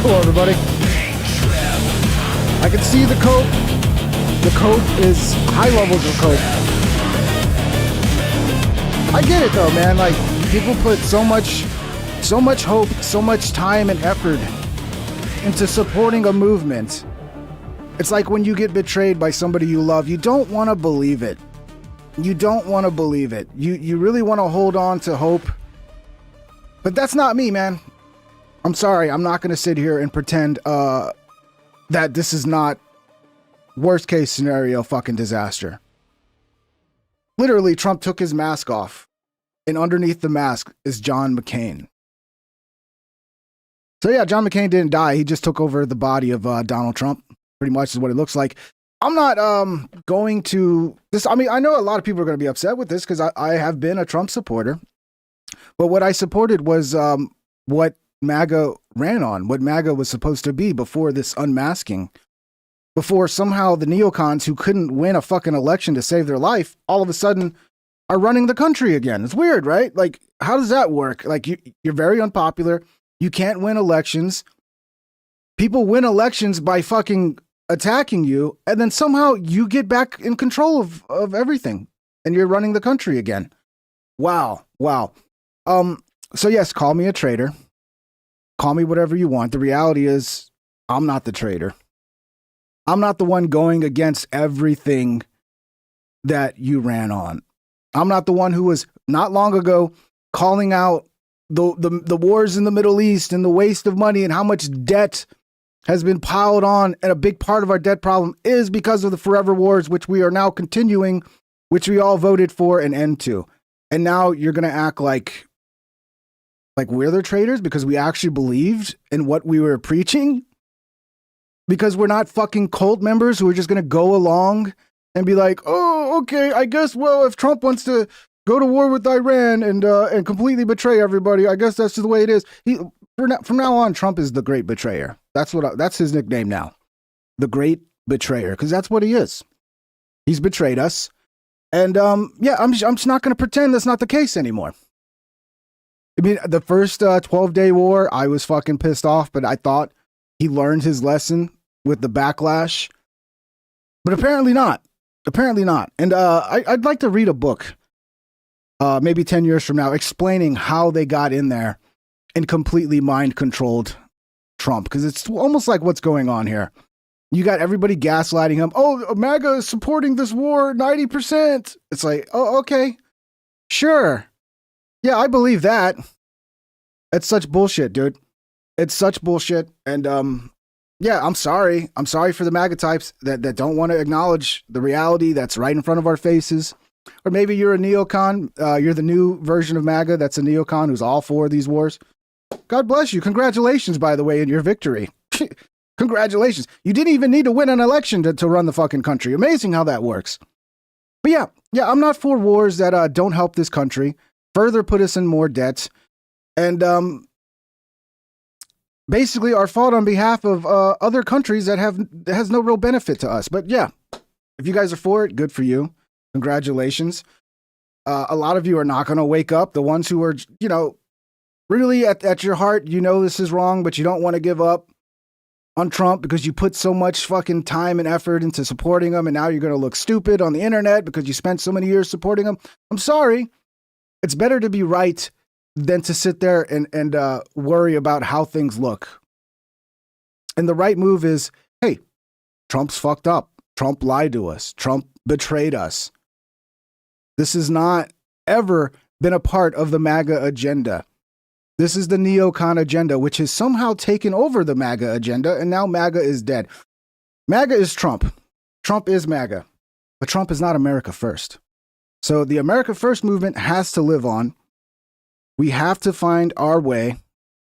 Hello, everybody. I can see the cope. The cope is high levels of cope. I get it though, man. Like, people put so much hope, so much time and effort into supporting a movement. It's like when you get betrayed by somebody you love, you don't want to believe it. You don't want to believe it. You really want to hold on to hope. But that's not me, man. I'm sorry. I'm not going to sit here and pretend that this is not worst case scenario fucking disaster. Literally, Trump took his mask off, and underneath the mask is John McCain. So yeah, John McCain didn't die. He just took over the body of Donald Trump. Pretty much is what it looks like. I'm not going to this. I mean, I know a lot of people are going to be upset with this because I have been a Trump supporter. But what I supported was what MAGA ran on, what MAGA was supposed to be before this unmasking. Before somehow the neocons who couldn't win a fucking election to save their life all of a sudden are running the country again. It's weird, right? Like, how does that work? Like, you're very unpopular. You can't win elections. People win elections by fucking attacking you, and then somehow you get back in control of everything, and you're running the country again. Wow. So yes, call me a traitor. Call me whatever you want. The reality is, I'm not the traitor. I'm not the one going against everything that you ran on. I'm not the one who was not long ago calling out the wars in the Middle East and the waste of money and how much debt has been piled on. And a big part of our debt problem is because of the forever wars, which we are now continuing, which we all voted for an end to. And now you're going to act like we're the traitors because we actually believed in what we were preaching? Because we're not fucking cult members who are just going to go along and be like, oh, okay, I guess, well, if Trump wants to go to war with Iran and completely betray everybody, I guess that's just the way it is. From now on, Trump is the great betrayer. That's his nickname now. The great betrayer, because that's what he is. He's betrayed us. And yeah, I'm just not going to pretend that's not the case anymore. I mean, the first 12-day war, I was fucking pissed off, but I thought he learned his lesson with the backlash. But apparently not. Apparently not. And I'd like to read a book, maybe 10 years from now, explaining how they got in there and completely mind-controlled Trump. Because it's almost like what's going on here. You got everybody gaslighting him. Oh, MAGA is supporting this war 90%. It's like, oh, okay. Sure. Yeah, I believe that. It's such bullshit, dude. It's such bullshit. And yeah, I'm sorry. I'm sorry for the MAGA types that don't want to acknowledge the reality that's right in front of our faces. Or maybe you're a neocon. You're the new version of MAGA that's a neocon who's all for these wars. God bless you. Congratulations, by the way, in your victory. Congratulations. You didn't even need to win an election to run the fucking country. Amazing how that works. But yeah, I'm not for wars that don't help this country, further put us in more debt, and basically are fought on behalf of other countries that has no real benefit to us. But yeah, if you guys are for it, good for you. Congratulations. A lot of you are not going to wake up. The ones who are, really at your heart, this is wrong, but you don't want to give up on Trump because you put so much fucking time and effort into supporting him, and now you're going to look stupid on the internet because you spent so many years supporting him. I'm sorry. It's better to be right than to sit there and worry about how things look. And the right move is, hey, Trump's fucked up. Trump lied to us. Trump betrayed us. This has not ever been a part of the MAGA agenda. This is the neocon agenda, which has somehow taken over the MAGA agenda, and now MAGA is dead. MAGA is Trump. Trump is MAGA. But Trump is not America first. So the America First movement has to live on. We have to find our way,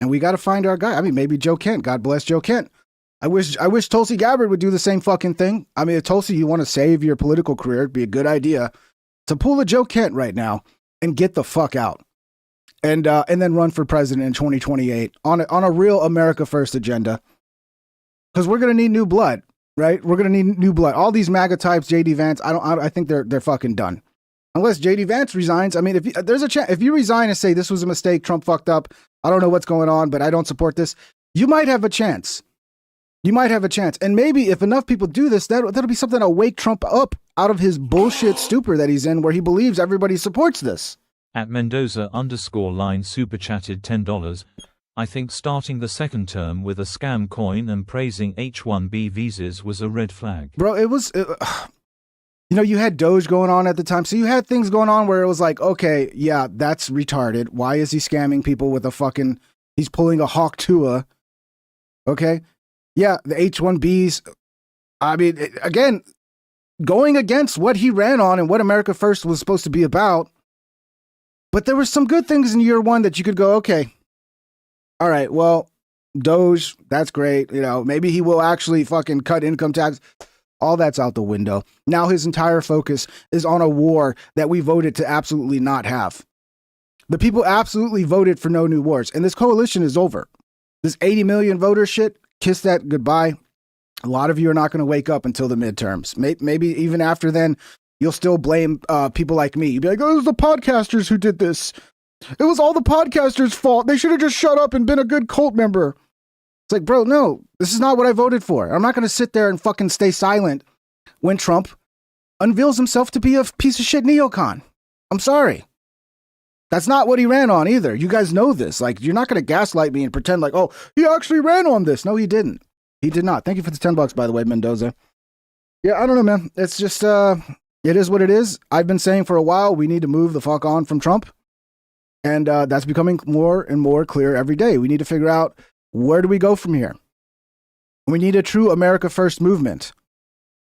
and we got to find our guy. I mean, maybe Joe Kent. God bless Joe Kent. I wish Tulsi Gabbard would do the same fucking thing. I mean, if Tulsi, you want to save your political career, it'd be a good idea to pull a Joe Kent right now and get the fuck out. And then run for president in 2028 on a real America First agenda. Because we're going to need new blood, right? We're going to need new blood. All these MAGA types, JD Vance, I think they're fucking done. Unless JD Vance resigns. I mean, if there's a chance, if you resign and say this was a mistake, Trump fucked up, I don't know what's going on, but I don't support this. you might have a chance. You might have a chance. And maybe if enough people do this, that'll be something that'll wake Trump up out of his bullshit stupor that he's in, where he believes everybody supports this. At Mendoza_line super chatted $10. I think starting the second term with a scam coin and praising H-1B visas was a red flag. Bro, you had Doge going on at the time. So you had things going on where it was like, okay, yeah, that's retarded. Why is he scamming people with he's pulling a Hawk Tuah? Okay. Yeah, the H-1Bs. I mean, again, going against what he ran on and what America First was supposed to be about. But there were some good things in year one that you could go, okay, all right, well, Doge, that's great. Maybe he will actually fucking cut income tax. All that's out the window. Now his entire focus is on a war that we voted to absolutely not have. The people absolutely voted for no new wars. And this coalition is over. This 80 million voter shit, kiss that goodbye. A lot of you are not going to wake up until the midterms. Maybe even after then, you'll still blame people like me. You'll be like, oh, it was the podcasters who did this. It was all the podcasters' fault. They should have just shut up and been a good cult member. It's like, bro, no, this is not what I voted for. I'm not going to sit there and fucking stay silent when Trump unveils himself to be a piece of shit neocon. I'm sorry. That's not what he ran on either. You guys know this. Like, you're not going to gaslight me and pretend like, oh, he actually ran on this. No, he didn't. He did not. Thank you for the $10, by the way, Mendoza. Yeah, I don't know, man. It's just, it is what it is. I've been saying for a while, we need to move the fuck on from Trump. And that's becoming more and more clear every day. We need to figure out, where do we go from here? We need a true America First movement.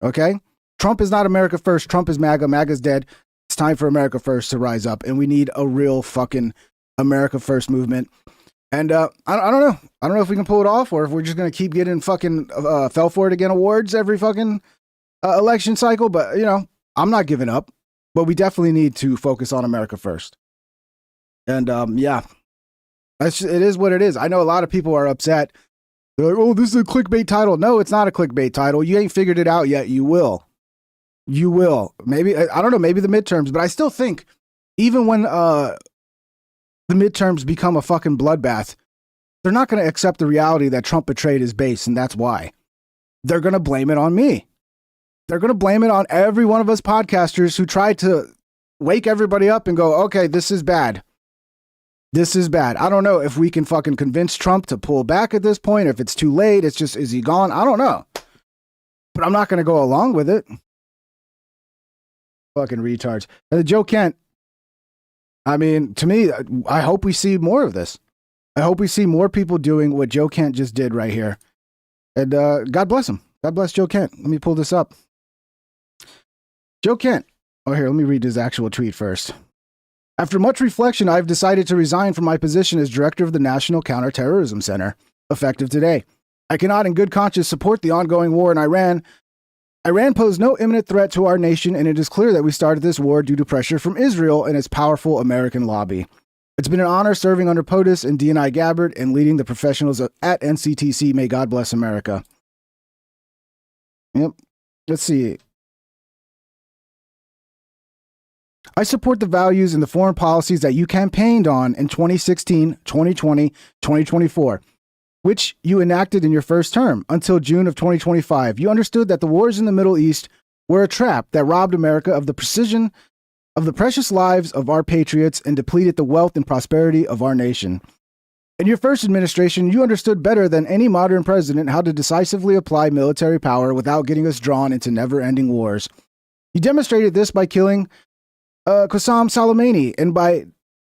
Okay? Trump is not America First. Trump is MAGA. MAGA's dead. It's time for America First to rise up. And we need a real fucking America First movement. And I don't know. I don't know if we can pull it off or if we're just going to keep getting fucking fell for it again awards every fucking election cycle. But, I'm not giving up. But we definitely need to focus on America First. And yeah, it is what it is. I know a lot of people are upset. They're like, oh, this is a clickbait title. No, it's not a clickbait title. You ain't figured it out yet. You will. You will. Maybe, I don't know, maybe the midterms. But I still think even when the midterms become a fucking bloodbath, they're not going to accept the reality that Trump betrayed his base. And that's why. They're going to blame it on me. They're going to blame it on every one of us podcasters who tried to wake everybody up and go, okay, this is bad. This is bad. I don't know if we can fucking convince Trump to pull back at this point. If it's too late, it's just, is he gone? I don't know. But I'm not going to go along with it. Fucking retards. And Joe Kent, I mean, to me, I hope we see more of this. I hope we see more people doing what Joe Kent just did right here. And God bless him. God bless Joe Kent. Let me pull this up. Joe Kent. Oh, here, let me read his actual tweet first. After much reflection, I've decided to resign from my position as director of the National Counterterrorism Center, effective today. I cannot in good conscience support the ongoing war in Iran. Iran posed no imminent threat to our nation, and it is clear that we started this war due to pressure from Israel and its powerful American lobby. It's been an honor serving under POTUS and D&I Gabbard and leading the professionals at NCTC. May God bless America. Yep. Let's see. I support the values and the foreign policies that you campaigned on in 2016, 2020, 2024, which you enacted in your first term until June of 2025. You understood that the wars in the Middle East were a trap that robbed America of the precision of the precious lives of our patriots and depleted the wealth and prosperity of our nation. In your first administration, you understood better than any modern president how to decisively apply military power without getting us drawn into never-ending wars. You demonstrated this by killing Qasem Soleimani and by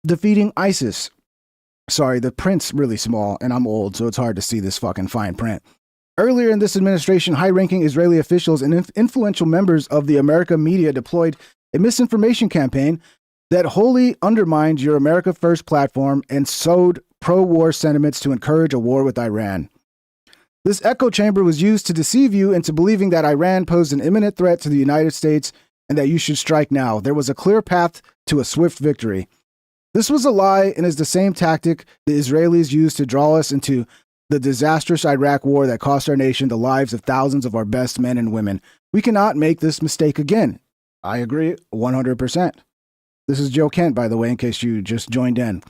defeating ISIS. Sorry, the print's really small and I'm old, so it's hard to see this fucking fine print. Earlier in this administration, high-ranking Israeli officials and influential members of the America media deployed a misinformation campaign that wholly undermined your America First platform and sowed pro-war sentiments to encourage a war with Iran. This echo chamber was used to deceive you into believing that Iran posed an imminent threat to the United States and that you should strike now. There was a clear path to a swift victory. This was a lie and is the same tactic the Israelis used to draw us into the disastrous Iraq war that cost our nation the lives of thousands of our best men and women. We cannot make this mistake again. I agree 100%. This is Joe Kent, by the way, in case you just joined in.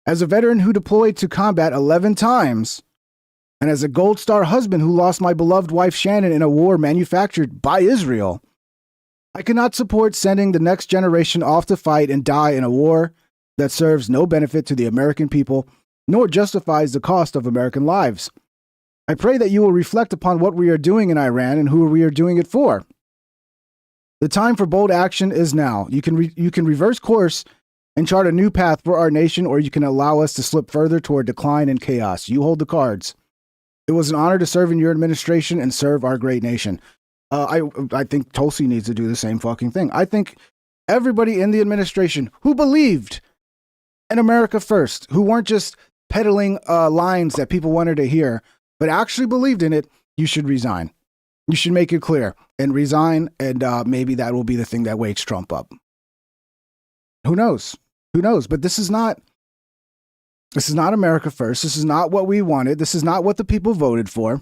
As a veteran who deployed to combat 11 times, And as a Gold Star husband who lost my beloved wife Shannon in a war manufactured by Israel, I cannot support sending the next generation off to fight and die in a war that serves no benefit to the American people, nor justifies the cost of American lives. I pray that you will reflect upon what we are doing in Iran and who we are doing it for. The time for bold action is now. You can reverse course and chart a new path for our nation, or you can allow us to slip further toward decline and chaos. You hold the cards. It was an honor to serve in your administration and serve our great nation. I think Tulsi needs to do the same fucking thing. I think everybody in the administration who believed in America first, who weren't just peddling lines that people wanted to hear, but actually believed in it, you should resign. You should make it clear and resign, and maybe that will be the thing that wakes Trump up. Who knows? Who knows? But this is not America first. This is not what we wanted. This is not what the people voted for.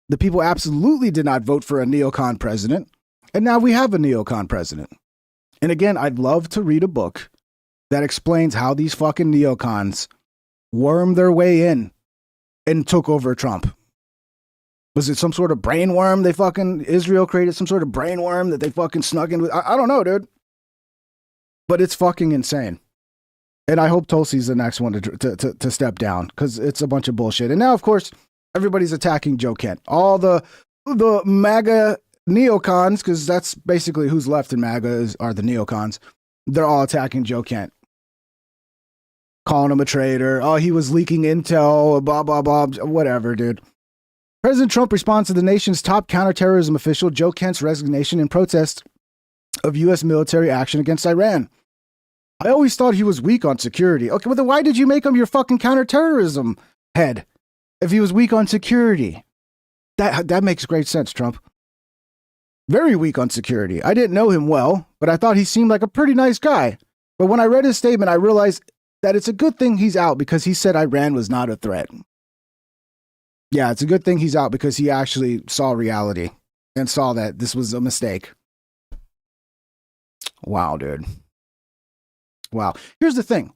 The people absolutely did not vote for a neocon president. And now we have a neocon president. And again, I'd love to read a book that explains how these fucking neocons wormed their way in and took over Trump. Was it some sort of brainworm Israel created some sort of brainworm that they fucking snuck in with? I don't know, dude. But it's fucking insane. And I hope Tulsi's the next one to step down, because it's a bunch of bullshit. And now, of course, everybody's attacking Joe Kent. All the MAGA neocons, because that's basically who's left in MAGA are the neocons. They're all attacking Joe Kent. Calling him a traitor. Oh, he was leaking intel, blah, blah, blah. Whatever, dude. President Trump responds to the nation's top counterterrorism official, Joe Kent's resignation in protest of U.S. military action against Iran. I always thought he was weak on security. Okay, well then why did you make him your fucking counterterrorism head if he was weak on security? That makes great sense, Trump. Very weak on security. I didn't know him well, but I thought he seemed like a pretty nice guy. But when I read his statement, I realized that it's a good thing he's out, because he said Iran was not a threat. Yeah, it's a good thing he's out, because he actually saw reality and saw that this was a mistake. Wow, dude. Wow. Here's the thing.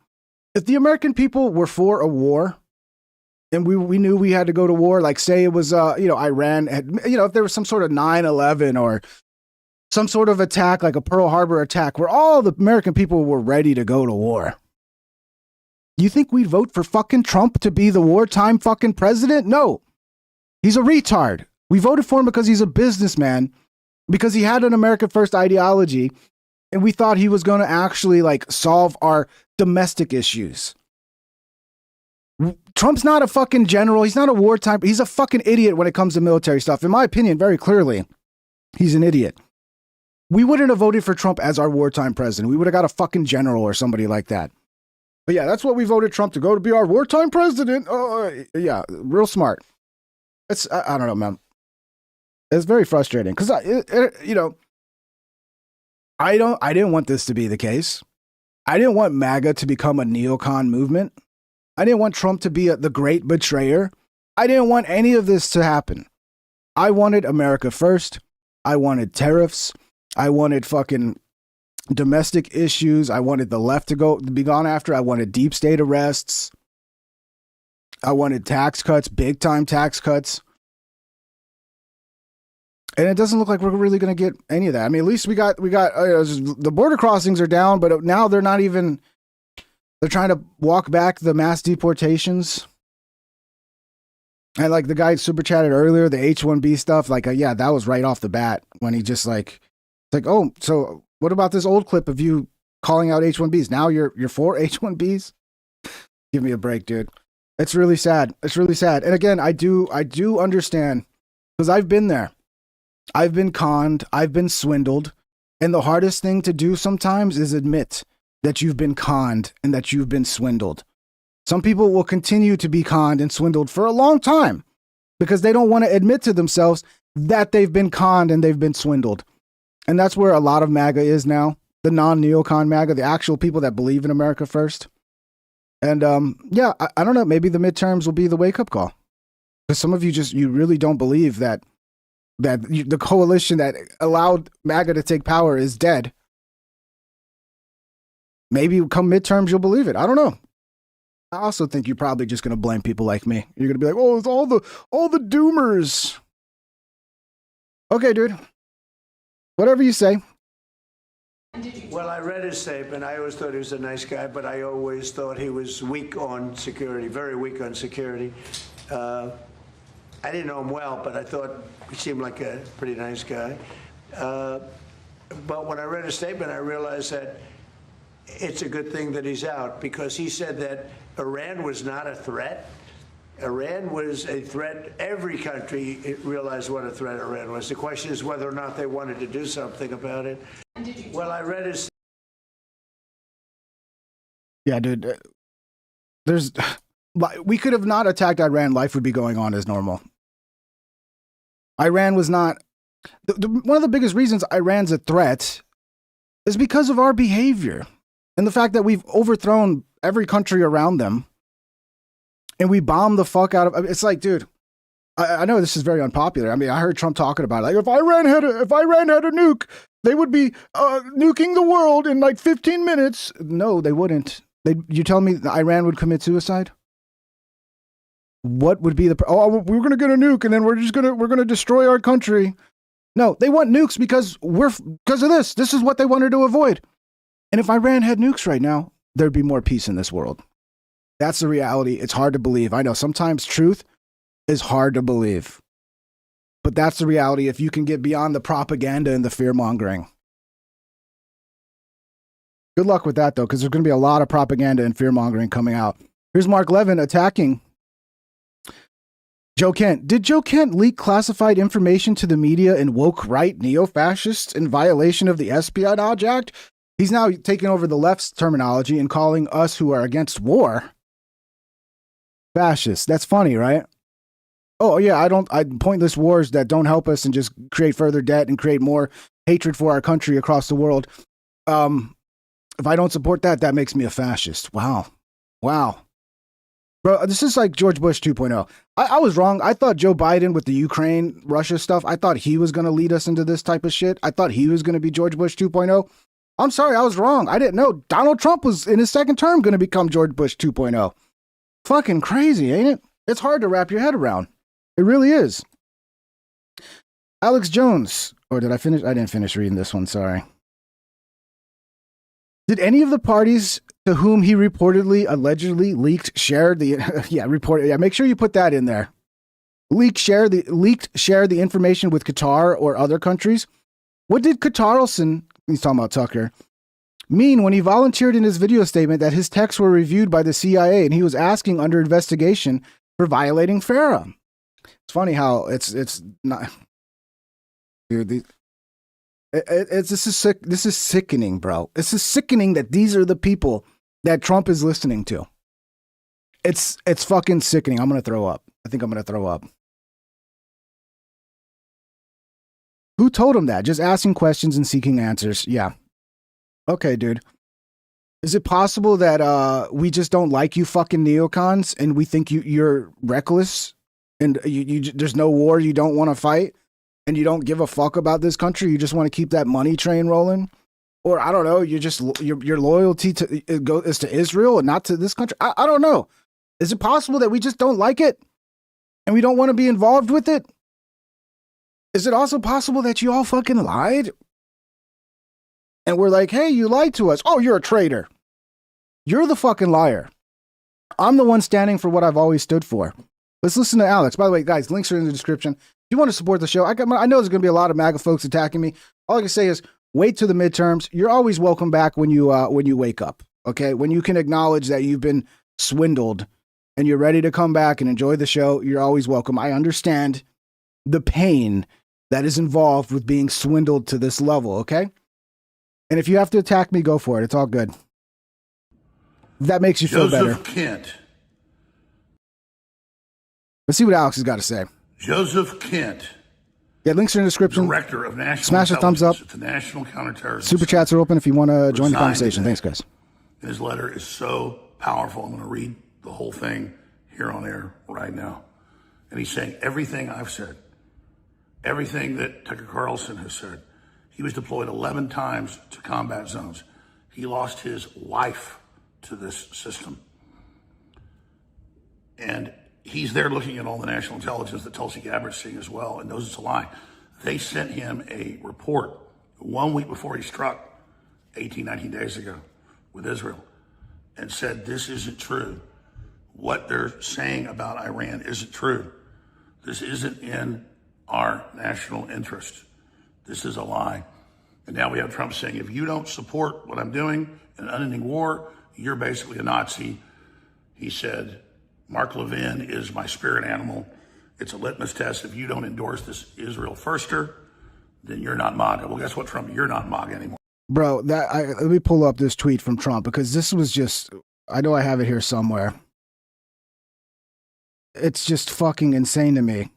If the American people were for a war, and we knew we had to go to war, like say it was, Iran had, if there was some sort of 9/11 or some sort of attack, like a Pearl Harbor attack, where all the American people were ready to go to war, you think we'd vote for fucking Trump to be the wartime fucking president? No. He's a retard. We voted for him because he's a businessman, because he had an America First ideology, and we thought he was going to actually solve our domestic issues. Trump's not a fucking general. He's not a wartime. He's a fucking idiot when it comes to military stuff. In my opinion, very clearly, he's an idiot. We wouldn't have voted for Trump as our wartime president. We would have got a fucking general or somebody like that. But yeah, that's what we voted Trump to go to be our wartime president. Yeah, real smart. I don't know, man. It's very frustrating because I didn't want this to be the case. I didn't want MAGA to become a neocon movement. I didn't want Trump to be the great betrayer. I didn't want any of this to happen. I wanted America first. I wanted tariffs. I wanted fucking domestic issues. I wanted the left to be gone after. I wanted deep state arrests. I wanted tax cuts, big time tax cuts. And it doesn't look like we're really going to get any of that. I mean, at least we got the border crossings are down, but now they're not even, they're trying to walk back the mass deportations. And like the guy super chatted earlier, the H-1B stuff, yeah, that was right off the bat when he just oh, so what about this old clip of you calling out H-1Bs? Now you're for H-1Bs? Give me a break, dude. It's really sad. It's really sad. And again, I do understand, because I've been there. I've been conned. I've been swindled. And the hardest thing to do sometimes is admit that you've been conned and that you've been swindled. Some people will continue to be conned and swindled for a long time because they don't want to admit to themselves that they've been conned and they've been swindled. And that's where a lot of MAGA is now. The non-neocon MAGA, the actual people that believe in America first. And yeah, I don't know. Maybe the midterms will be the wake-up call. Because some of you really don't believe that the coalition that allowed MAGA to take power is dead. Maybe come midterms, you'll believe it. I don't know. I also think you're probably just going to blame people like me. You're going to be like, oh, it's all the doomers. Okay, dude. Whatever you say. Well, I read his statement. I always thought he was a nice guy, but I always thought he was weak on security, very weak on security. I didn't know him well, but I thought he seemed like a pretty nice guy. But when I read his statement, I realized that it's a good thing that he's out, because he said that Iran was not a threat. Iran was a threat. Every country realized what a threat Iran was. The question is whether or not they wanted to do something about it. Well, I read his... Yeah, dude. We could have not attacked Iran. Life would be going on as normal. Iran was not... one of the biggest reasons Iran's a threat is because of our behavior and the fact that we've overthrown every country around them and we bomb the fuck out of... It's like, dude, I know this is very unpopular. I mean, I heard Trump talking about it. Like, if Iran had a nuke, they would be nuking the world in like 15 minutes. No, they wouldn't. You tell me Iran would commit suicide? What would be the... we're going to get a nuke and then we're going to destroy our country. No, they want nukes because of this. This is what they wanted to avoid. And if Iran had nukes right now, there'd be more peace in this world. That's the reality. It's hard to believe. I know sometimes truth is hard to believe. But that's the reality if you can get beyond the propaganda and the fear-mongering. Good luck with that, though, because there's going to be a lot of propaganda and fear-mongering coming out. Here's Mark Levin attacking Joe Kent. Did Joe Kent leak classified information to the media and woke right neo-fascists in violation of the Espionage Act? He's now taking over the left's terminology and calling us who are against war fascists. That's funny, right? Oh, yeah, I pointless wars that don't help us and just create further debt and create more hatred for our country across the world. If I don't support that, that makes me a fascist. Wow. Bro, this is like George Bush 2.0. I was wrong. I thought Joe Biden with the Ukraine, Russia stuff, I thought he was going to lead us into this type of shit. I thought he was going to be George Bush 2.0. I'm sorry, I was wrong. I didn't know Donald Trump was in his second term going to become George Bush 2.0. Fucking crazy, ain't it? It's hard to wrap your head around. It really is. Alex Jones. Or did I finish? I didn't finish reading this one. Sorry. Did any of the parties to whom he reportedly, allegedly leaked, shared the... make sure you put that in there. Share the information with Qatar or other countries? What did Qatarlson, he's talking about Tucker, mean when he volunteered in his video statement that his texts were reviewed by the CIA and he was asking under investigation for violating FARA? It's funny how it's not... Dude, this is sickening, bro. This is sickening that these are the people that Trump is listening to. It's fucking sickening. I'm going to throw up. I think I'm going to throw up. Who told him that? Just asking questions and seeking answers. Yeah. Okay, dude. Is it possible that we just don't like you fucking neocons and we think you're reckless and there's no war you don't want to fight and you don't give a fuck about this country? You just want to keep that money train rolling? Or I don't know, your loyalty is to Israel and not to this country? I don't know. Is it possible that we just don't like it and we don't want to be involved with it? Is it also possible that you all fucking lied? And we're like, hey, you lied to us. Oh, you're a traitor. You're the fucking liar. I'm the one standing for what I've always stood for. Let's listen to Alex. By the way, guys, links are in the description. If you want to support the show, I know there's going to be a lot of MAGA folks attacking me. All I can say is wait to the midterms. You're always welcome back when you wake up. Okay, when you can acknowledge that you've been swindled and you're ready to come back and enjoy the show, you're always welcome. I understand the pain that is involved with being swindled to this level. Okay, and if you have to attack me, go for it. It's all good. That makes you feel better. Joseph Kent. Let's see what Alex has got to say. Joseph Kent. Yeah, links are in the description. Director of National Smash a thumbs up. At the National Counterterrorism Super chats are open if you want to join the conversation. Thanks, guys. His letter is so powerful. I'm going to read the whole thing here on air right now. And he's saying everything I've said, everything that Tucker Carlson has said. He was deployed 11 times to combat zones. He lost his life to this system. And he's there looking at all the national intelligence that Tulsi Gabbard's seeing as well and knows it's a lie. They sent him a report 1 week before he struck 18, 19 days ago with Israel and said, this isn't true. What they're saying about Iran isn't true. This isn't in our national interest. This is a lie. And now we have Trump saying, if you don't support what I'm doing in an unending war, you're basically a Nazi. He said, Mark Levin is my spirit animal. It's a litmus test. If you don't endorse this Israel firster, then you're not MAGA. Well, guess what, Trump? You're not MAGA anymore. Bro, let me pull up this tweet from Trump because this was just, I know I have it here somewhere. It's just fucking insane to me.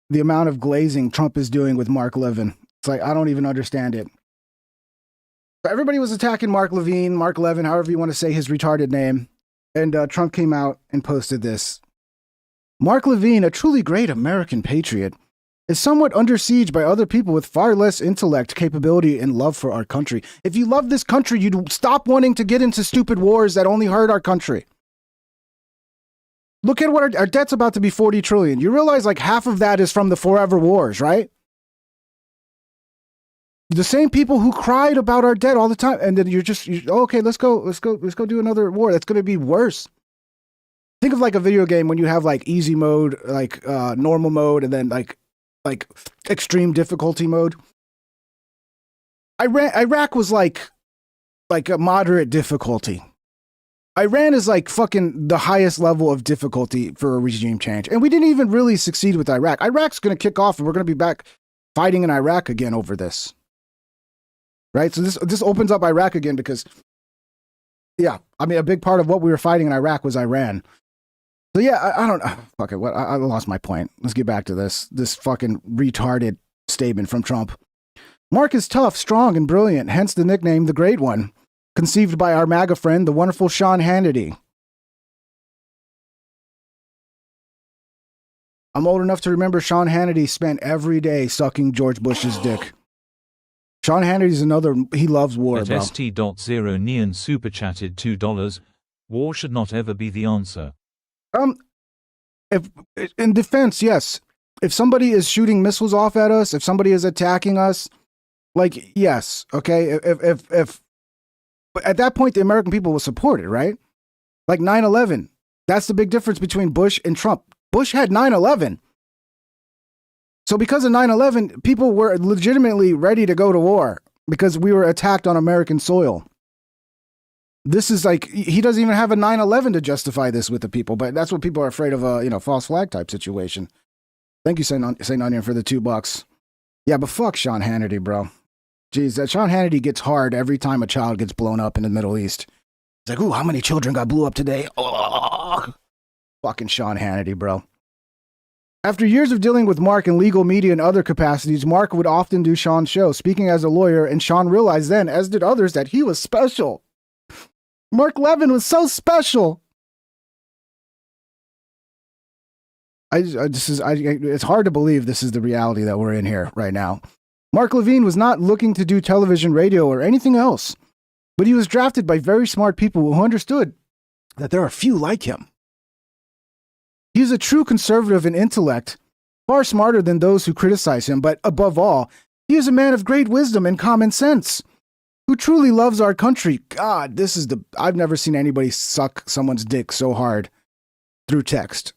The amount of glazing Trump is doing with Mark Levin. It's like, I don't even understand it. Everybody was attacking Mark Levin, however you want to say his retarded name. And Trump came out and posted this. Mark Levin, a truly great American patriot, is somewhat under siege by other people with far less intellect, capability, and love for our country. If you love this country, you'd stop wanting to get into stupid wars that only hurt our country. Look at what our debt's about to be 40 trillion. You realize like half of that is from the forever wars, right? The same people who cried about our debt all the time, and then okay, let's go do another war. That's going to be worse. Think of like a video game when you have like easy mode, like normal mode, and then like extreme difficulty mode. Iraq was like a moderate difficulty. Iran is like fucking the highest level of difficulty for a regime change, and we didn't even really succeed with Iraq. Iraq's going to kick off, and we're going to be back fighting in Iraq again over this. Right, so this opens up Iraq again because, yeah, I mean, a big part of what we were fighting in Iraq was Iran. So yeah, I don't fuck it. What I lost my point. Let's get back to this fucking retarded statement from Trump. Mark is tough, strong, and brilliant. Hence the nickname, the Great One, conceived by our MAGA friend, the wonderful Sean Hannity. I'm old enough to remember Sean Hannity spent every day sucking George Bush's dick. Sean Hannity's another, he loves war, bro. ST.0 Neon super chatted $2. War should not ever be the answer. If in defense, yes. If somebody is shooting missiles off at us, if somebody is attacking us, like, yes, okay. But at that point, the American people will support it, right? Like 9/11. That's the big difference between Bush and Trump. Bush had 9/11. So because of 9/11, people were legitimately ready to go to war because we were attacked on American soil. This is like, he doesn't even have a 9/11 to justify this with the people, but that's what people are afraid of, a false flag type situation. Thank you, Saint Onion, for the $2. Yeah, but fuck Sean Hannity, bro. Jeez, that Sean Hannity gets hard every time a child gets blown up in the Middle East. It's like, ooh, how many children got blew up today? Oh, fucking Sean Hannity, bro. After years of dealing with Mark in legal media and other capacities, Mark would often do Sean's show, speaking as a lawyer, and Sean realized then, as did others, that he was special. Mark Levin was so special. It's hard to believe this is the reality that we're in here right now. Mark Levin was not looking to do television, radio, or anything else, but he was drafted by very smart people who understood that there are few like him. He is a true conservative in intellect, far smarter than those who criticize him, but above all, he is a man of great wisdom and common sense, who truly loves our country. God, I've never seen anybody suck someone's dick so hard through text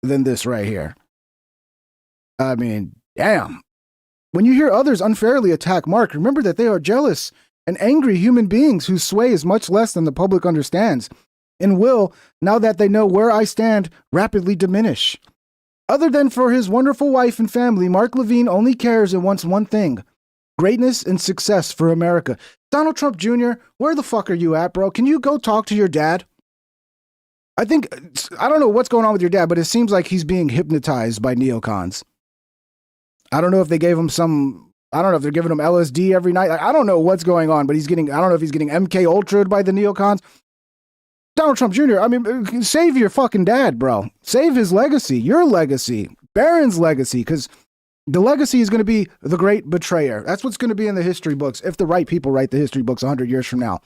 than this right here. I mean, damn. When you hear others unfairly attack Mark, remember that they are jealous and angry human beings whose sway is much less than the public understands, and will, now that they know where I stand, rapidly diminish. Other than for his wonderful wife and family, Mark Levin only cares and wants one thing: greatness and success for America. Donald Trump Jr., where the fuck are you at, bro? Can you go talk to your dad? I don't know what's going on with your dad, but it seems like he's being hypnotized by neocons. I don't know if they gave him I don't know if they're giving him LSD every night. I don't know what's going on, but I don't know if he's getting MK Ultra'd by the neocons. Donald Trump Jr., I mean, save your fucking dad, bro. Save his legacy, your legacy, Barron's legacy, because the legacy is going to be the great betrayer. That's what's going to be in the history books, if the right people write the history books 100 years from now.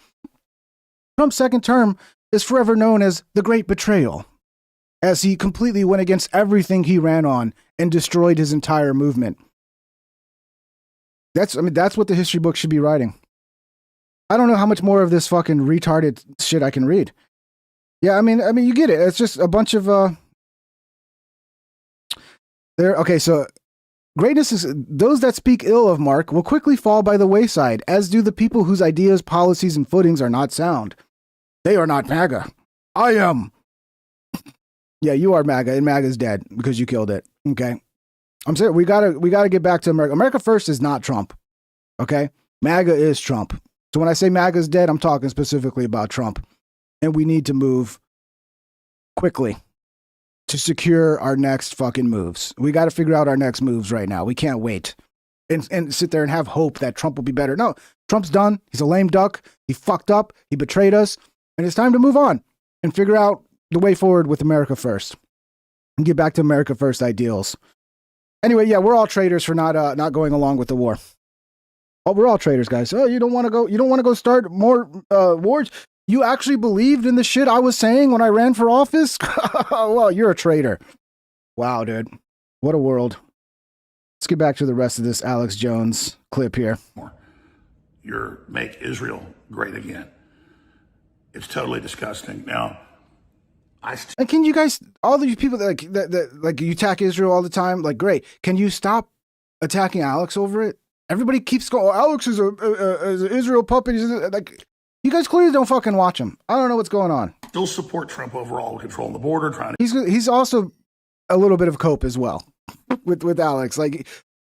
Trump's second term is forever known as the great betrayal. as he completely went against everything he ran on and destroyed his entire movement. That's what the history book should be writing. I don't know how much more of this fucking retarded shit I can read. Yeah, I mean, you get it. It's just a bunch of okay, so greatness is those that speak ill of Mark will quickly fall by the wayside, as do the people whose ideas, policies, and footings are not sound. They are not MAGA. I am. Yeah, you are MAGA, and MAGA's dead because you killed it. Okay. I'm saying we gotta get back to America. America first is not Trump. Okay? MAGA is Trump. So when I say MAGA's dead, I'm talking specifically about Trump. And we need to move quickly to secure our next fucking moves. We got to figure out our next moves right now. We can't wait and sit there and have hope that Trump will be better. No, Trump's done. He's a lame duck. He fucked up. He betrayed us. And it's time to move on and figure out the way forward with America first and get back to America first ideals. Anyway, yeah, we're all traitors for not going along with the war. Oh, we're all traitors, guys. Oh, you don't want to go start more wars? You actually believed in the shit I was saying when I ran for office? Well, you're a traitor. Wow, dude. What a world. Let's get back to the rest of this Alex Jones clip here. You're make Israel great again. It's totally disgusting. Now, and can you guys, all these people that like you attack Israel all the time, like, great. Can you stop attacking Alex over it? Everybody keeps going, oh, Alex is an Israel puppet. Like, you guys clearly don't fucking watch him. I don't know what's going on. Still support Trump overall, controlling the border, trying to... He's also a little bit of cope as well with Alex. Like,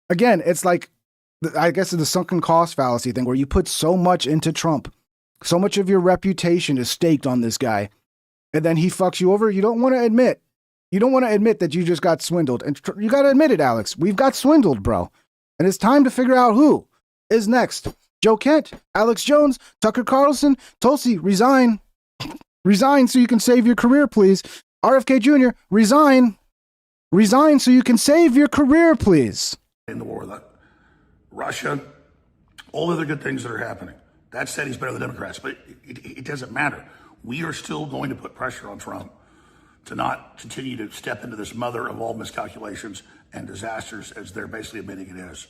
again, it's like, I guess it's the sunken cost fallacy thing where you put so much into Trump. So much of your reputation is staked on this guy. And then he fucks you over. You don't want to admit. You don't want to admit that you just got swindled. And you got to admit it, Alex. We've got swindled, bro. And it's time to figure out who is next. Joe Kent, Alex Jones, Tucker Carlson, Tulsi, resign. Resign so you can save your career, please. RFK Jr., resign. Resign so you can save your career, please. In the war with Russia, all the other good things that are happening. That said, he's better than the Democrats, but it doesn't matter. We are still going to put pressure on Trump to not continue to step into this mother of all miscalculations and disasters as they're basically admitting it is.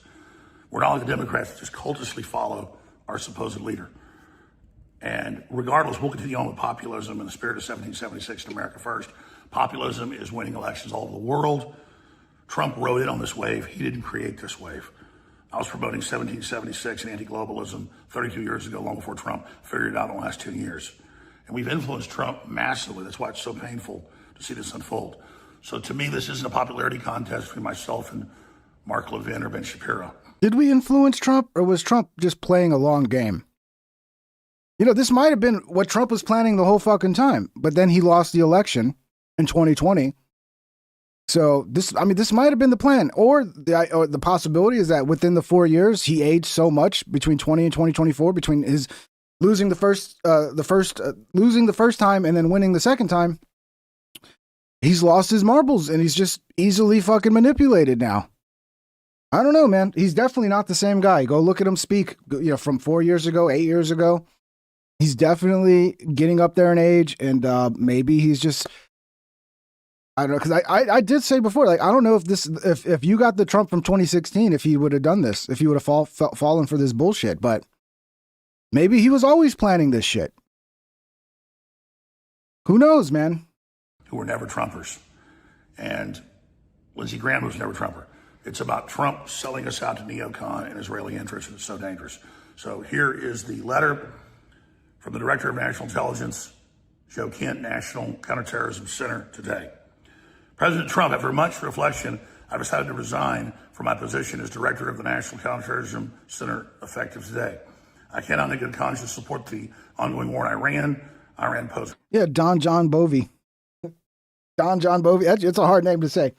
We're not like the Democrats that just cultishly follow our supposed leader. And regardless, we'll continue on with populism in the spirit of 1776 and America first. Populism is winning elections all over the world. Trump rode in on this wave. He didn't create this wave. I was promoting 1776 and anti-globalism 32 years ago, long before Trump figured it out in the last 10 years. And we've influenced Trump massively. That's why it's so painful to see this unfold. So to me, this isn't a popularity contest between myself and Mark Levin or Ben Shapiro. Did we influence Trump, or was Trump just playing a long game? You know, this might have been what Trump was planning the whole fucking time, but then he lost the election in 2020. So this might have been the plan, or the possibility is that within the 4 years he aged so much between 20 and 2024, between his losing the first time and then winning the second time, he's lost his marbles and he's just easily fucking manipulated now. I don't know, man. He's definitely not the same guy. Go look at him speak, from 4 years ago, 8 years ago. He's definitely getting up there in age, and maybe he's just, I don't know, because I did say before, like, I don't know if you got the Trump from 2016, if he would have done this, if he would have fallen for this bullshit, but maybe he was always planning this shit. Who knows, man? Who were never Trumpers. And Lindsey Graham was never Trumper. It's about Trump selling us out to neocon and Israeli interests, and it's so dangerous. So here is the letter from the Director of National Intelligence, Joe Kent, National Counterterrorism Center, today. President Trump, after much reflection, I've decided to resign from my position as Director of the National Counterterrorism Center effective today. I cannot in good conscience support the ongoing war in Iran. Iran poses. Yeah, Don John Bovey. Don John Bovey. It's a hard name to say.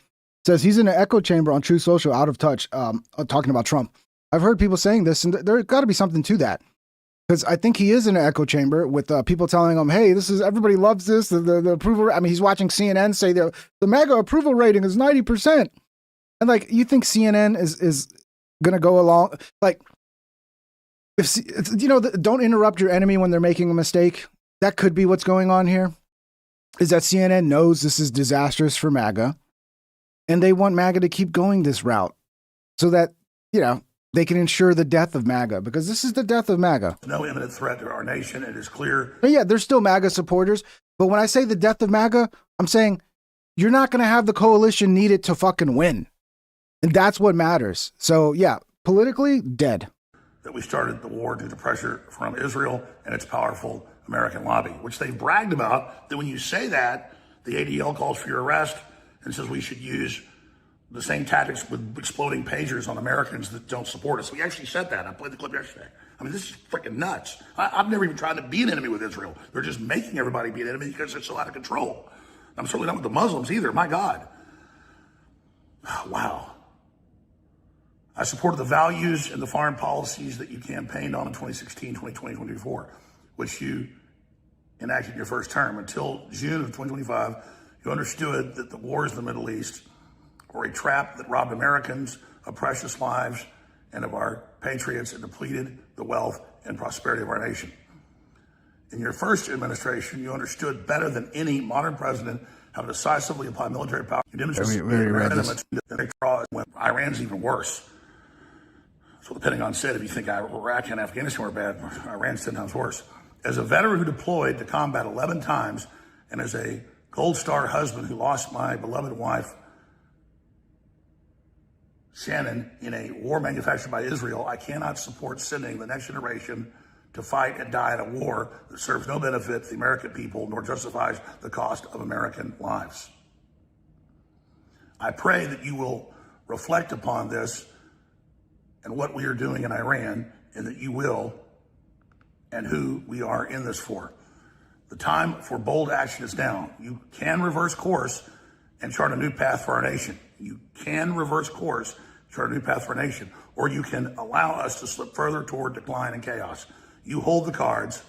Says he's in an echo chamber on True Social, out of touch, talking about Trump. I've heard people saying this, and there's got to be something to that. Because I think he is in an echo chamber with people telling him, hey, everybody loves this, the approval. I mean, he's watching CNN say the MAGA approval rating is 90%. And like, you think CNN is going to go along? Like, don't interrupt your enemy when they're making a mistake. That could be what's going on here. is that CNN knows this is disastrous for MAGA, and they want MAGA to keep going this route so that, they can ensure the death of MAGA, because this is the death of MAGA. No imminent threat to our nation. It is clear. But yeah, there's still MAGA supporters. But when I say the death of MAGA, I'm saying you're not going to have the coalition needed to fucking win. And that's what matters. So yeah, politically, dead. That we started the war due to pressure from Israel and its powerful American lobby, which they've bragged about. That when you say that, the ADL calls for your arrest and says we should use the same tactics with exploding pagers on Americans that don't support us. We actually said that. I played the clip yesterday. I mean, this is freaking nuts. I've never even tried to be an enemy with Israel. They're just making everybody be an enemy because they're so out of control. I'm certainly not with the Muslims either. My God. Wow. I supported the values and the foreign policies that you campaigned on in 2016, 2020, 2024, which you enacted in your first term. Until June of 2025, you understood that the wars in the Middle East were a trap that robbed Americans of precious lives and of our patriots and depleted the wealth and prosperity of our nation. In your first administration, you understood better than any modern president how to decisively apply military power. You demonstrated when Iran's even worse. So the Pentagon said, if you think Iraq and Afghanistan were bad, Iran's 10 times worse. As a veteran who deployed to combat 11 times, and as a Gold Star husband who lost my beloved wife, Shannon, in a war manufactured by Israel, I cannot support sending the next generation to fight and die in a war that serves no benefit to the American people nor justifies the cost of American lives. I pray that you will reflect upon this and what we are doing in Iran, and that you will, and who we are in this for. The time for bold action is now. You can reverse course and chart a new path for our nation. You can reverse course, chart a new path for our nation, or you can allow us to slip further toward decline and chaos. You hold the cards.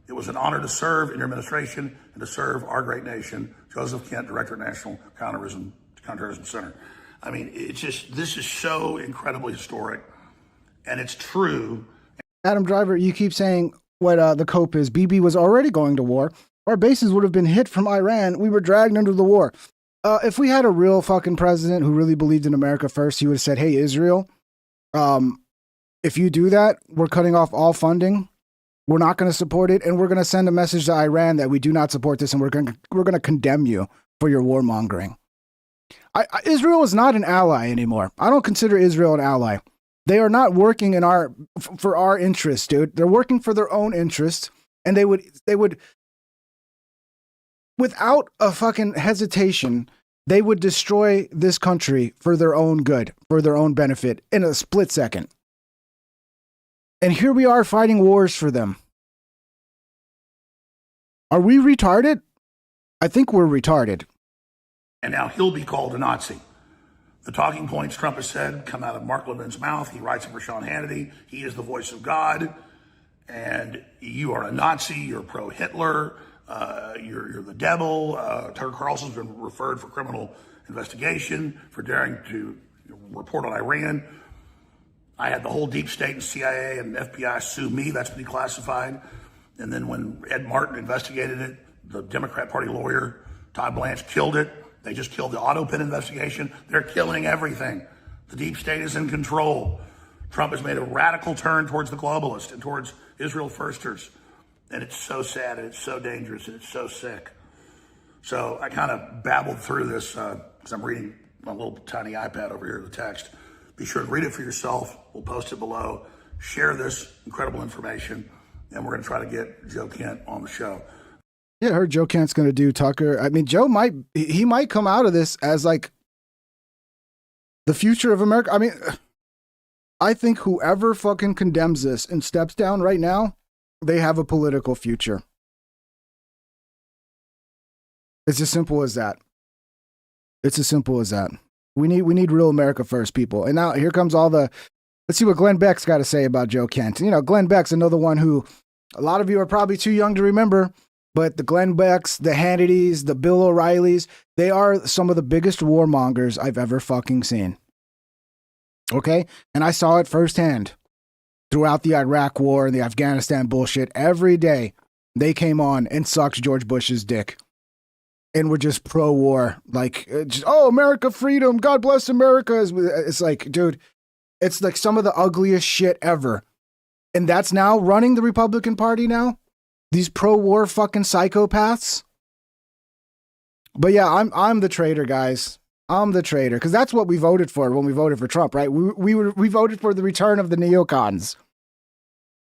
It was an honor to serve in your administration and to serve our great nation. Joseph Kent, Director of National Counterterrorism Center. I mean, this is so incredibly historic, and it's true. Adam Driver, you keep saying what the cope is. Bibi was already going to war. Our bases would have been hit from Iran. We were dragged into the war. If we had a real fucking president who really believed in America first, he would have said, hey, Israel, if you do that, we're cutting off all funding. We're not going to support it. And we're going to send a message to Iran that we do not support this. And we're going to condemn you for your warmongering. Israel is not an ally anymore. I don't consider Israel an ally. They are not working for our interests, dude. They're working for their own interests. And they would, without a fucking hesitation, they would destroy this country for their own good, for their own benefit in a split second. And here we are fighting wars for them. Are we retarded? I think we're retarded. And now he'll be called a Nazi. The talking points Trump has said come out of Mark Levin's mouth. He writes them for Sean Hannity. He is the voice of God. And you are a Nazi. You're pro-Hitler. You're the devil. Tucker Carlson's been referred for criminal investigation for daring to report on Iran. I had the whole deep state and CIA and FBI sue me. That's been declassified. And then when Ed Martin investigated it, the Democrat Party lawyer, Todd Blanche, killed it. They just killed the AutoPin investigation. They're killing everything. The deep state is in control. Trump has made a radical turn towards the globalists and towards Israel firsters. And it's so sad, and it's so dangerous, and it's so sick. So I kind of babbled through this because I'm reading my little tiny iPad over here, the text. Be sure to read it for yourself. We'll post it below. Share this incredible information, and we're going to try to get Joe Kent on the show. Yeah, I heard Joe Kent's going to do Tucker. I mean, Joe might come out of this as like the future of America. I mean, I think whoever fucking condemns this and steps down right now, they have a political future. It's as simple as that. It's as simple as that. We need real America first, people. And now here comes let's see what Glenn Beck's got to say about Joe Kent. You know, Glenn Beck's another one who a lot of you are probably too young to remember, but the Glenn Becks, the Hannitys, the Bill O'Reillys, they are some of the biggest warmongers I've ever fucking seen. Okay? And I saw it firsthand throughout the Iraq war and the Afghanistan bullshit. Every day they came on and sucked George Bush's dick. and we're just pro-war. Like, oh, America, freedom, God bless America. It's like, dude, it's like some of the ugliest shit ever. And that's now running the Republican Party now? These pro-war fucking psychopaths? But yeah, I'm the traitor, guys. I'm the traitor. Because that's what we voted for when we voted for Trump, right? We voted for the return of the neocons.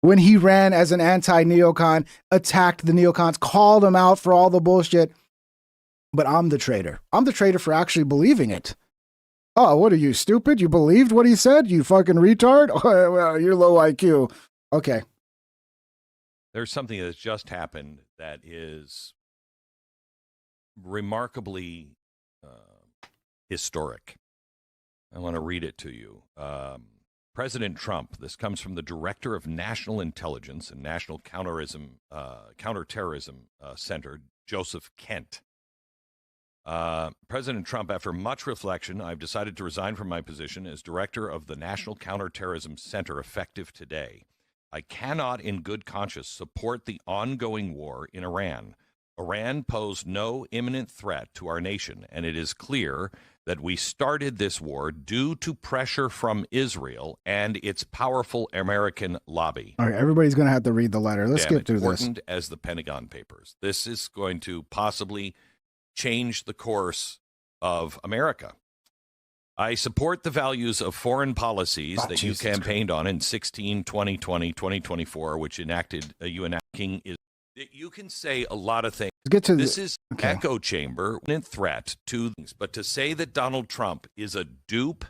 When he ran as an anti-neocon, attacked the neocons, called them out for all the bullshit. But I'm the traitor. I'm the traitor for actually believing it. Oh, what are you, stupid? You believed what he said? You fucking retard? Oh, well, you're low IQ. Okay. There's something that's just happened that is remarkably historic. I want to read it to you. President Trump, this comes from the Director of National Intelligence and National Counterterrorism Center, Joseph Kent. President Trump, after much reflection, I've decided to resign from my position as Director of the National Counterterrorism Center effective today. I cannot in good conscience support the ongoing war in Iran. Iran posed no imminent threat to our nation, and it is clear that we started this war due to pressure from Israel and its powerful American lobby. All right, everybody's going to have to read the letter. Let's get through this. Important as the Pentagon Papers. This is going to possibly change the course of America. I support the values of foreign policies that you campaigned on in 16, 2020, 2024, which you enacting is. You can say a lot of things. This is echo chamber threat to things, but to say that Donald Trump is a dupe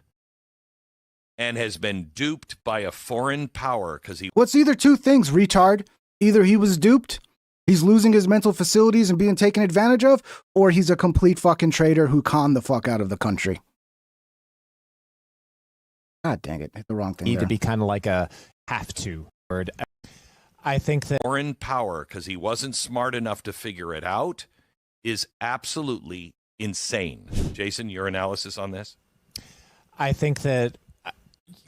and has been duped by a foreign power because he. What's either two things, retard? Either he was duped, he's losing his mental facilities and being taken advantage of, or he's a complete fucking traitor who conned the fuck out of the country. God dang it, hit the wrong thing. Need to be kind of like a have to word. I think that foreign power, because he wasn't smart enough to figure it out, is absolutely insane. Jason, your analysis on this? I think that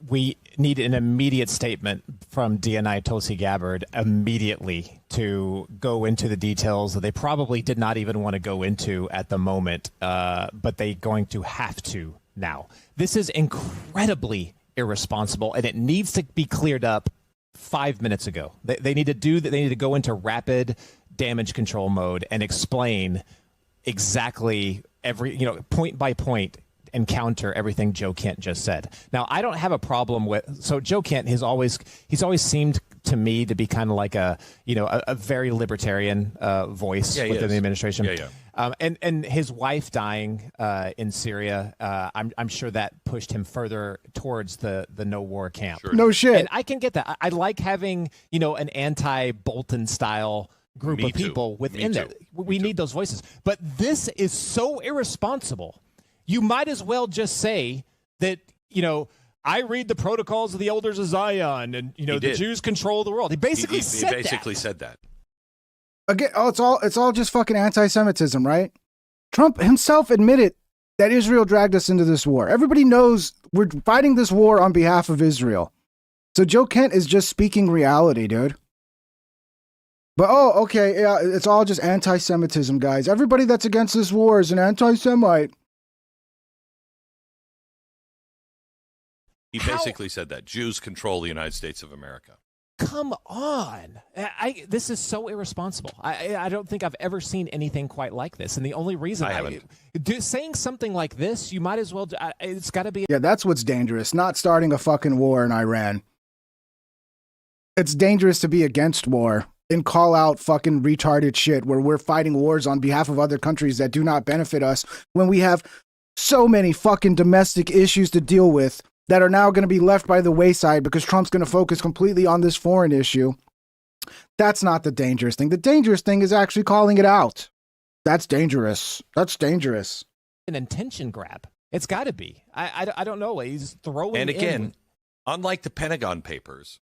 we need an immediate statement from DNI Tulsi Gabbard immediately to go into the details that they probably did not even want to go into at the moment, but they're going to have to now. This is incredibly irresponsible, and it needs to be cleared up 5 minutes ago. They need to do that. They need to go into rapid damage control mode and explain exactly point by point and counter everything Joe Kent just said. Now, I don't have a problem with. So Joe Kent he's always seemed to me to be kind of like a very libertarian voice within the administration. And his wife dying in Syria, I'm sure that pushed him further towards the no war camp. Sure. No shit. And I can get that. I like having an anti-Bolton style group of people within that. We need those voices. But this is so irresponsible. You might as well just say that, I read the protocols of the elders of Zion and, the Jews control the world. He basically said that. Again, it's all just fucking anti-Semitism, right? Trump himself admitted that Israel dragged us into this war. Everybody knows we're fighting this war on behalf of Israel. So Joe Kent is just speaking reality, dude. But, yeah, it's all just anti-Semitism, guys. Everybody that's against this war is an anti-Semite. He basically said that Jews control the United States of America. Come on. This is so irresponsible. I don't think I've ever seen anything quite like this. And the only reason saying something like this, you might as well, it's got to be. Yeah, that's what's dangerous. Not starting a fucking war in Iran. It's dangerous to be against war and call out fucking retarded shit where we're fighting wars on behalf of other countries that do not benefit us when we have so many fucking domestic issues to deal with that are now going to be left by the wayside because Trump's going to focus completely on this foreign issue. That's not the dangerous thing. The dangerous thing is actually calling it out. That's dangerous. That's dangerous. An intention grab. It's got to be. I don't know. He's throwing And again, in. Unlike the Pentagon Papers,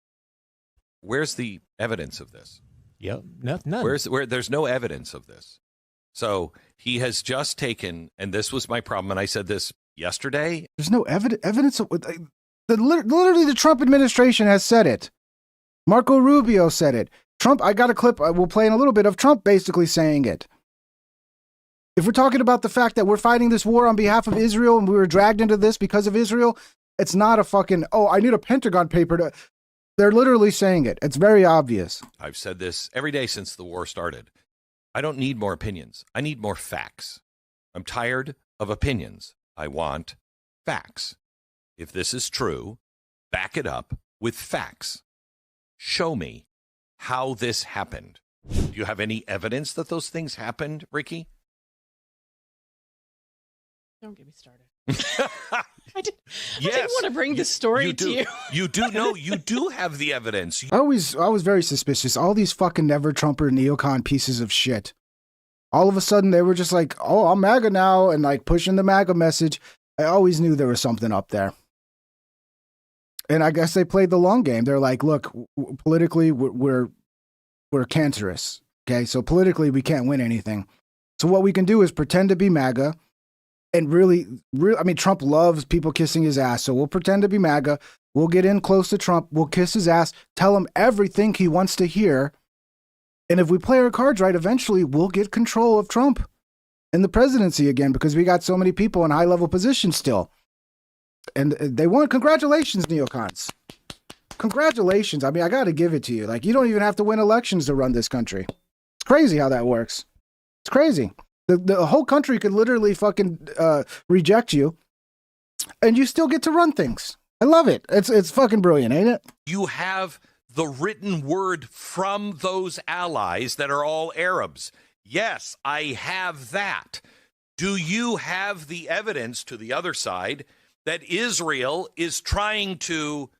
where's the evidence of this? Yep, none. There's no evidence of this. So he has just taken, and this was my problem, and I said this yesterday. There's no evidence of literally the Trump administration has said it. Marco Rubio said it. Trump, I got a clip we'll play in a little bit of Trump basically saying it. If we're talking about the fact that we're fighting this war on behalf of Israel and we were dragged into this because of Israel, it's not a fucking, oh, I need a Pentagon paper to, they're literally saying it. It's very obvious. I've said this every day since the war started. I don't need more opinions. I need more facts. I'm tired of opinions. I want facts. If this is true, back it up with facts. Show me how this happened. Do you have any evidence that those things happened, Ricky? Don't get me started. I didn't want to bring this story to you. You do know, you do have the evidence. I was very suspicious. All these fucking never Trumper neocon pieces of shit. All of a sudden they were just like, oh, I'm MAGA now, and like pushing the MAGA message. I always knew there was something up there. And I guess they played the long game. They're like, look, politically we're cancerous. Okay, so politically we can't win anything. So what we can do is pretend to be MAGA. And really, I mean, Trump loves people kissing his ass. So we'll pretend to be MAGA. We'll get in close to Trump. We'll kiss his ass, tell him everything he wants to hear. And if we play our cards right, eventually we'll get control of Trump and the presidency again, because we got so many people in high level positions still. And they won. Congratulations, neocons. Congratulations. I mean, I got to give it to you. Like, you don't even have to win elections to run this country. It's crazy how that works. It's crazy. The whole country could literally fucking reject you, and you still get to run things. I love it. It's fucking brilliant, ain't it? You have the written word from those allies that are all Arabs. Yes, I have that. Do you have the evidence to the other side that Israel is trying to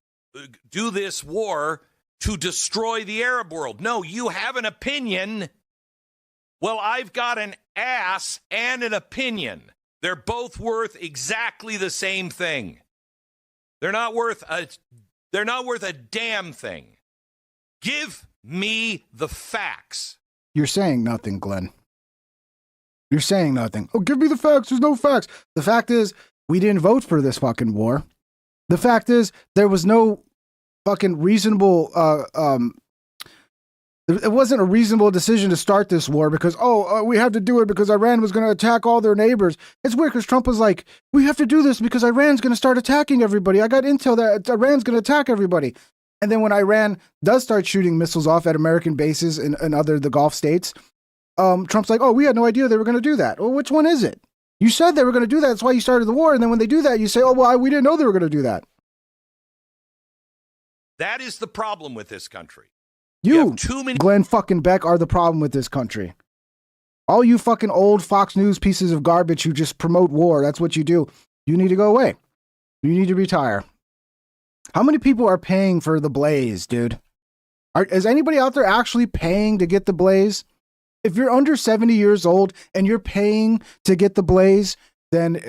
do this war to destroy the Arab world? No, you have an opinion. Well, I've got an ass and an opinion. They're both worth exactly the same thing. They're not worth a damn thing. Give me the facts. You're saying nothing, Glenn. You're saying nothing. Oh, give me the facts. There's no facts. The fact is, we didn't vote for this fucking war. The fact is, there was no fucking reasonable it wasn't a reasonable decision to start this war because, we have to do it because Iran was going to attack all their neighbors. It's weird because Trump was like, we have to do this because Iran's going to start attacking everybody. I got intel that Iran's going to attack everybody. And then when Iran does start shooting missiles off at American bases in the Gulf states, Trump's like, we had no idea they were going to do that. Well, which one is it? You said they were going to do that. That's why you started the war. And then when they do that, you say, we didn't know they were going to do that. That is the problem with this country. You, Glenn fucking Beck, are the problem with this country. All you fucking old Fox News pieces of garbage who just promote war, that's what you do. You need to go away. You need to retire. How many people are paying for the Blaze, dude? Is anybody out there actually paying to get the Blaze? If you're under 70 years old and you're paying to get the Blaze, then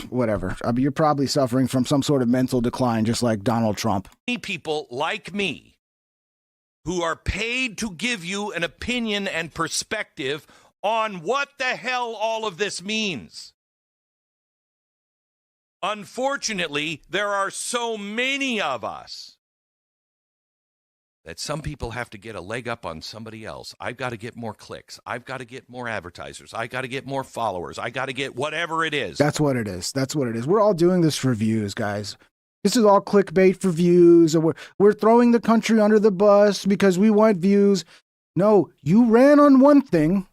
whatever. You're probably suffering from some sort of mental decline, just like Donald Trump. People like me who are paid to give you an opinion and perspective on what the hell all of this means. Unfortunately, there are so many of us that some people have to get a leg up on somebody else. I've got to get more clicks. I've got to get more advertisers. I got to get more followers. I got to get whatever it is. That's what it is. That's what it is. We're all doing this for views, guys. This is all clickbait for views. Or we're throwing the country under the bus because we want views. No, you ran on one thing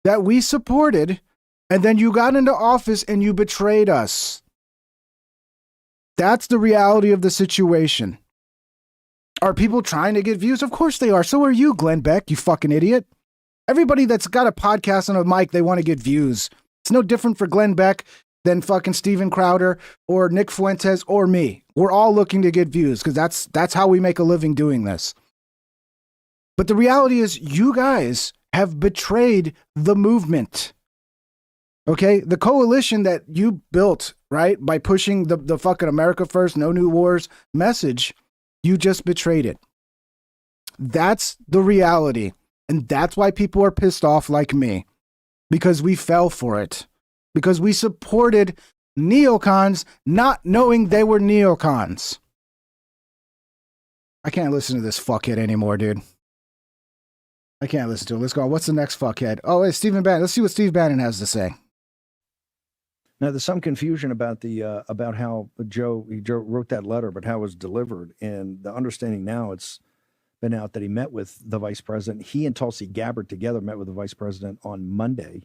that we supported, and then you got into office and you betrayed us. That's the reality of the situation. Are people trying to get views? Of course they are. So are you, Glenn Beck, you fucking idiot. Everybody that's got a podcast and a mic, they want to get views. It's no different for Glenn Beck than fucking Steven Crowder or Nick Fuentes or me. We're all looking to get views because that's how we make a living doing this. But the reality is you guys have betrayed the movement. Okay? The coalition that you built, right, by pushing the fucking America First, No New Wars message, you just betrayed it. That's the reality. And that's why people are pissed off like me. Because we fell for it. Because we supported neocons not knowing they were neocons. I can't listen to this fuckhead anymore, dude. I can't listen to it. Let's go on. What's the next fuckhead? Oh, it's Stephen Bannon. Let's see what Steve Bannon has to say. Now, there's some confusion about the about how Joe wrote that letter, but how it was delivered. And the understanding now, it's been out that he met with the vice president. He and Tulsi Gabbard together met with the vice president on Monday.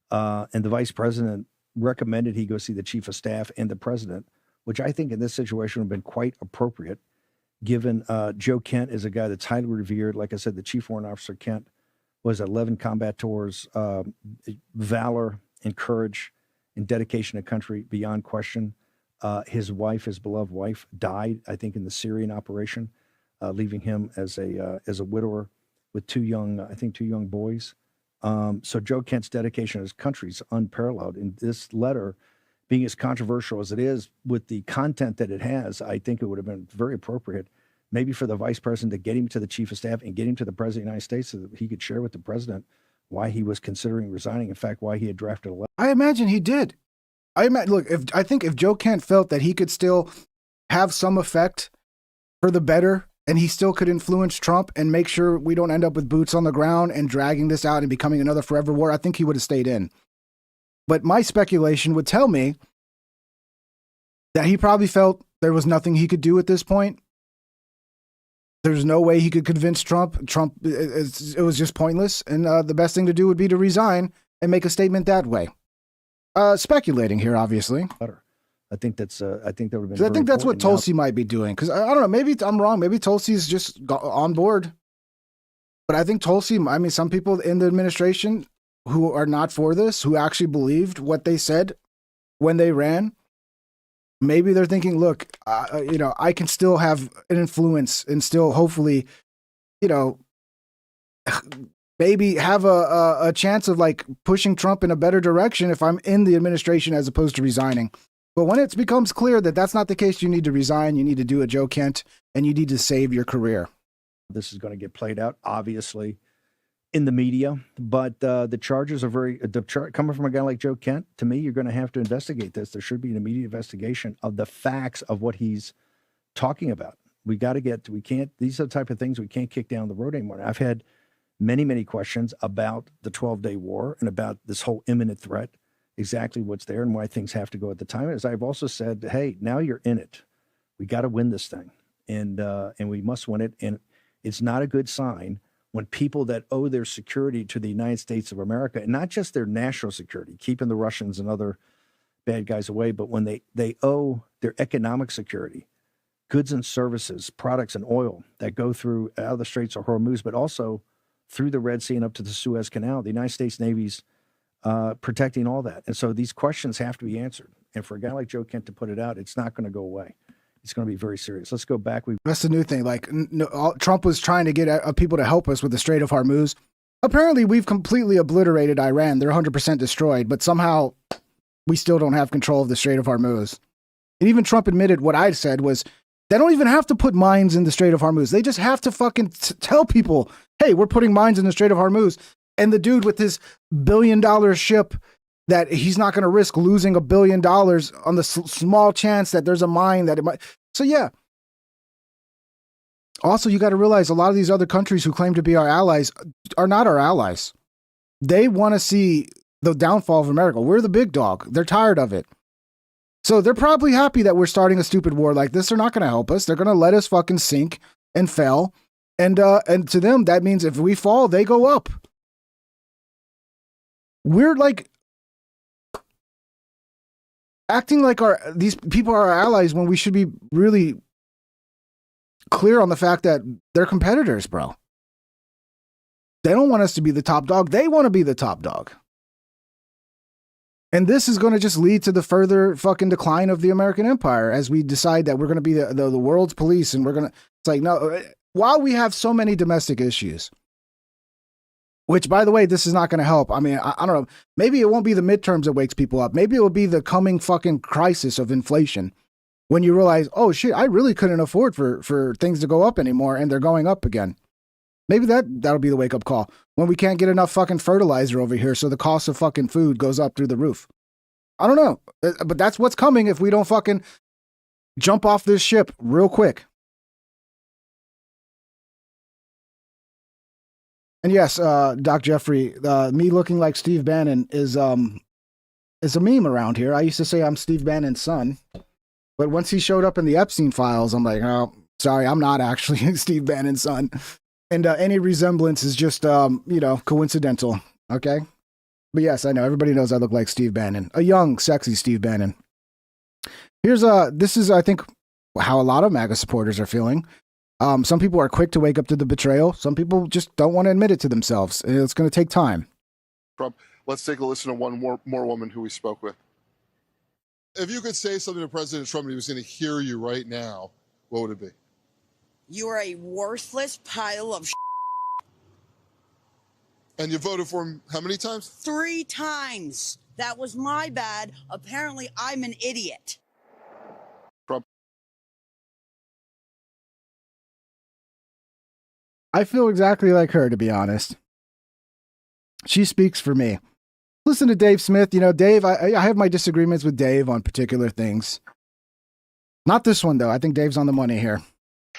And the vice president recommended he go see the chief of staff and the president, which I think in this situation would have been quite appropriate, given Joe Kent is a guy that's highly revered. Like I said, the chief warrant officer, Kent, was 11 combat tours, valor and courage and dedication to country beyond question. His wife, his beloved wife, died, I think, in the Syrian operation, leaving him as a widower with two young boys. So Joe Kent's dedication to his country is unparalleled. And this letter, being as controversial as it is with the content that it has, I think it would have been very appropriate maybe for the vice president to get him to the chief of staff and get him to the president of the United States so that he could share with the president why he was considering resigning. In fact, why he had drafted a letter. I imagine he did. Look, I think if Joe Kent felt that he could still have some effect for the better, and he still could influence Trump and make sure we don't end up with boots on the ground and dragging this out and becoming another forever war, I think he would have stayed in. But my speculation would tell me that he probably felt there was nothing he could do at this point. There's no way he could convince Trump. It was just pointless. And the best thing to do would be to resign and make a statement that way. Speculating here, obviously. I think that would have been. I think that's what Tulsi might be doing. Because I don't know. Maybe I'm wrong. Maybe Tulsi's just on board. But I think Tulsi, some people in the administration who are not for this, who actually believed what they said when they ran, maybe they're thinking, look, I can still have an influence and still hopefully, maybe have a chance of like pushing Trump in a better direction if I'm in the administration as opposed to resigning. But when it becomes clear that that's not the case, you need to resign, you need to do a Joe Kent, and you need to save your career. This is going to get played out, obviously, in the media, but the charges are coming from a guy like Joe Kent. To me, you're going to have to investigate this. There should be an immediate investigation of the facts of what he's talking about. These are the type of things we can't kick down the road anymore. I've had many, many questions about the 12-day war and about this whole imminent threat, exactly what's there and why things have to go at the time. As I've also said, hey, now you're in it. We got to win this thing, and we must win it. And it's not a good sign when people that owe their security to the United States of America, and not just their national security, keeping the Russians and other bad guys away, but when they owe their economic security, goods and services, products and oil that go through out of the Straits of Hormuz, but also through the Red Sea and up to the Suez Canal. The United States Navy's protecting all that. And so these questions have to be answered. And for a guy like Joe Kent to put it out, it's not going to go away. It's going to be very serious. Let's go back. That's the new thing. Trump was trying to get people to help us with the Strait of Hormuz. Apparently, we've completely obliterated Iran. They're 100% destroyed, but somehow we still don't have control of the Strait of Hormuz. And even Trump admitted what I said was they don't even have to put mines in the Strait of Hormuz. They just have to fucking tell people, hey, we're putting mines in the Strait of Hormuz. And the dude with his $1 billion ship that he's not going to risk losing $1 billion on the small chance that there's a mine that it might. So, yeah. Also, you got to realize a lot of these other countries who claim to be our allies are not our allies. They want to see the downfall of America. We're the big dog. They're tired of it. So they're probably happy that we're starting a stupid war like this. They're not going to help us. They're going to let us fucking sink and fail. And to them, that means if we fall, they go up. We're like acting like these people are our allies when we should be really clear on the fact that they're competitors, bro. They don't want us to be the top dog. They want to be the top dog. And this is going to just lead to the further fucking decline of the American empire as we decide that we're going to be the world's police. And it's like, no, while we have so many domestic issues, which, by the way, this is not going to help. I mean, I don't know. Maybe it won't be the midterms that wakes people up. Maybe it will be the coming fucking crisis of inflation when you realize, oh, shit, I really couldn't afford for things to go up anymore, and they're going up again. Maybe that'll be the wake-up call when we can't get enough fucking fertilizer over here, so the cost of fucking food goes up through the roof. I don't know. But that's what's coming if we don't fucking jump off this ship real quick. And yes, Doc Jeffrey, me looking like Steve Bannon is a meme around here. I used to say I'm Steve Bannon's son, but once he showed up in the Epstein files, I'm like, oh, sorry, I'm not actually Steve Bannon's son. And any resemblance is just, coincidental. Okay. But yes, I know everybody knows I look like Steve Bannon, a young, sexy Steve Bannon. This is, I think, how a lot of MAGA supporters are feeling. Some people are quick to wake up to the betrayal. Some people just don't want to admit it to themselves. It's going to take time. Trump. Let's take a listen to one more woman who we spoke with. If you could say something to President Trump and he was going to hear you right now, what would it be? You are a worthless pile of And you voted for him how many times? 3 times. That was my bad. Apparently, I'm an idiot. Trump. I feel exactly like her, to be honest. She speaks for me. Listen to Dave Smith. You know, Dave, I have my disagreements with Dave on particular things. Not this one, though. I think Dave's on the money here.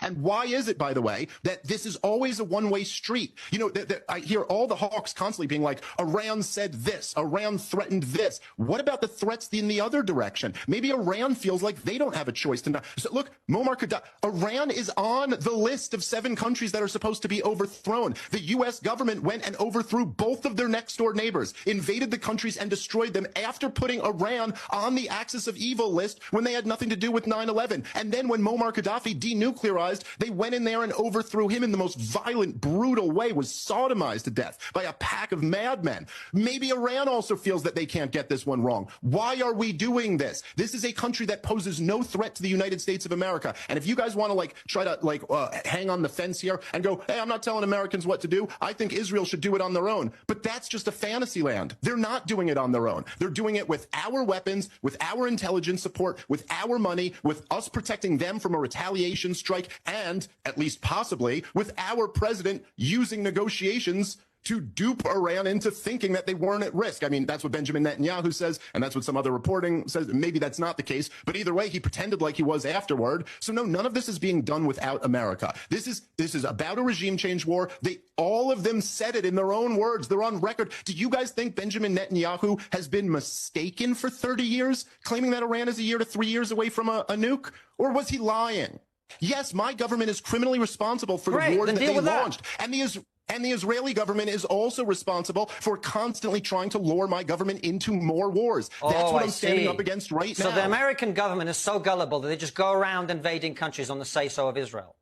And why is it, by the way, that this is always a one-way street? You know, I hear all the hawks constantly being like, Iran said this, Iran threatened this. What about the threats in the other direction? Maybe Iran feels like they don't have a choice to not. So look, Muammar Gaddafi, Iran is on the list of 7 countries that are supposed to be overthrown. The U.S. government went and overthrew both of their next-door neighbors, invaded the countries and destroyed them after putting Iran on the axis of evil list when they had nothing to do with 9/11. And then when Muammar Gaddafi denuclearized, they went in there and overthrew him in the most violent, brutal way, was sodomized to death by a pack of madmen. Maybe Iran also feels that they can't get this one wrong. Why are we doing this? This is a country that poses no threat to the United States of America. And if you guys want to try to hang on the fence here and go, hey, I'm not telling Americans what to do. I think Israel should do it on their own. But that's just a fantasy land. They're not doing it on their own. They're doing it with our weapons, with our intelligence support, with our money, with us protecting them from a retaliation strike, and, at least possibly, with our president using negotiations to dupe Iran into thinking that they weren't at risk. I mean, that's what Benjamin Netanyahu says, and that's what some other reporting says. Maybe that's not the case, but either way, he pretended like he was afterward. So no, none of this is being done without America. This is about a regime change war. All of them said it in their own words. They're on record. Do you guys think Benjamin Netanyahu has been mistaken for 30 years, claiming that Iran is a year to 3 years away from a nuke? Or was he lying? Yes, my government is criminally responsible for the wars that they launched. And the Israeli government is also responsible for constantly trying to lure my government into more wars. That's what I'm standing up against right now. So the American government is so gullible that they just go around invading countries on the say-so of Israel.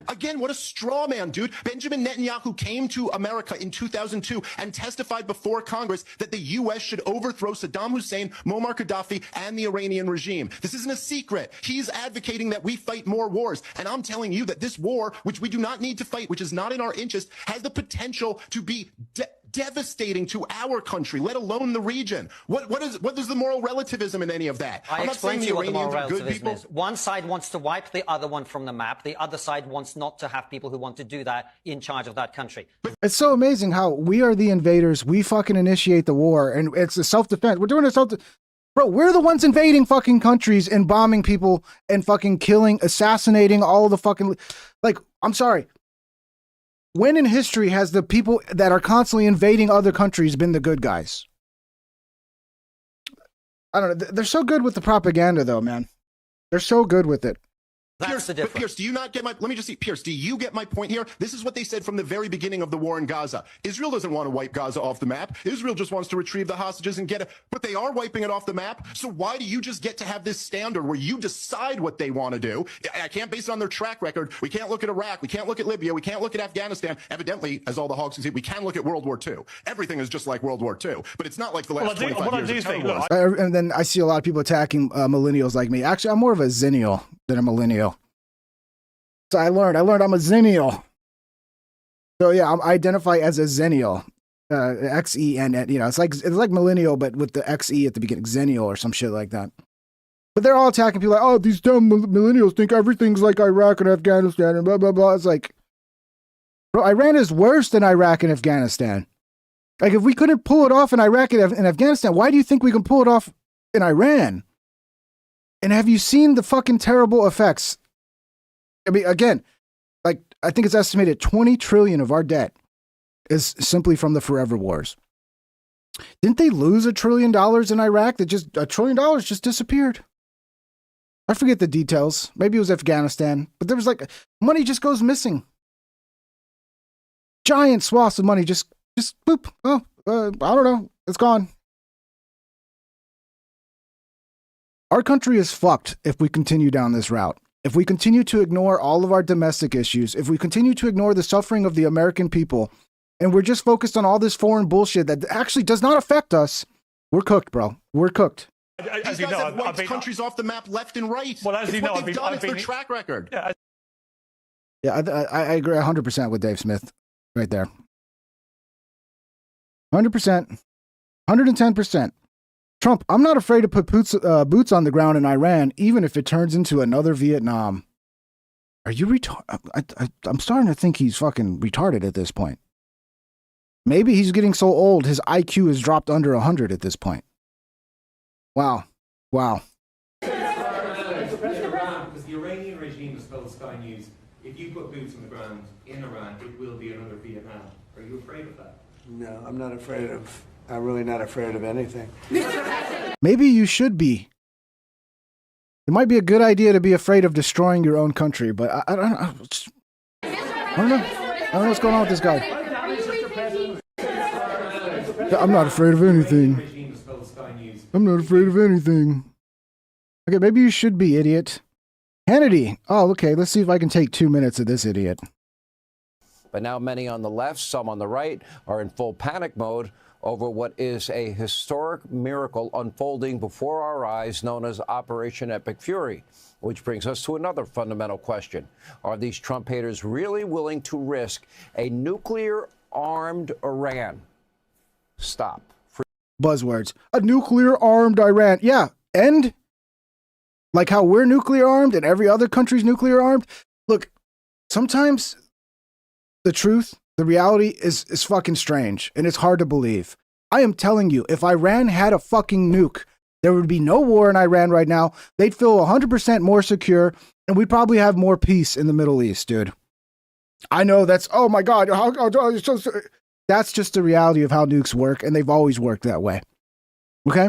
Again, what a straw man, dude. Benjamin Netanyahu came to America in 2002 and testified before Congress that the U.S. should overthrow Saddam Hussein, Muammar Gaddafi, and the Iranian regime. This isn't a secret. He's advocating that we fight more wars. And I'm telling you that this war, which we do not need to fight, which is not in our interest, has the potential to be devastating to our country, let alone the region. What is the moral relativism in any of that? I'm not saying the Iranians are good people. One side wants to wipe the other one from the map. The other side wants not to have people who want to do that in charge of that country. It's so amazing how we are the invaders. We fucking initiate the war, and it's a self-defense. We're doing a Bro, we're the ones invading fucking countries and bombing people and fucking killing, assassinating all the fucking... I'm sorry. When in history has the people that are constantly invading other countries been the good guys? I don't know. They're so good with the propaganda, though, man. They're so good with it. That's the difference. But Pierce, do you not get my... Let me just see. Pierce, do you get my point here? This is what they said from the very beginning of the war in Gaza. Israel doesn't want to wipe Gaza off the map. Israel just wants to retrieve the hostages and get it. But they are wiping it off the map. So why do you just get to have this standard where you decide what they want to do? I can't base it on their track record. We can't look at Iraq. We can't look at Libya. We can't look at Afghanistan. Evidently, as all the hogs can see, we can look at World War II. Everything is just like World War II. But it's not like the last 25 years of terror wars. And then I see a lot of people attacking millennials like me. Actually, I'm more of a zennial than a millennial. So I learned I'm a zennial. So yeah, I identify as a zennial. X-E-N-N, it's like millennial, but with the X-E at the beginning, zennial or some shit like that. But they're all attacking people like, oh, these dumb millennials think everything's like Iraq and Afghanistan and blah, blah, blah. It's like, bro, Iran is worse than Iraq and Afghanistan. Like, if we couldn't pull it off in Iraq and Afghanistan, why do you think we can pull it off in Iran? And have you seen the fucking terrible effects? I mean, again, I think it's estimated 20 trillion of our debt is simply from the forever wars. Didn't they lose $1 trillion in Iraq? That just $1 trillion just disappeared. I forget the details. Maybe it was Afghanistan, but there was like money just goes missing. Giant swaths of money just boop. Oh, I don't know. It's gone. Our country is fucked if we continue down this route. If we continue to ignore all of our domestic issues, if we continue to ignore the suffering of the American people, and we're just focused on all this foreign bullshit that actually does not affect us, we're cooked, bro. We're cooked. These guys have wiped countries off the map left and right. Well, as it's you know, what they've done. It's their track record. Yeah, I agree 100% with Dave Smith right there. 100%. 110%. Trump, I'm not afraid to put boots on the ground in Iran, even if it turns into another Vietnam. Are you retarded? I'm starting to think he's fucking retarded at this point. Maybe he's getting so old, his IQ has dropped under 100 at this point. Wow. Wow. Because the Iranian regime has told Sky News, if you put boots on the ground in Iran, it will be another Vietnam. Are you afraid of that? No, I'm not afraid of. I'm really not afraid of anything. Maybe you should be. It might be a good idea to be afraid of destroying your own country, but I don't know. I don't know what's going on with this guy. I'm not afraid of anything. I'm not afraid of anything. Okay, maybe you should be, idiot. Hannity. Oh, okay, let's see if I can take 2 minutes of this idiot. But now many on the left, some on the right, are in full panic mode over what is a historic miracle unfolding before our eyes known as Operation Epic Fury, which brings us to another fundamental question. Are these Trump haters really willing to risk a nuclear-armed Iran? Stop. Buzzwords. A nuclear-armed Iran. Yeah, and like how we're nuclear-armed and every other country's nuclear-armed. Look, sometimes the truth, the reality is fucking strange, and it's hard to believe. I am telling you, if Iran had a fucking nuke, there would be no war in Iran right now. They'd feel 100% more secure, and we'd probably have more peace in the Middle East, dude. I know that's, oh my God, that's just the reality of how nukes work, and they've always worked that way. Okay?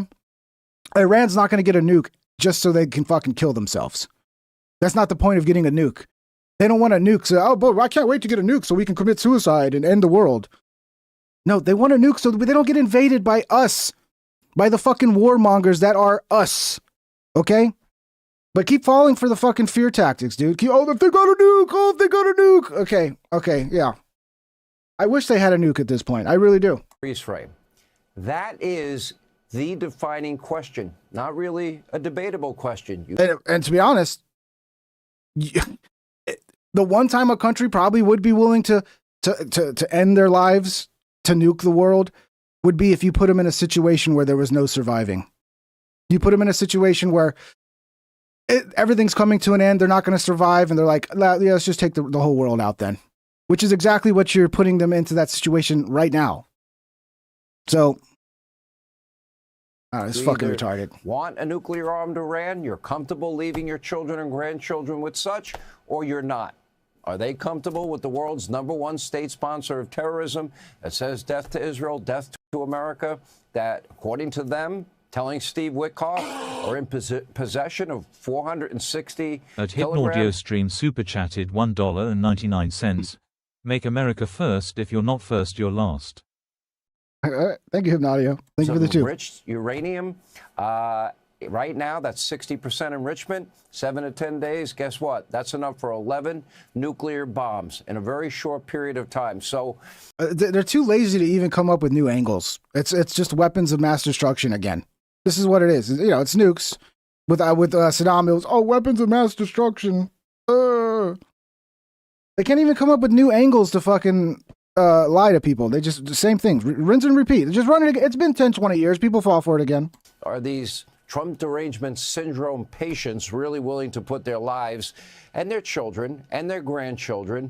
Iran's not going to get a nuke just so they can fucking kill themselves. That's not the point of getting a nuke. They don't want a nuke. So, oh, boy, I can't wait to get a nuke so we can commit suicide and end the world. No, they want a nuke so they don't get invaded by us, by the fucking warmongers that are us. Okay? But keep falling for the fucking fear tactics, dude. Oh, if they got a nuke. Oh, if they got a nuke. Okay, yeah. I wish they had a nuke at this point. I really do. Freeze frame. That is the defining question, not really a debatable question. And to be honest, the one time a country probably would be willing to end their lives, to nuke the world, would be if you put them in a situation where there was no surviving. You put them in a situation where everything's coming to an end, they're not going to survive, and they're like, yeah, let's just take the whole world out then. Which is exactly what you're putting them into that situation right now. So, it's fucking retarded. Want a nuclear-armed Iran? You're comfortable leaving your children and grandchildren with such, or you're not? Are they comfortable with the world's #1 state sponsor of terrorism that says death to Israel, death to America, that, according to them, telling Steve Witkoff, are in possession of 460 At Hidden Audio Stream super chatted $1.99. Make America first. If you're not first, you're last. Thank you, Hypnodio. Thank you for the two. Enriched uranium. Right now, that's 60% enrichment. 7 to 10 days. Guess what? That's enough for 11 nuclear bombs in a very short period of time. So they're too lazy to even come up with new angles. It's just weapons of mass destruction again. This is what it is. You know, it's nukes. With Saddam, it was weapons of mass destruction. They can't even come up with new angles to fucking lie to people. They just the same things, rinse and repeat. They're just running. It's been 10, 20 years. People fall for it again. Are these Trump derangement syndrome patients really willing to put their lives and their children and their grandchildren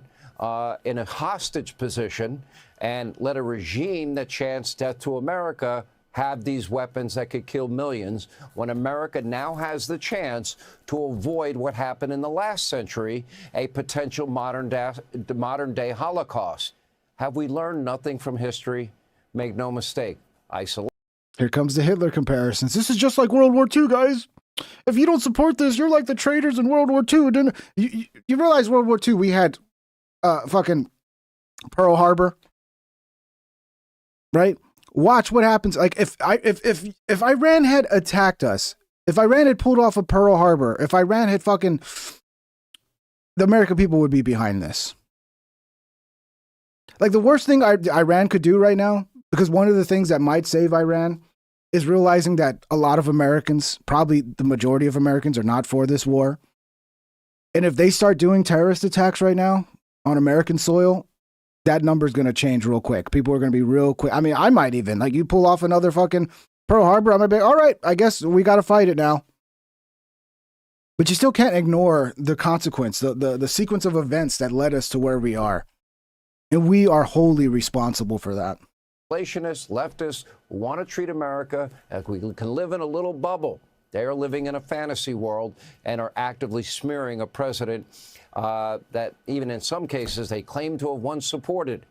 in a hostage position and let a regime that chants death to America have these weapons that could kill millions, when America now has the chance to avoid what happened in the last century, a potential modern day Holocaust? Have we learned nothing from history? Make no mistake, isolation. Here comes the Hitler comparisons. This is just like World War II, guys. If you don't support this, you're like the traitors in World War II. Didn't you realize World War II, we had fucking Pearl Harbor, right? Watch what happens. Like if Iran had attacked us, if Iran had pulled off of Pearl Harbor, if Iran had fucking, the American people would be behind this. Like the worst thing Iran could do right now, because one of the things that might save Iran is realizing that a lot of Americans, probably the majority of Americans, are not for this war. And if they start doing terrorist attacks right now on American soil, that number is going to change real quick. People are going to be real quick. I mean, I might even, like, you pull off another fucking Pearl Harbor, I might be, all right, I guess we got to fight it now. But you still can't ignore the consequence, the sequence of events that led us to where we are. And we are wholly responsible for that. Isolationists, leftists want to treat America as we can live in a little bubble. They are living in a fantasy world and are actively smearing a president that even in some cases they claim to have once supported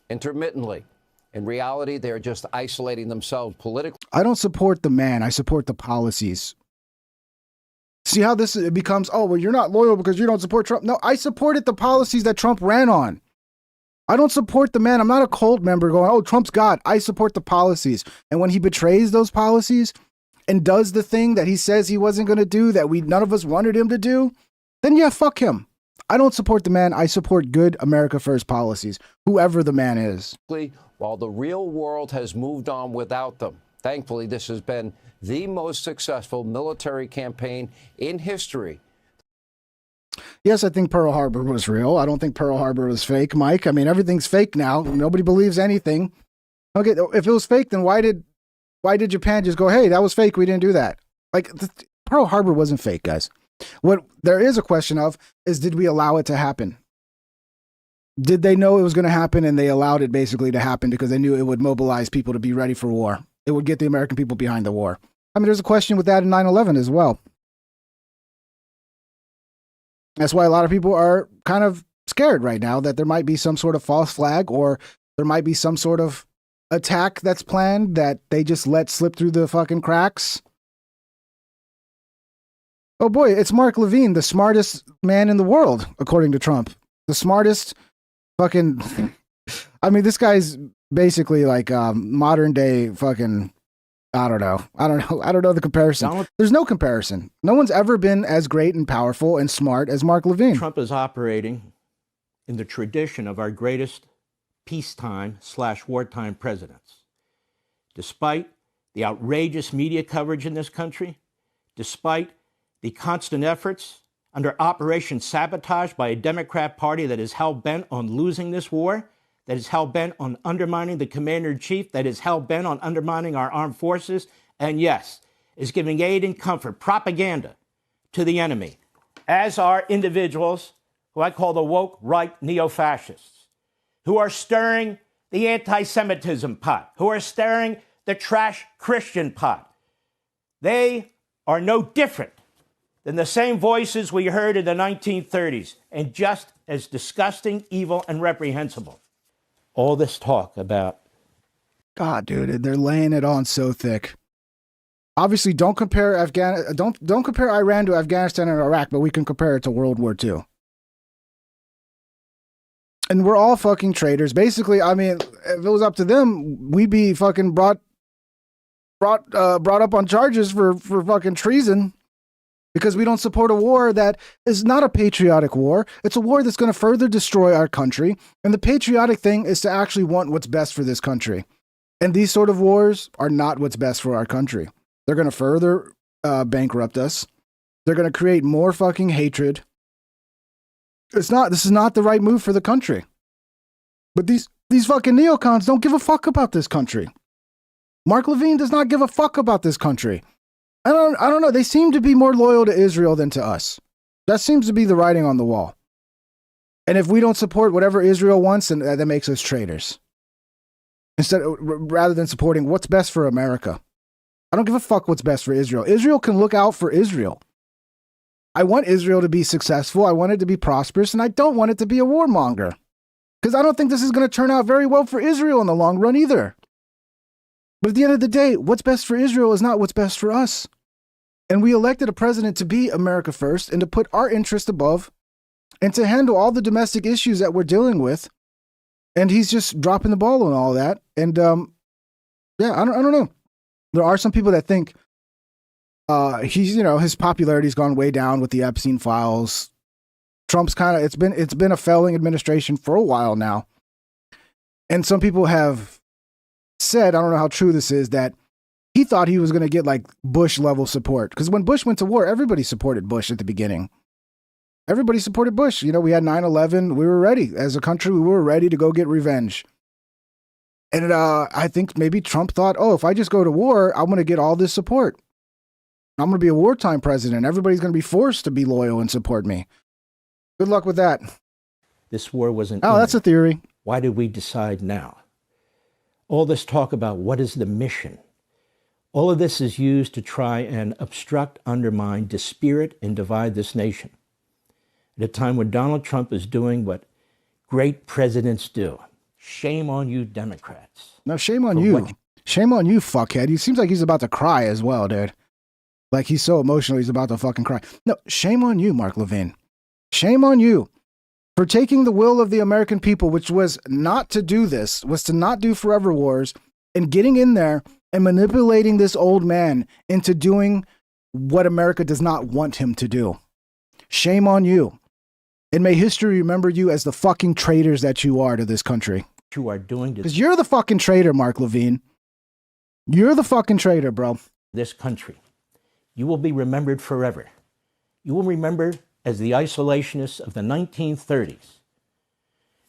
intermittently. In reality, they're just isolating themselves politically. I don't support the man. I support the policies. See how this it becomes, oh, well, you're not loyal because you don't support Trump. No, I supported the policies that Trump ran on. I don't support the man. I'm not a cult member going, oh, Trump's God. I support the policies. And when he betrays those policies and does the thing that he says he wasn't going to do, that none of us wanted him to do, then yeah, fuck him. I don't support the man. I support good America First policies, whoever the man is. While the real world has moved on without them. Thankfully, this has been the most successful military campaign in history. Yes, I think Pearl Harbor was real. I don't think Pearl Harbor was fake, Mike. I mean, everything's fake now. Nobody believes anything. Okay, if it was fake, then why did Japan just go, hey, that was fake, we didn't do that? Like, Pearl Harbor wasn't fake, guys. What there is a question of is, did we allow it to happen? Did they know it was going to happen and they allowed it basically to happen because they knew it would mobilize people to be ready for war? It would get the American people behind the war. I mean, there's a question with that in 9/11 as well. That's why a lot of people are kind of scared right now that there might be some sort of false flag or there might be some sort of attack that's planned that they just let slip through the fucking cracks. Oh boy, it's Mark Levine, the smartest man in the world, according to Trump. The smartest fucking... I mean, this guy's basically like modern day fucking... I don't know the comparison. There's no comparison. No one's ever been as great and powerful and smart as Mark Levine. Trump is operating in the tradition of our greatest peacetime/wartime presidents. Despite the outrageous media coverage in this country, despite the constant efforts under Operation Sabotage by a Democrat Party that is hell-bent on losing this war, that is hell-bent on undermining the commander-in-chief, that is hell-bent on undermining our armed forces, and yes, is giving aid and comfort, propaganda to the enemy, as are individuals who I call the woke right neo-fascists, who are stirring the anti-Semitism pot, who are stirring the trash Christian pot. They are no different than the same voices we heard in the 1930s, and just as disgusting, evil, and reprehensible. All this talk about... God, dude, they're laying it on so thick. Obviously, don't compare don't compare Iran to Afghanistan and Iraq, but we can compare it to World War II. And we're all fucking traitors. Basically, I mean, if it was up to them, we'd be fucking brought up on charges for fucking treason. Because we don't support a war that is not a patriotic war. It's a war that's going to further destroy our country. And the patriotic thing is to actually want what's best for this country. And these sort of wars are not what's best for our country. They're going to further bankrupt us. They're going to create more fucking hatred. This is not the right move for the country. But these fucking neocons don't give a fuck about this country. Mark Levine does not give a fuck about this country. I don't know. They seem to be more loyal to Israel than to us. That seems to be the writing on the wall. And if we don't support whatever Israel wants, then that makes us traitors. Rather than supporting what's best for America. I don't give a fuck what's best for Israel. Israel can look out for Israel. I want Israel to be successful. I want it to be prosperous, and I don't want it to be a warmonger. Because I don't think this is going to turn out very well for Israel in the long run either. But at the end of the day, what's best for Israel is not what's best for us. And we elected a president to be America first and to put our interest above and to handle all the domestic issues that we're dealing with. And he's just dropping the ball on all that. And yeah, I don't know. There are some people that think he's, his popularity's gone way down with the Epstein files. Trump's it's been a failing administration for a while now. And some people have said, I don't know how true this is, that he thought he was going to get like Bush level support. Because when Bush went to war, everybody supported Bush at the beginning. Everybody supported Bush. We had 9/11. We were ready. As a country, we were ready to go get revenge. And I think maybe Trump thought, oh, if I just go to war, I'm going to get all this support. I'm going to be a wartime president. Everybody's going to be forced to be loyal and support me. Good luck with that. This war wasn't. Oh, that's a theory. Why did we decide now? All this talk about what is the mission. All of this is used to try and obstruct, undermine, dispirit, and divide this nation. At a time when Donald Trump is doing what great presidents do. Shame on you, Democrats. No, shame on you. Shame on you, fuckhead. He seems like he's about to cry as well, dude. Like he's so emotional, he's about to fucking cry. No, shame on you, Mark Levin. Shame on you for taking the will of the American people, which was not to do this, was to not do forever wars, and getting in there and manipulating this old man into doing what America does not want him to do. Shame on you. And may history remember you as the fucking traitors that you are to this country. You are doing this. Because you're the fucking traitor, Mark Levin. You're the fucking traitor, bro. This country. You will be remembered forever. You will remember as the isolationists of the 1930s.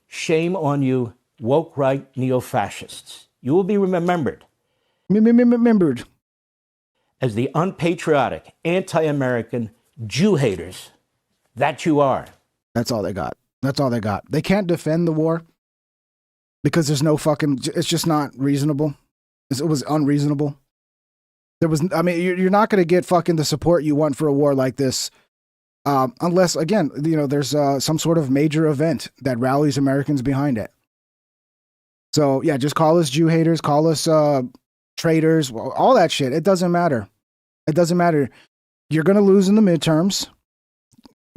Shame on you, woke right neo-fascists. You will be remembered. Remembered. As the unpatriotic, anti-American Jew haters that you are. That's all they got. That's all they got. They can't defend the war because there's no fucking, it's just not reasonable. It was unreasonable. You're not going to get fucking the support you want for a war like this unless, again, there's some sort of major event that rallies Americans behind it. So, yeah, just call us Jew haters, call us traitors, all that shit. It doesn't matter. It doesn't matter. You're going to lose in the midterms.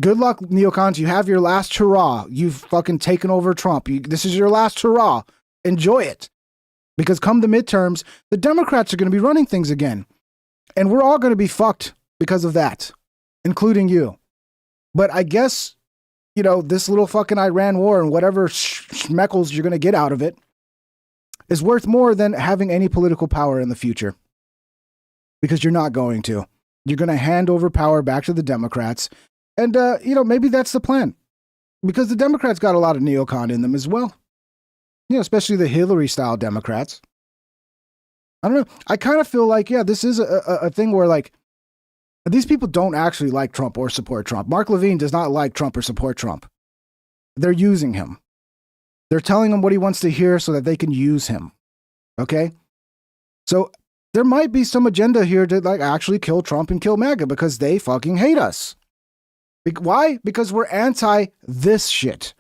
Good luck, neocons. You have your last hurrah. You've fucking taken over Trump. This is your last hurrah. Enjoy it. Because come the midterms, the Democrats are going to be running things again. And we're all going to be fucked because of that, including you. But I guess, this little fucking Iran war and whatever schmeckles you're going to get out of it is worth more than having any political power in the future. Because you're not going to. You're going to hand over power back to the Democrats. And, maybe that's the plan. Because the Democrats got a lot of neocon in them as well. Especially the Hillary-style Democrats. I don't know. I kind of feel like, this is a thing where, like, these people don't actually like Trump or support Trump. Mark Levin does not like Trump or support Trump. They're using him. They're telling him what he wants to hear so that they can use him. Okay? So there might be some agenda here to, like, actually kill Trump and kill MAGA because they fucking hate us. Why? Because we're anti this shit.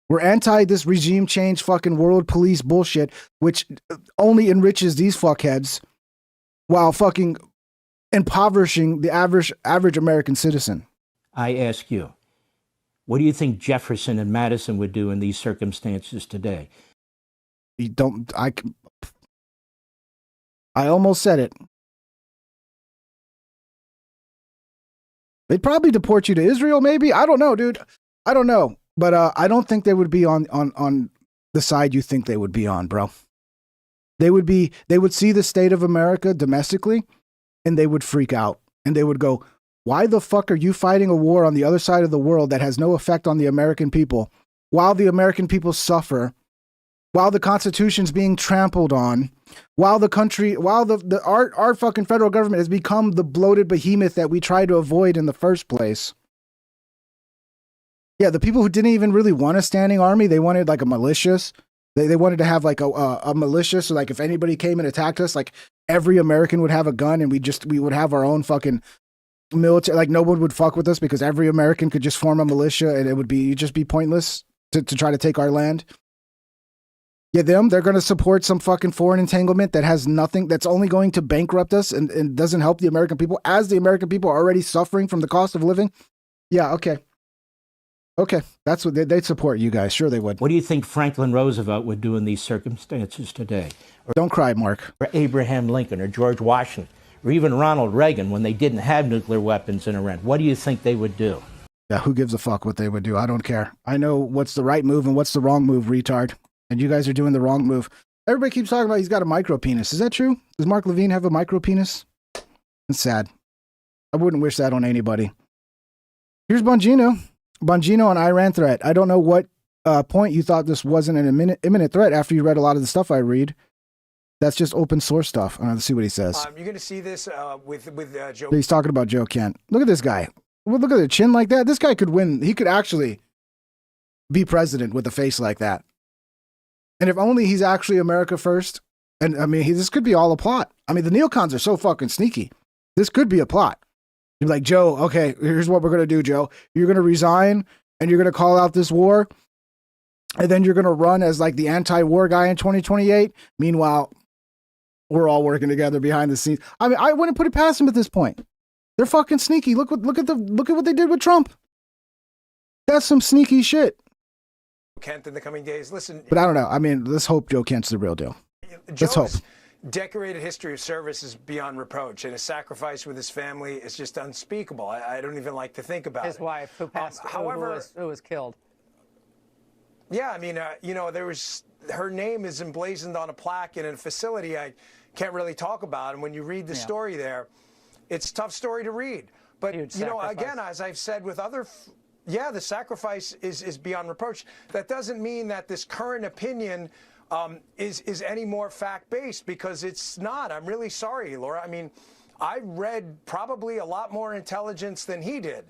We're anti this regime change fucking world police bullshit, which only enriches these fuckheads while fucking impoverishing the average American citizen. I ask you, what do you think Jefferson and Madison would do in these circumstances today? I almost said it. They'd probably deport you to Israel, maybe. I don't know, dude. I don't know. But I don't think they would be on the side you think they would be on, bro. They would see the state of America domestically, and they would freak out. And they would go, why the fuck are you fighting a war on the other side of the world that has no effect on the American people, while the American people suffer, while the Constitution's being trampled on, while our fucking federal government has become the bloated behemoth that we tried to avoid in the first place. Yeah, the people who didn't even really want a standing army, they wanted like a militia. They wanted to have like a militia, so like if anybody came and attacked us, like every American would have a gun and we would have our own fucking military. Like no one would fuck with us because every American could just form a militia and it would just be pointless to try to take our land. Yeah, they're going to support some fucking foreign entanglement that has nothing, that's only going to bankrupt us and doesn't help the American people, as the American people are already suffering from the cost of living. Yeah, okay. Okay, that's what they'd support you guys. Sure they would. What do you think Franklin Roosevelt would do in these circumstances today? Or don't cry, Mark. Or Abraham Lincoln or George Washington or even Ronald Reagan when they didn't have nuclear weapons in Iran. What do you think they would do? Yeah, who gives a fuck what they would do? I don't care. I know what's the right move and what's the wrong move, retard. And you guys are doing the wrong move. Everybody keeps talking about he's got a micro penis. Is that true? Does Mark Levine have a micro penis? It's sad. I wouldn't wish that on anybody. Here's Bongino. Bongino on Iran threat. I don't know what point you thought this wasn't an imminent threat after you read a lot of the stuff I read. That's just open source stuff. Let's see what he says. You're going to see this with Joe. He's talking about Joe Kent. Look at this guy. Look at the chin like that. This guy could win. He could actually be president with a face like that. And if only he's actually America first. And I mean, this could be all a plot. I mean, the neocons are so fucking sneaky. This could be a plot. You're like, Joe, okay, here's what we're going to do, Joe. You're going to resign and you're going to call out this war. And then you're going to run as like the anti-war guy in 2028. Meanwhile, we're all working together behind the scenes. I mean, I wouldn't put it past them at this point. They're fucking sneaky. Look at what they did with Trump. That's some sneaky shit. Kent in the coming days. Listen, but I don't know. I mean, let's hope Joe Kent's the real deal. Let's hope. Decorated history of service is beyond reproach, and his sacrifice with his family is just unspeakable. I don't even like to think about his wife, who passed, however, who was killed. Yeah, I mean, her name is emblazoned on a plaque in a facility I can't really talk about, and when you read the story there, it's a tough story to read. But again, as I've said with other. Yeah, the sacrifice is beyond reproach. That doesn't mean that this current opinion is any more fact-based, because it's not. I'm really sorry, Laura. I mean, I read probably a lot more intelligence than he did,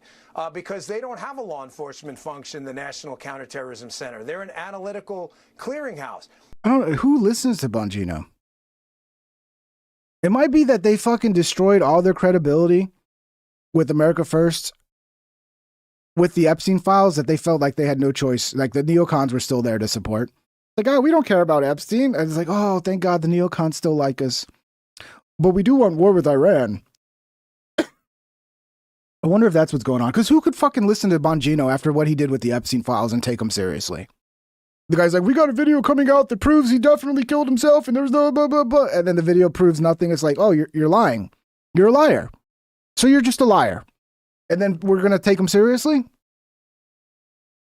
because they don't have a law enforcement function, the National Counterterrorism Center. They're an analytical clearinghouse. I don't know. Who listens to Bongino? It might be that they fucking destroyed all their credibility with America First, with the Epstein files, that they felt like they had no choice. Like the neocons were still there to support. Like, oh, we don't care about Epstein. And it's like, oh, thank God the neocons still like us. But we do want war with Iran. I wonder if that's what's going on. Because who could fucking listen to Bongino after what he did with the Epstein files and take him seriously? The guy's like, we got a video coming out that proves he definitely killed himself and there's no blah, blah, blah. And then the video proves nothing. It's like, oh, you're lying. You're a liar. So you're just a liar. And then we're going to take him seriously?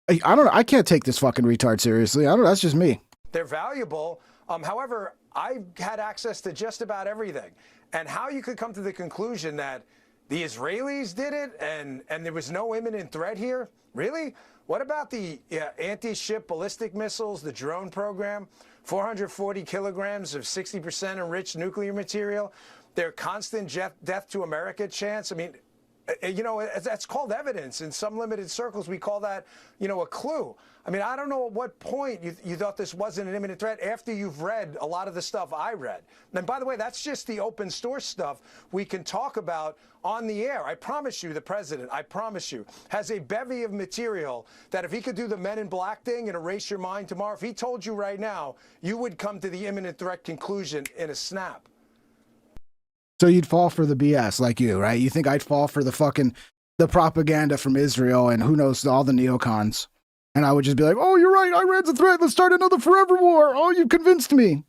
I don't know. I can't take this fucking retard seriously. I don't know. That's just me. They're valuable. However, I had access to just about everything. And how you could come to the conclusion that the Israelis did it and there was no imminent threat here? Really? What about the anti-ship ballistic missiles, the drone program, 440 kilograms of 60% enriched nuclear material, their constant death to America chance? I mean, that's called evidence. In some limited circles, we call that, a clue. I mean, I don't know at what point you thought this wasn't an imminent threat after you've read a lot of the stuff I read. And by the way, that's just the open source stuff we can talk about on the air. I promise you, the president, I promise you, has a bevy of material that if he could do the Men in Black thing and erase your mind tomorrow, if he told you right now, you would come to the imminent threat conclusion in a snap. So you'd fall for the BS like you, right? You think I'd fall for the propaganda from Israel and who knows, all the neocons. And I would just be like, oh, you're right. Iran's a threat. Let's start another forever war. Oh, you convinced me.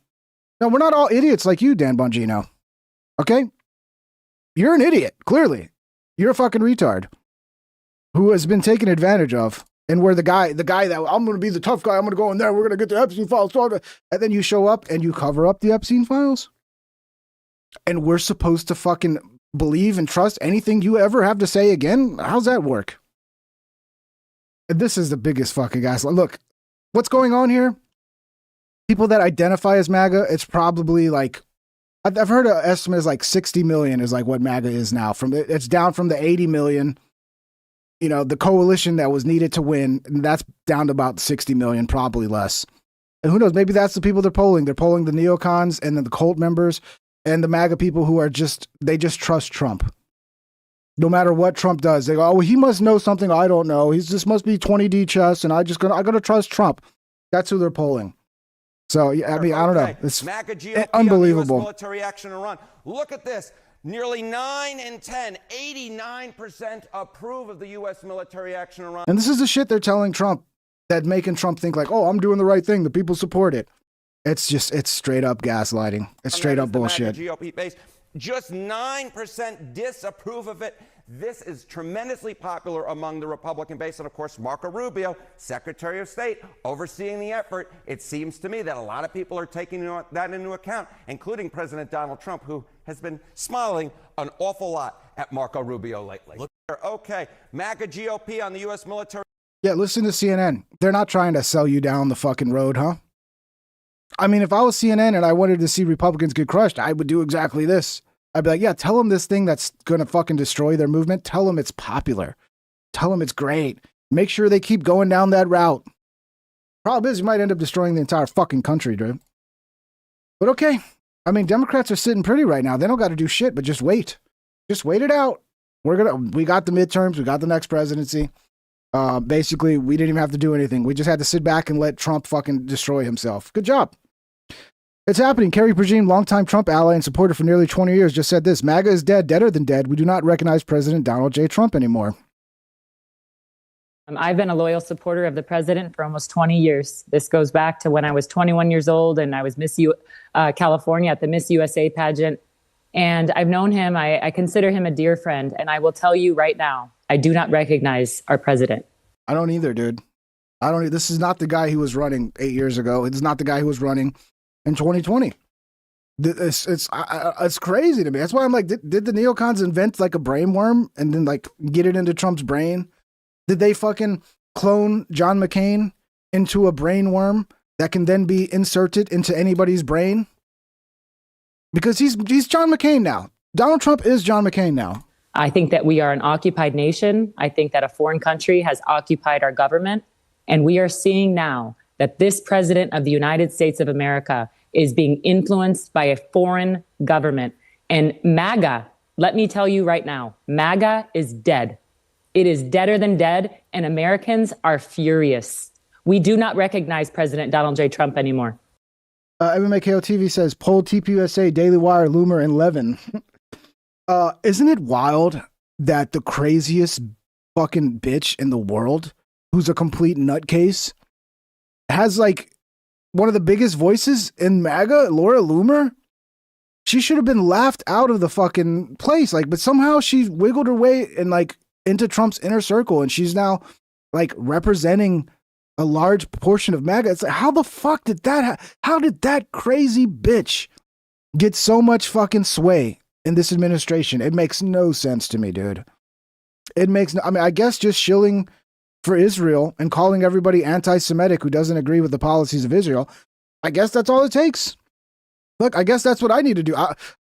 No, we're not all idiots like you, Dan Bongino. Okay? You're an idiot, clearly. You're a fucking retard who has been taken advantage of. And where the guy that I'm going to be the tough guy. I'm going to go in there. We're going to get the Epstein files. And then you show up and you cover up the Epstein files. And we're supposed to fucking believe and trust anything you ever have to say again? How's that work? This is the biggest fucking gaslight. Look, what's going on here? People that identify as MAGA, it's probably like, I've heard an estimate is like 60 million is like what MAGA is now. It's down from the 80 million, the coalition that was needed to win. And that's down to about 60 million, probably less. And who knows, maybe that's the people they're polling. They're polling the neocons and then the cult members and the MAGA people who are they just trust Trump. No matter what Trump does, they go, oh, he must know something I don't know. This must be 20D chess, and I'm gonna trust Trump. That's who they're polling. So yeah, I mean, I don't know. It's MAGA GOP unbelievable. On the US military action in Iran. Look at this. Nearly 9 in 10, 89% approve of the U.S. military action in Iran. And this is the shit they're telling Trump, that making Trump think like, oh, I'm doing the right thing. The people support it. It's straight up gaslighting. It's straight up bullshit. The MAGA GOP base. Just 9% disapprove of it. This is tremendously popular among the Republican base. And of course, Marco Rubio, Secretary of State, overseeing the effort. It seems to me that a lot of people are taking that into account, including President Donald Trump, who has been smiling an awful lot at Marco Rubio lately. Okay, MAGA GOP on the U.S. military. Yeah, listen to CNN. They're not trying to sell you down the fucking road, huh? I mean, if I was CNN and I wanted to see Republicans get crushed, I would do exactly this. I'd be like, yeah, tell them this thing that's going to fucking destroy their movement. Tell them it's popular. Tell them it's great. Make sure they keep going down that route. Problem is, you might end up destroying the entire fucking country, dude. But okay. I mean, Democrats are sitting pretty right now. They don't got to do shit, but just wait. Just wait it out. We got the midterms. We got the next presidency. Basically, we didn't even have to do anything. We just had to sit back and let Trump fucking destroy himself. Good job. It's happening. Carrie Prejean, longtime Trump ally and supporter for nearly 20 years, just said this: MAGA is dead, deader than dead. We do not recognize President Donald J. Trump anymore. I've been a loyal supporter of the president for almost 20 years. This goes back to when I was 21 years old and I was Miss California at the Miss USA pageant. And I've known him. I consider him a dear friend. And I will tell you right now, I do not recognize our president. I don't either, dude. This is not the guy who was running 8 years ago. It's not the guy who was running in 2020. It's crazy to me. That's why I'm like, did the neocons invent like a brain worm and then like get it into Trump's brain? Did they fucking clone John McCain into a brain worm that can then be inserted into anybody's brain? Because he's John McCain now. Donald Trump is John McCain now. I think that we are an occupied nation. I think that a foreign country has occupied our government. And we are seeing now that this president of the United States of America is being influenced by a foreign government. And MAGA, let me tell you right now, MAGA is dead. It is deader than dead, and Americans are furious. We do not recognize President Donald J. Trump anymore. MMAKO TV says, poll TPUSA, Daily Wire, Loomer, and Levin. Isn't it wild that the craziest fucking bitch in the world, who's a complete nutcase, has like one of the biggest voices in MAGA, Laura Loomer? She should have been laughed out of the fucking place. Like, but somehow she wiggled her way and like into Trump's inner circle, and she's now like representing a large portion of MAGA. It's like, how the fuck did that how did that crazy bitch get so much fucking sway in this administration? It makes no sense to me, dude. It makes no, I mean, I guess just shilling for Israel and calling everybody anti-Semitic who doesn't agree with the policies of Israel, I guess that's all it takes. Look, I guess that's what I need to do.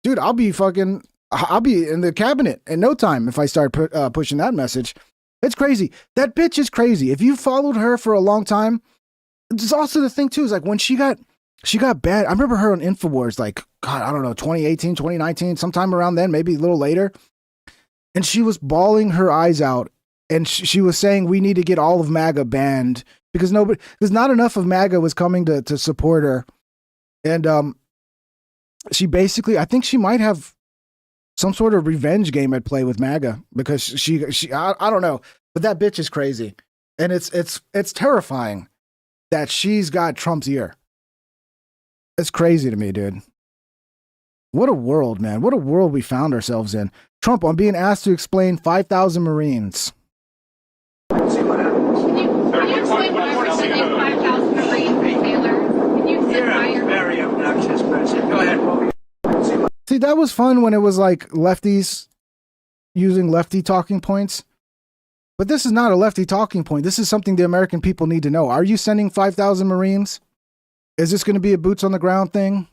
Dude, I'll be in the cabinet in no time if I start pushing that message. It's crazy. That bitch is crazy. If you followed her for a long time, it's also the thing too, is like when she got bad. I remember her on InfoWars, like, God, I don't know, 2018, 2019, sometime around then, maybe a little later. And she was bawling her eyes out. And she was saying, we need to get all of MAGA banned because not enough of MAGA was coming to support her. And she basically, I think she might have some sort of revenge game at play with MAGA because she I don't know, but that bitch is crazy. And it's terrifying that she's got Trump's ear. It's crazy to me, dude. What a world, man. What a world we found ourselves in. Trump, I'm being asked to explain 5,000 Marines. See what happens. Can you explain why we're sending 5,000 Marine sailors? Can you explain very obnoxious person. Go ahead. See, that was fun when it was like lefties using lefty talking points. But this is not a lefty talking point. This is something the American people need to know. Are you sending 5,000 Marines? Is this going to be a boots on the ground thing?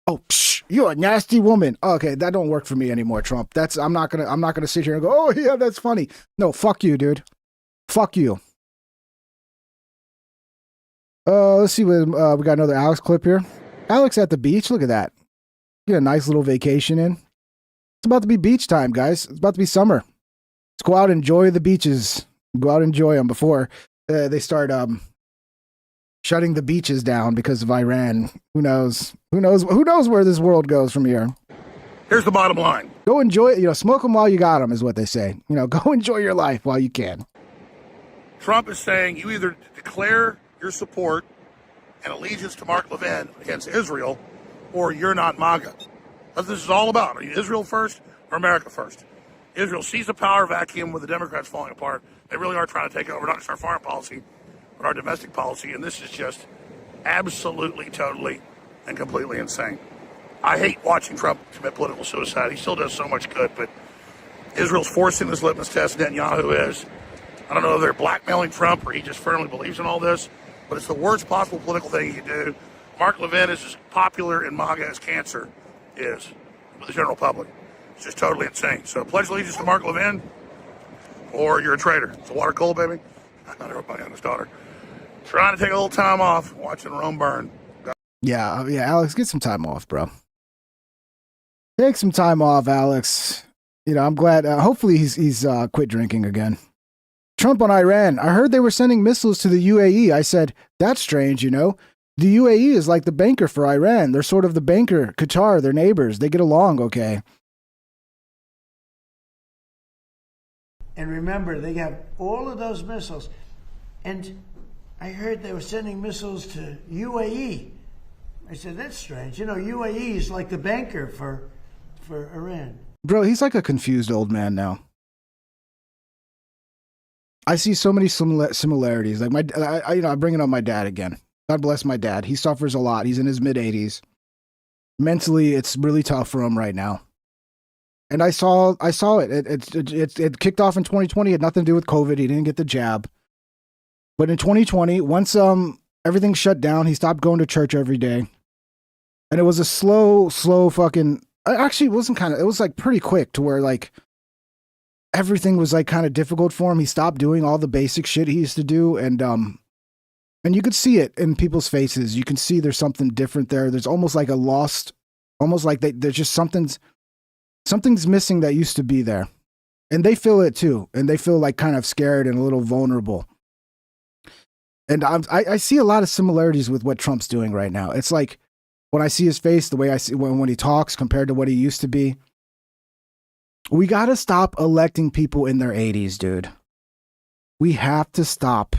Oh, psh, you're a nasty woman. Okay, that don't work for me anymore, Trump. I'm not gonna sit here and go, oh yeah, that's funny. No, fuck you, dude. Fuck you. Let's see what we got another Alex clip here. Alex at the beach. Look at that. Get a nice little vacation in. It's about to be beach time, guys. It's about to be summer. Let's go out and enjoy the beaches. Go out and enjoy them before they start shutting the beaches down because of Iran. Who knows? Who knows where this world goes from here? Here's the bottom line. Go enjoy it. Smoke them while you got them is what they say. Go enjoy your life while you can. Trump is saying you either declare your support and allegiance to Mark Levin against Israel, or you're not MAGA. That's what this is all about. Are you Israel first or America first? Israel sees the power vacuum with the Democrats falling apart. They really are trying to take over not just our foreign policy, but our domestic policy. And this is just absolutely, totally, and completely insane. I hate watching Trump commit political suicide. He still does so much good, but Israel's forcing this litmus test. Netanyahu is. I don't know if they're blackmailing Trump or he just firmly believes in all this, but it's the worst possible political thing he can do. Mark Levin is as popular in MAGA as cancer is with the general public. It's just totally insane. So pledge allegiance to Mark Levin, or you're a traitor. It's a water cold, baby. Not everybody on his daughter. Trying to take a little time off, watching Rome burn. Yeah, Alex, get some time off, bro. Take some time off, Alex. I'm glad. Hopefully he's quit drinking again. Trump on Iran. I heard they were sending missiles to the UAE. I said, that's strange, The UAE is like the banker for Iran. They're sort of the banker. Qatar, they're neighbors. They get along okay. And remember, they have all of those missiles. And I heard they were sending missiles to UAE. I said, that's strange. UAE is like the banker for Iran. Bro, he's like a confused old man now. I see so many similarities. Like I'm bringing up my dad again. God bless my dad. He suffers a lot. He's in his mid-80s. Mentally, it's really tough for him right now. And I saw it. It kicked off in 2020. It had nothing to do with COVID. He didn't get the jab. But in 2020, once everything shut down, he stopped going to church every day. And it was a slow fucking. Actually, it wasn't kind of. It was like pretty quick to where like everything was like kind of difficult for him. He stopped doing all the basic shit he used to do, and you could see it in people's faces. You can see there's something different there. There's almost like a lost, almost like there's just something's missing that used to be there, and they feel it too, and they feel like kind of scared and a little vulnerable. And I see a lot of similarities with what Trump's doing right now. It's like when I see his face, the way I see when he talks compared to what he used to be. We got to stop electing people in their 80s, dude. We have to stop.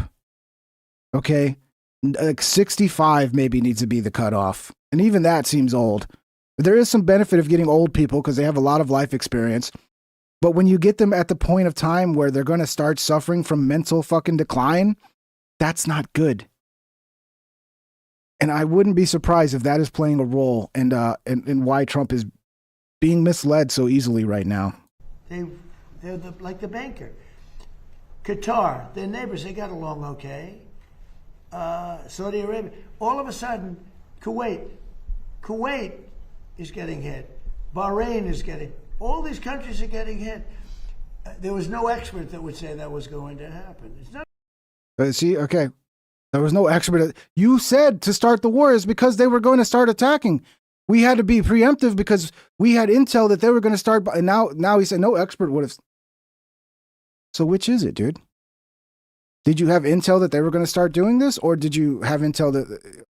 Okay? Like 65 maybe needs to be the cutoff. And even that seems old. There is some benefit of getting old people because they have a lot of life experience. But when you get them at the point of time where they're going to start suffering from mental fucking decline, that's not good. And I wouldn't be surprised if that is playing a role in why Trump is being misled so easily right now. They're like the banker. Qatar, their neighbors, they got along okay. Saudi Arabia. All of a sudden, Kuwait is getting hit. Bahrain is getting. All these countries are getting hit. There was no expert that would say that was going to happen. It's not. See, okay. There was no expert. You said to start the war is because they were going to start attacking. We had to be preemptive because we had intel that they were going to start. And now he said no expert would have. So which is it, dude? Did you have intel that they were going to start doing this, or did you have intel that?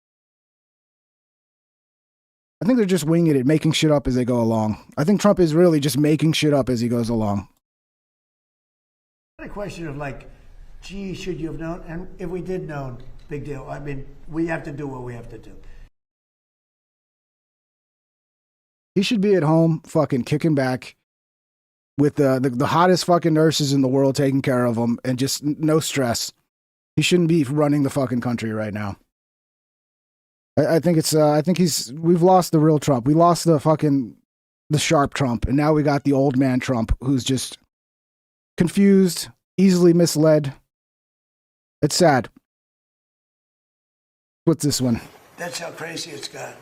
I think they're just winging it, making shit up as they go along. I think Trump is really just making shit up as he goes along. A question of like, gee, should you have known? And if we did know, big deal. I mean, we have to do what we have to do. He should be at home fucking kicking back with the hottest fucking nurses in the world taking care of him and just no stress. He shouldn't be running the fucking country right now. I think we've lost the real Trump. We lost the sharp Trump, and now we got the old man Trump who's just confused, easily misled. It's sad. What's this one? That's how crazy it's gotten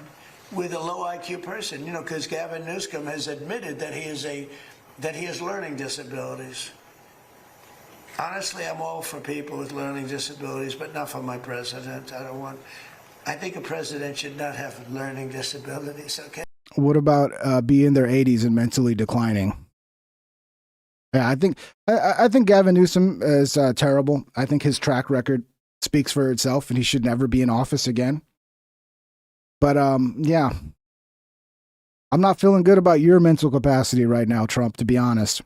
with a low IQ person, because Gavin Newsom has admitted that he has learning disabilities. Honestly, I'm all for people with learning disabilities, but not for my president. I think a president should not have learning disabilities, okay? What about be in their 80s and mentally declining? Yeah, I think Gavin Newsom is terrible. I think his track record speaks for itself, and he should never be in office again. But yeah, I'm not feeling good about your mental capacity right now, Trump, to be honest.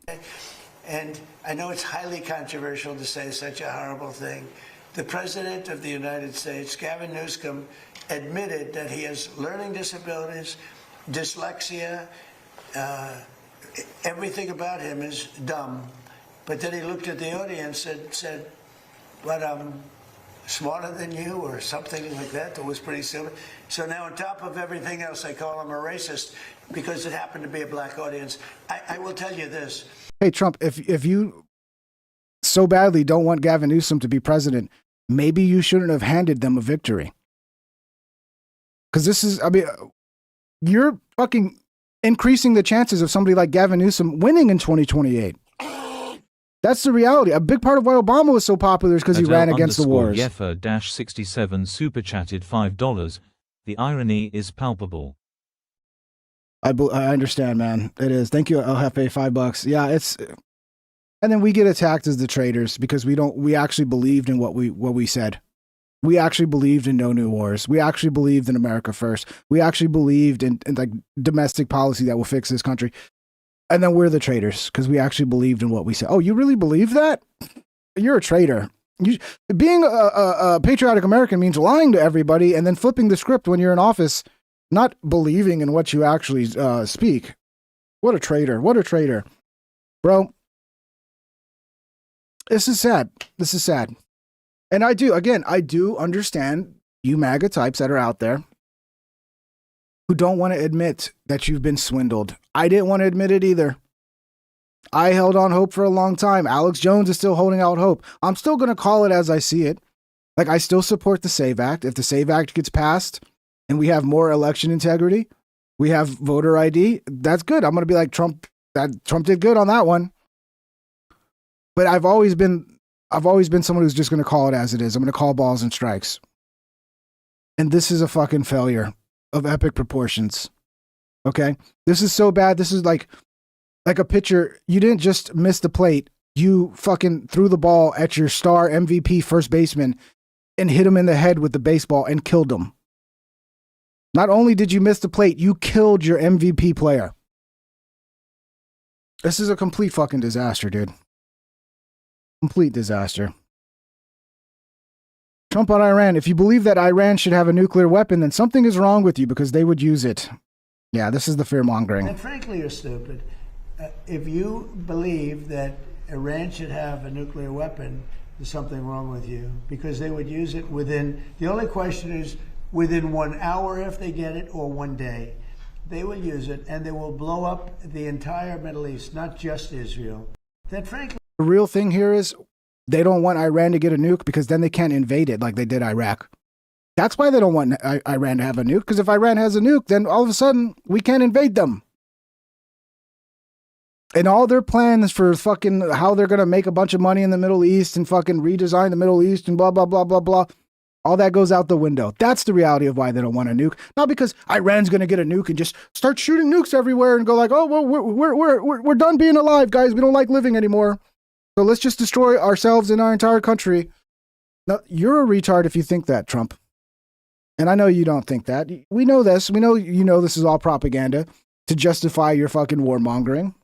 And I know it's highly controversial to say such a horrible thing. The President of the United States, Gavin Newsom, admitted that he has learning disabilities, dyslexia, everything about him is dumb. But then he looked at the audience and said, but I'm smarter than you, or something like that. That was pretty silly. So now on top of everything else, I call him a racist because it happened to be a black audience. I will tell you this. Hey, Trump, if you so badly don't want Gavin Newsom to be president, maybe you shouldn't have handed them a victory. Because this is, I mean, you're fucking increasing the chances of somebody like Gavin Newsom winning in 2028. That's the reality. A big part of why Obama was so popular is because he ran against the wars. Yeffa-67 super chatted $5. The irony is palpable. I understand, man. It is. Thank you, LFA, $5. Yeah, it's, and then we get attacked as the traitors because we actually believed in what we said. We actually believed in no new wars. We actually believed in America first. We actually believed in like domestic policy that will fix this country. And then we're the traitors because we actually believed in what we said. Oh, you really believe that? You're a traitor. Being a patriotic American means lying to everybody and then flipping the script when you're in office, not believing in what you actually speak. What a traitor. What a traitor. Bro, this is sad. This is sad. And I do understand you MAGA types that are out there who don't want to admit that you've been swindled. I didn't want to admit it either. I held on hope for a long time. Alex Jones is still holding out hope. I'm still going to call it as I see it. Like, I still support the SAVE Act. If the SAVE Act gets passed and we have more election integrity, we have voter ID, that's good. I'm going to be like Trump. Trump did good on that one. But I've always been someone who's just going to call it as it is. I'm going to call balls and strikes. And this is a fucking failure of epic proportions. Okay? This is so bad. This is like a pitcher. You didn't just miss the plate. You fucking threw the ball at your star MVP first baseman and hit him in the head with the baseball and killed him. Not only did you miss the plate, you killed your MVP player. This is a complete fucking disaster, dude. Complete disaster. Trump on Iran. If you believe that Iran should have a nuclear weapon, then something is wrong with you because they would use it. Yeah, this is the fear-mongering. And frankly, you're stupid. If you believe that Iran should have a nuclear weapon, there's something wrong with you because they would use it within, the only question is within 1 hour if they get it or 1 day. They will use it and they will blow up the entire Middle East, not just Israel. That frankly... The real thing here is they don't want Iran to get a nuke because then they can't invade it like they did Iraq. That's why they don't want Iran to have a nuke, because if Iran has a nuke, then all of a sudden we can't invade them. And all their plans for fucking how they're going to make a bunch of money in the Middle East and fucking redesign the Middle East and blah, blah, blah, blah, blah. All that goes out the window. That's the reality of why they don't want a nuke. Not because Iran's going to get a nuke and just start shooting nukes everywhere and go like, oh, well, we're done being alive, guys. We don't like living anymore. So let's just destroy ourselves and our entire country. Now, you're a retard if you think that, Trump. And I know you don't think that. We know this. We know you know this is all propaganda to justify your fucking warmongering.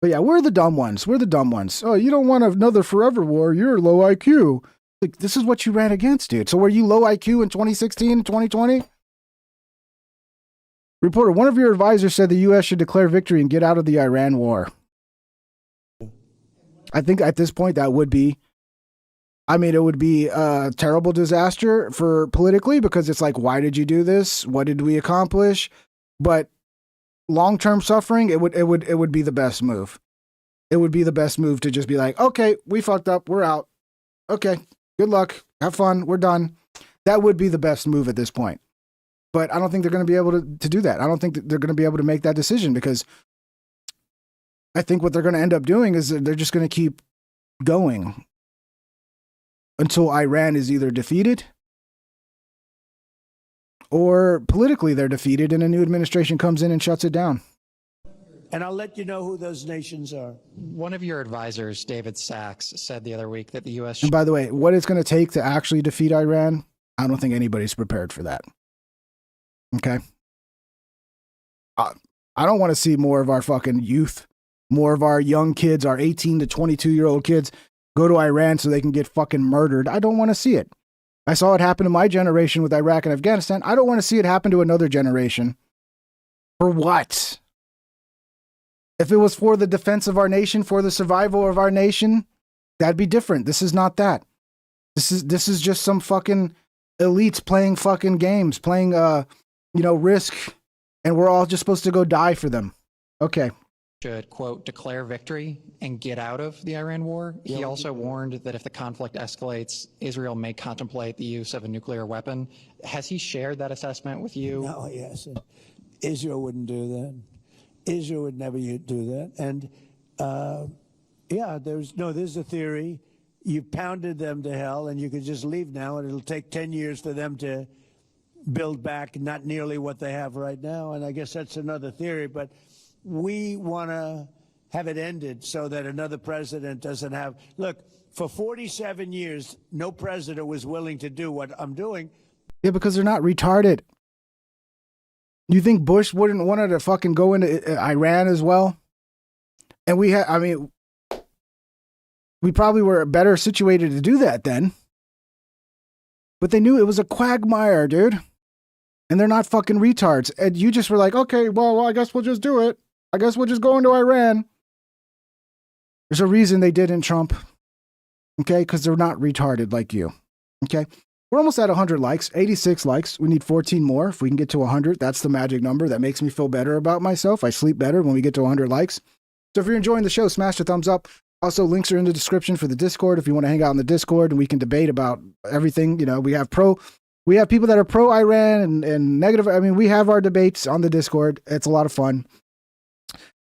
But yeah, we're the dumb ones. We're the dumb ones. Oh, you don't want another forever war. You're low IQ. Like, this is what you ran against, dude. So were you low IQ in 2016 and 2020? Reporter, one of your advisors said the U.S. should declare victory and get out of the Iran war. I think at this point that would be, it would be a terrible disaster for politically because it's like, why did you do this? What did we accomplish? But long-term suffering, it would be the best move. It would be the best move to just be like, okay, we fucked up. We're out. Okay, good luck. Have fun. We're done. That would be the best move at this point. But I don't think they're going to be able to do that. I don't think that they're going to be able to make that decision because I think what they're going to end up doing is they're just going to keep going until Iran is either defeated or politically they're defeated and a new administration comes in and shuts it down. And I'll let you know who those nations are. One of your advisors, David Sachs, said the other week that the U.S. And by the way, what it's going to take to actually defeat Iran, I don't think anybody's prepared for that. Okay? I don't want to see more of our fucking youth, more of our young kids, our 18 to 22-year-old kids go to Iran so they can get fucking murdered. I don't want to see it. I saw it happen to my generation with Iraq and Afghanistan. I don't want to see it happen to another generation. For what? If it was for the defense of our nation, for the survival of our nation, that'd be different. This is not that. This is just some fucking elites playing fucking games, playing Risk, and we're all just supposed to go die for them. Okay. Should, quote, declare victory and get out of the Iran war. He also warned that if the conflict escalates, Israel may contemplate the use of a nuclear weapon. Has he shared that assessment with you? No, he hasn't. Israel wouldn't do that. Israel would never do that. And there's a theory. You've pounded them to hell, and you could just leave now, and it'll take 10 years for them to build back not nearly what they have right now. And I guess that's another theory. But we want to have it ended so that another president doesn't have. Look, for 47 years, no president was willing to do what I'm doing. Yeah, because they're not retarded. You think Bush wouldn't want to fucking go into Iran as well? And we probably were better situated to do that then. But they knew it was a quagmire, dude. And they're not fucking retards. And you just were like, okay, well, I guess we'll just do it. I guess we'll just go into Iran. There's a reason they didn't, Trump. Okay? Because they're not retarded like you. Okay? We're almost at 100 likes, 86 likes. We need 14 more. If we can get to 100, that's the magic number. That makes me feel better about myself. I sleep better when we get to 100 likes. So if you're enjoying the show, smash the thumbs up. Also, links are in the description for the Discord if you want to hang out in the Discord and we can debate about everything. You know, we have people that are pro-Iran and negative. I mean, we have our debates on the Discord. It's a lot of fun.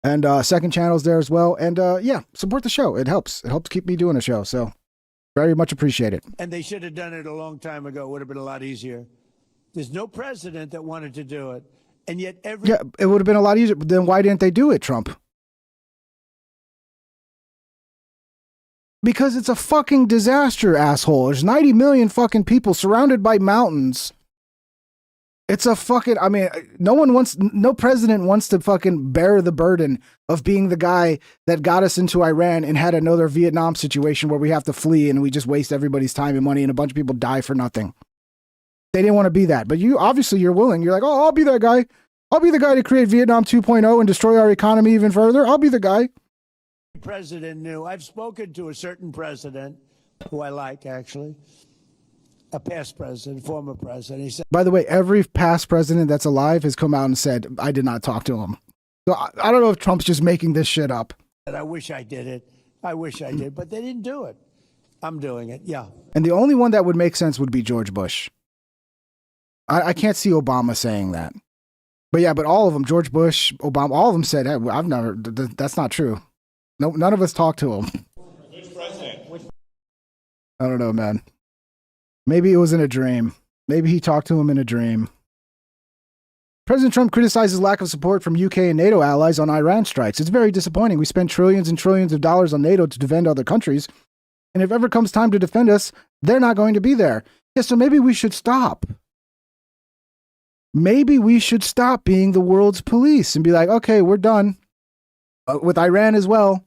And second channel's there as well. And support the show. It helps. It helps keep me doing a show. So very much appreciate it. And they should have done it a long time ago. It would have been a lot easier. There's no president that wanted to do it. And yet Yeah, it would have been a lot easier. But then why didn't they do it, Trump? Because it's a fucking disaster, asshole. There's 90 million fucking people surrounded by mountains. It's a fucking, no president wants to fucking bear the burden of being the guy that got us into Iran and had another Vietnam situation where we have to flee and we just waste everybody's time and money and a bunch of people die for nothing. They didn't want to be that. But you're willing. You're like, oh, I'll be that guy. I'll be the guy to create Vietnam 2.0 and destroy our economy even further. I'll be the guy. President knew. I've spoken to a certain president who I like, actually, a past president, former president. He said, by the way, every past president that's alive has come out and said, I did not talk to him. So I don't know if Trump's just making this shit up. I wish I did it. I wish I did, but they didn't do it. I'm doing it. Yeah. And the only one that would make sense would be George Bush. I can't see Obama saying that. But all of them, George Bush, Obama, all of them said, hey, that's not true. No, none of us talked to him. I don't know, man. Maybe it was in a dream. Maybe he talked to him in a dream. President Trump criticizes lack of support from UK and NATO allies on Iran strikes. It's very disappointing. We spend trillions and trillions of dollars on NATO to defend other countries. And if ever comes time to defend us, they're not going to be there. Yeah, so maybe we should stop. Maybe we should stop being the world's police and be like, okay, we're done. With Iran as well.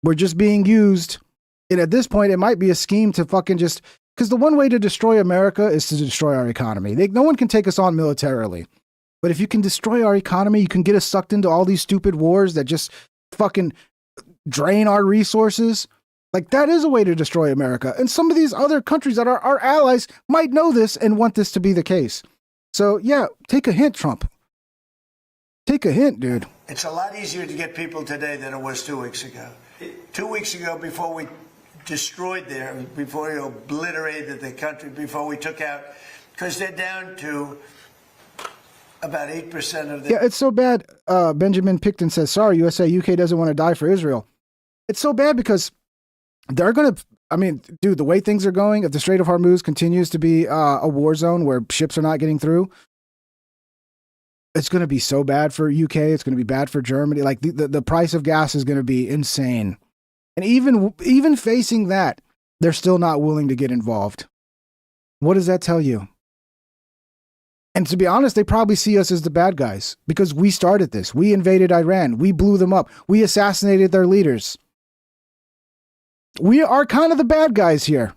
We're just being used. And at this point, it might be a scheme to fucking just... Because the one way to destroy America is to destroy our economy. No one can take us on militarily. But if you can destroy our economy, you can get us sucked into all these stupid wars that just fucking drain our resources. Like, that is a way to destroy America. And some of these other countries that are our allies might know this and want this to be the case. So, yeah, take a hint, Trump. Take a hint, dude. It's a lot easier to get people today than it was 2 weeks ago. 2 weeks ago, before we destroyed them, before we obliterated the country, before we took out, because they're down to about 8% of the... Yeah, it's so bad. Benjamin Picton says, sorry, USA, UK doesn't want to die for Israel. It's so bad because they're going to... dude, the way things are going, if the Strait of Hormuz continues to be a war zone where ships are not getting through, it's going to be so bad for UK. It's going to be bad for Germany. Like the price of gas is going to be insane. And even facing that, they're still not willing to get involved. What does that tell you? And to be honest, they probably see us as the bad guys because we started this. We invaded Iran. We blew them up. We assassinated their leaders. We are kind of the bad guys here.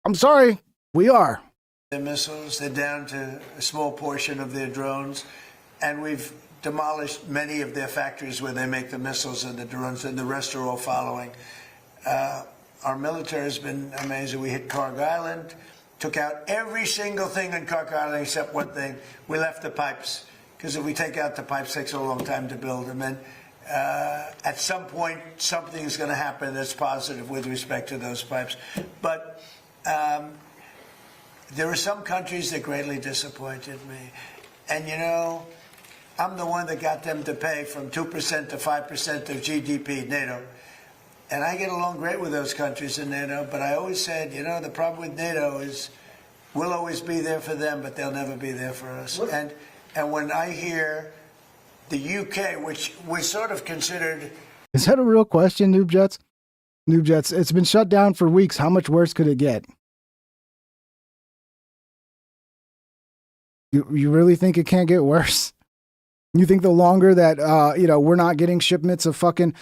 I'm sorry, we are. Their missiles, they're down to a small portion of their drones, and we've demolished many of their factories where they make the missiles and the drones, and the rest are all following. Our military has been amazing. We hit Karg Island, took out every single thing in Karg Island except one thing. We left the pipes, because if we take out the pipes, it takes a long time to build them. And at some point, something is going to happen that's positive with respect to those pipes. But there are some countries that greatly disappointed me. And, you know, I'm the one that got them to pay from 2% to 5% of GDP, NATO. And I get along great with those countries in NATO, but I always said, you know, the problem with NATO is we'll always be there for them, but they'll never be there for us. And when I hear the UK, which was sort of considered... Is that a real question, Noob Jets? Noob Jets, it's been shut down for weeks. How much worse could it get? You really think it can't get worse? You think the longer that, we're not getting shipments of fucking...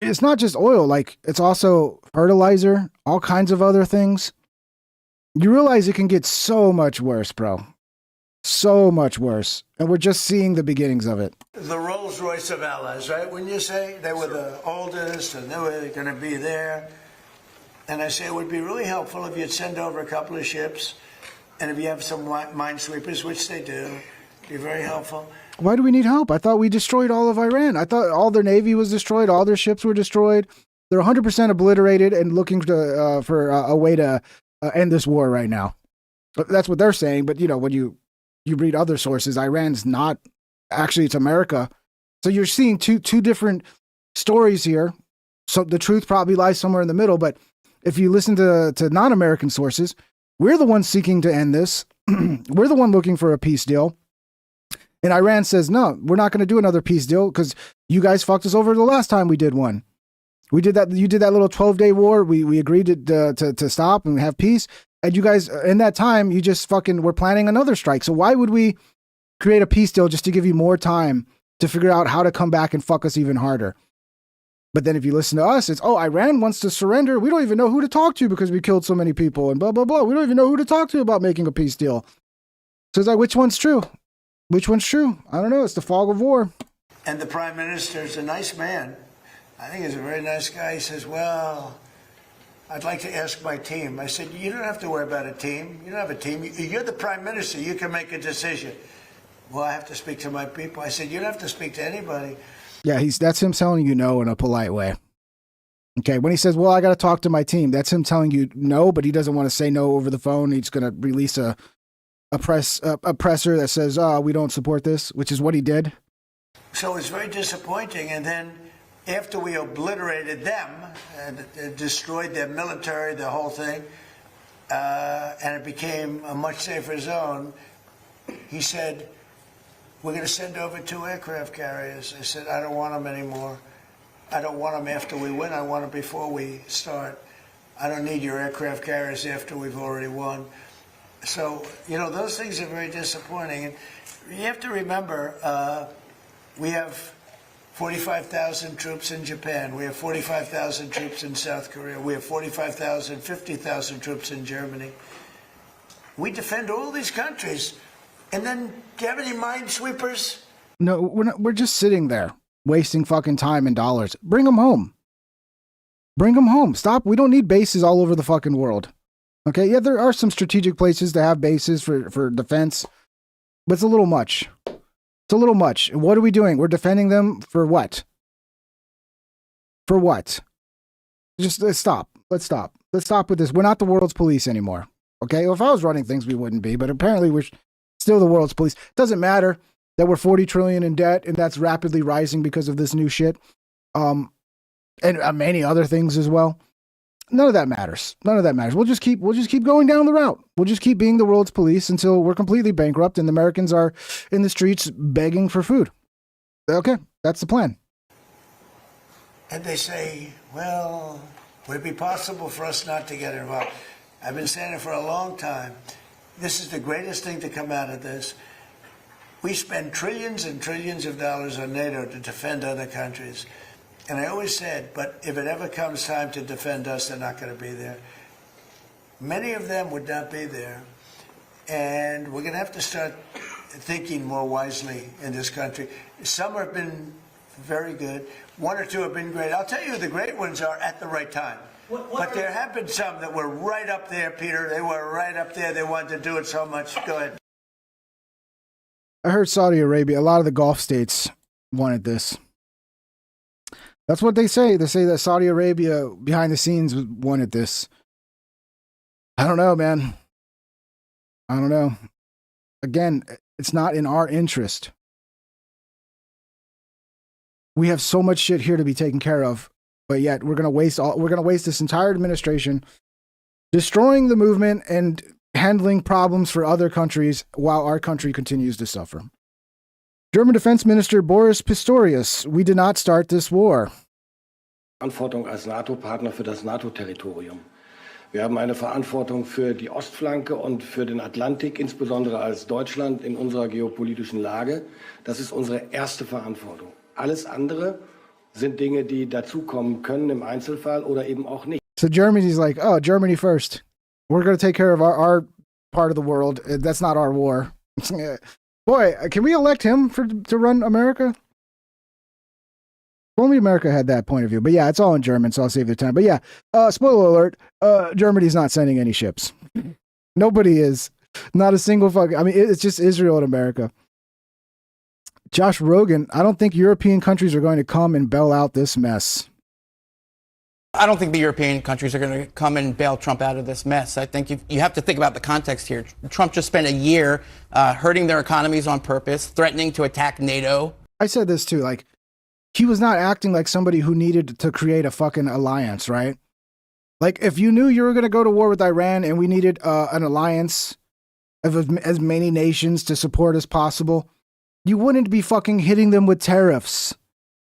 It's not just oil, like, it's also fertilizer, all kinds of other things. You realize it can get so much worse, bro. So much worse. And we're just seeing the beginnings of it. The Rolls Royce of allies, right? When you say they were the oldest and they were going to be there. And I say it would be really helpful if you'd send over a couple of ships. And if you have some minesweepers, which they do, it'd be very helpful. Why do we need help? I thought we destroyed all of Iran. I thought all their navy was destroyed. All their ships were destroyed. They're 100% obliterated and looking for a way to end this war right now. But that's what they're saying. But, you know, when you read other sources, Iran's not. Actually, it's America. So you're seeing two different stories here. So the truth probably lies somewhere in the middle. But if you listen to non-American sources, we're the ones seeking to end this. We're the one looking for a peace deal. And Iran says, no, we're not going to do another peace deal because you guys fucked us over the last time we did one. We did that. You did that little 12-day war. We agreed to stop and have peace. And you guys, in that time, you just fucking were planning another strike. So why would we create a peace deal just to give you more time to figure out how to come back and fuck us even harder? But then if you listen to us, it's, oh, Iran wants to surrender. We don't even know who to talk to because we killed so many people and blah, blah, blah. We don't even know who to talk to about making a peace deal. So it's like, which one's true? Which one's true? I don't know. It's the fog of war. And the prime minister is a nice man. I think he's a very nice guy. He says, well, I'd like to ask my team. I said, you don't have to worry about a team. You don't have a team. You're the prime minister. You can make a decision. Well, I have to speak to my people. I said, you don't have to speak to anybody. Yeah, that's him telling you no in a polite way. Okay, when he says, well, I got to talk to my team, that's him telling you no, but he doesn't want to say no over the phone. He's going to release a presser that says, we don't support this, which is what he did. So it's very disappointing. And then after we obliterated them and destroyed their military, the whole thing, and it became a much safer zone, he said, we're going to send over 2 aircraft carriers. I said, I don't want them anymore. I don't want them after we win. I want them before we start. I don't need your aircraft carriers after we've already won. So, you know, those things are very disappointing. And you have to remember, we have 45,000 troops in Japan. We have 45,000 troops in South Korea. We have 45,000, 50,000 troops in Germany. We defend all these countries. And then, do you have any minesweepers? No, we're just sitting there, wasting fucking time and dollars. Bring them home. Bring them home. Stop. We don't need bases all over the fucking world. Okay, yeah, there are some strategic places to have bases for defense, but it's a little much. It's a little much. What are we doing? We're defending them for what? For what? Just let's stop. Let's stop. Let's stop with this. We're not the world's police anymore. Okay, well, if I was running things, we wouldn't be, but apparently we're still the world's police. It doesn't matter that we're 40 trillion in debt, and that's rapidly rising because of this new shit, and many other things as well. none of that matters. None of that matters. We'll just keep going down the route. We'll just keep being the world's police until we're completely bankrupt and the Americans are in the streets begging for food. Okay, that's the plan. And they say, well, would it be possible for us not to get involved? I've been saying it for a long time. This is the greatest thing to come out of this. We spend trillions and trillions of dollars on NATO to defend other countries. And I always said, but if it ever comes time to defend us, they're not going to be there. Many of them would not be there. And we're going to have to start thinking more wisely in this country. Some have been very good. One or two have been great. I'll tell you who the great ones are at the right time. But there have been some that were right up there, Peter. They were right up there. They wanted to do it so much. Go ahead. I heard Saudi Arabia, a lot of the Gulf states wanted this. That's what they say. They say that Saudi Arabia, behind the scenes, wanted this. I don't know, man. I don't know. Again, it's not in our interest. We have so much shit here to be taken care of, but yet we're gonna waste this entire administration destroying the movement and handling problems for other countries while our country continues to suffer. German Defense Minister Boris Pistorius, we did not start this war. Verantwortung als NATO-Partner für das NATO-Territorium. Wir haben eine Verantwortung für die Ostflanke und für den Atlantik, insbesondere als Deutschland in unserer geopolitischen Lage. Das ist unsere erste Verantwortung. Alles andere sind Dinge, die dazukommen können im Einzelfall oder eben auch nicht. So Germany's like, oh, Germany first. We're going to take care of our part of the world. That's not our war. Boy, can we elect him to run America? If only America had that point of view. But yeah, it's all in German, so I'll save the time. But yeah, spoiler alert, Germany's not sending any ships. Nobody is. Not a single fucking... I mean, it's just Israel and America. Josh Rogan, I don't think European countries are going to come and bail out this mess. I don't think the European countries are going to come and bail Trump out of this mess. I think you have to think about the context here. Trump just spent a year hurting their economies on purpose, threatening to attack NATO. I said this too, like, he was not acting like somebody who needed to create a fucking alliance, right? Like, if you knew you were going to go to war with Iran and we needed an alliance of as many nations to support as possible, you wouldn't be fucking hitting them with tariffs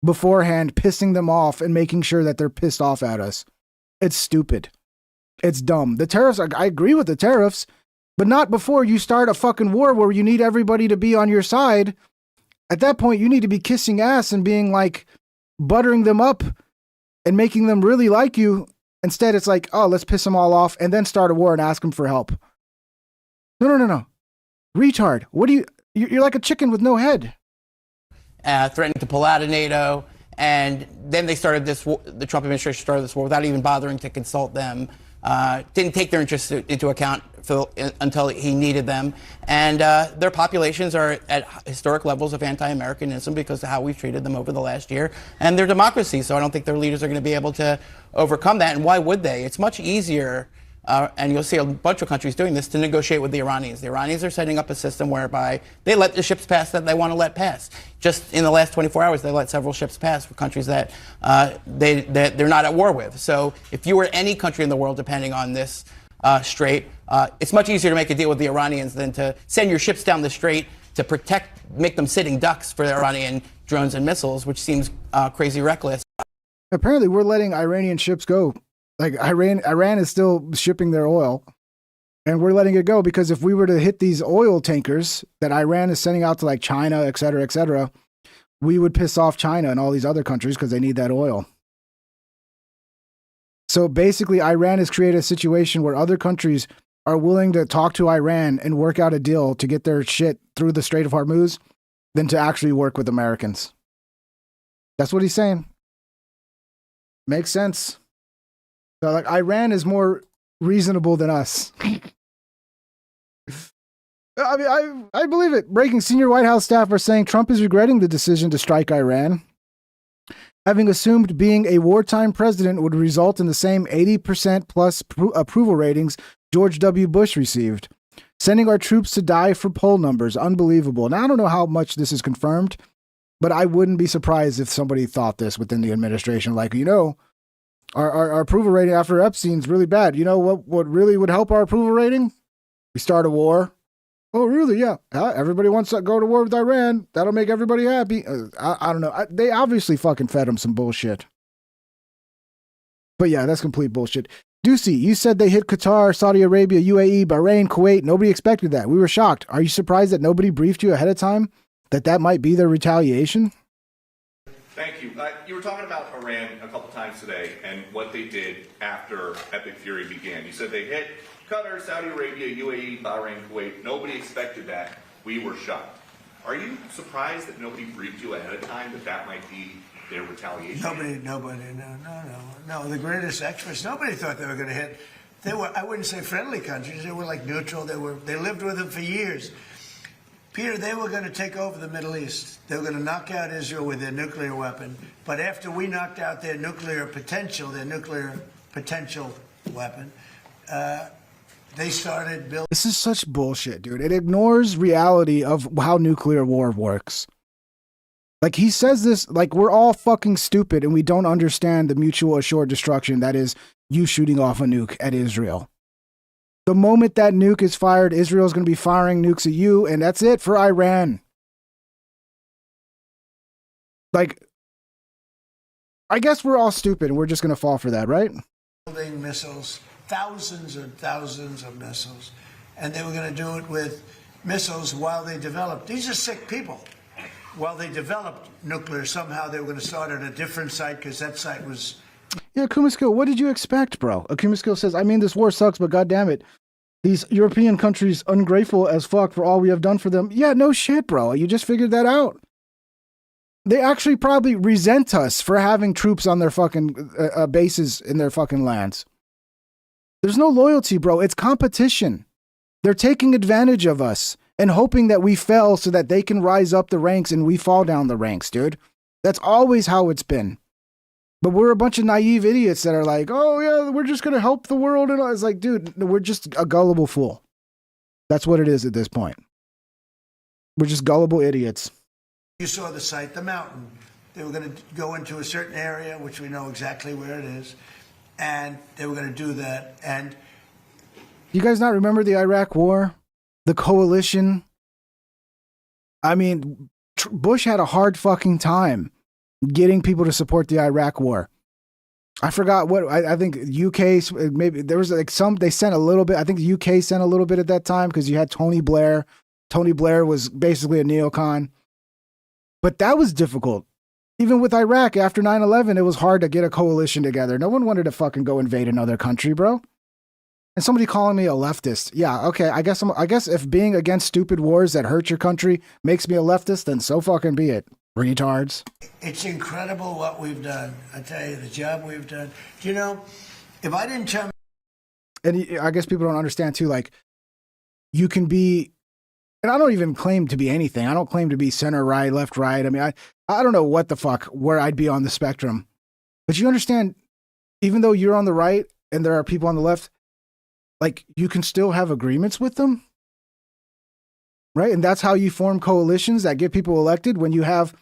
beforehand, pissing them off and making sure that they're pissed off at us. It's stupid. It's dumb. The tariffs, I agree with the tariffs, but not before you start a fucking war where you need everybody to be on your side. At that point, you need to be kissing ass and being like, buttering them up and making them really like you. Instead, it's like, oh, let's piss them all off and then start a war and ask them for help. No. Retard. What do you're like a chicken with no head. Threatening to pull out of NATO, and then they started this war, the Trump administration started this war without even bothering to consult them, didn't take their interests into account until he needed them, and their populations are at historic levels of anti-Americanism because of how we've treated them over the last year, and they're democracies, so I don't think their leaders are going to be able to overcome that, and why would they? It's much easier, and you'll see a bunch of countries doing this, to negotiate with the Iranians. The Iranians are setting up a system whereby they let the ships pass that they want to let pass. Just in the last 24 hours, they let several ships pass for countries that they're not at war with. So if you were any country in the world depending on this strait, it's much easier to make a deal with the Iranians than to send your ships down the strait to make them sitting ducks for the Iranian drones and missiles, which seems crazy reckless. Apparently, we're letting Iranian ships go. Like, Iran is still shipping their oil, and we're letting it go because if we were to hit these oil tankers that Iran is sending out to like China, et cetera, we would piss off China and all these other countries because they need that oil. So basically, Iran has created a situation where other countries are willing to talk to Iran and work out a deal to get their shit through the Strait of Hormuz than to actually work with Americans. That's what he's saying. Makes sense. So, like, Iran is more reasonable than us. I mean, I believe it. Breaking senior White House staff are saying Trump is regretting the decision to strike Iran, having assumed being a wartime president would result in the same 80% plus approval ratings George W. Bush received. Sending our troops to die for poll numbers. Unbelievable. Now, I don't know how much this is confirmed, but I wouldn't be surprised if somebody thought this within the administration. Like, Our approval rating after Epstein's really bad. You know what really would help our approval rating? We start a war. Oh, really? Yeah. Everybody wants to go to war with Iran. That'll make everybody happy. I don't know. They obviously fucking fed him some bullshit. But yeah, that's complete bullshit. Ducey, you said they hit Qatar, Saudi Arabia, UAE, Bahrain, Kuwait. Nobody expected that. We were shocked. Are you surprised that nobody briefed you ahead of time that might be their retaliation? Thank you. You were talking about Iran a couple times today and what they did after Epic Fury began. You said they hit Qatar, Saudi Arabia, UAE, Bahrain, Kuwait. Nobody expected that. We were shocked. Are you surprised that nobody briefed you ahead of time that might be their retaliation? Nobody, no. The greatest experts, nobody thought they were going to hit. They were, I wouldn't say friendly countries. They were like neutral. They lived with them for years. Peter, they were going to take over the Middle East. They were going to knock out Israel with their nuclear weapon. But after we knocked out their nuclear potential weapon, they started building. This is such bullshit, dude. It ignores reality of how nuclear war works. Like, he says this like we're all fucking stupid and we don't understand the mutual assured destruction that is you shooting off a nuke at Israel. The moment that nuke is fired, Israel's going to be firing nukes at you, and that's it for Iran. Like, I guess we're all stupid and we're just going to fall for that, right? Building missiles, thousands and thousands of missiles, and they were going to do it with missiles while they developed. These are sick people. While they developed nuclear, somehow they were going to start at a different site because that site was... Yeah, Kumisko, what did you expect, bro? Kumisko says, I mean, this war sucks, but goddammit, these European countries ungrateful as fuck for all we have done for them. Yeah, no shit, bro. You just figured that out. They actually probably resent us for having troops on their fucking bases in their fucking lands. There's no loyalty, bro. It's competition. They're taking advantage of us and hoping that we fell so that they can rise up the ranks and we fall down the ranks, dude. That's always how it's been. But we're a bunch of naive idiots that are like, oh, yeah, we're just going to help the world. And it's like, dude, we're just a gullible fool. That's what it is at this point. We're just gullible idiots. You saw the site, the mountain. They were going to go into a certain area, which we know exactly where it is. And they were going to do that. And you guys not remember the Iraq War? The coalition? I mean, Bush had a hard fucking time getting people to support the Iraq war. I forgot what, I think UK, maybe there was like they sent a little bit. I think the UK sent a little bit at that time because you had Tony Blair. Tony Blair was basically a neocon. But that was difficult. Even with Iraq after 9/11, it was hard to get a coalition together. No one wanted to fucking go invade another country, bro. And somebody calling me a leftist. Yeah, okay, I guess if being against stupid wars that hurt your country makes me a leftist, then so fucking be it. Retards. It's incredible what we've done. I tell you, the job we've done. You know, if I didn't tell... And I guess people don't understand too, like, you can be, and I don't even claim to be anything. I don't claim to be center right, left right. I mean, I don't know what the fuck, where I'd be on the spectrum. But you understand, even though you're on the right and there are people on the left, like, you can still have agreements with them. Right? And that's how you form coalitions that get people elected, when you have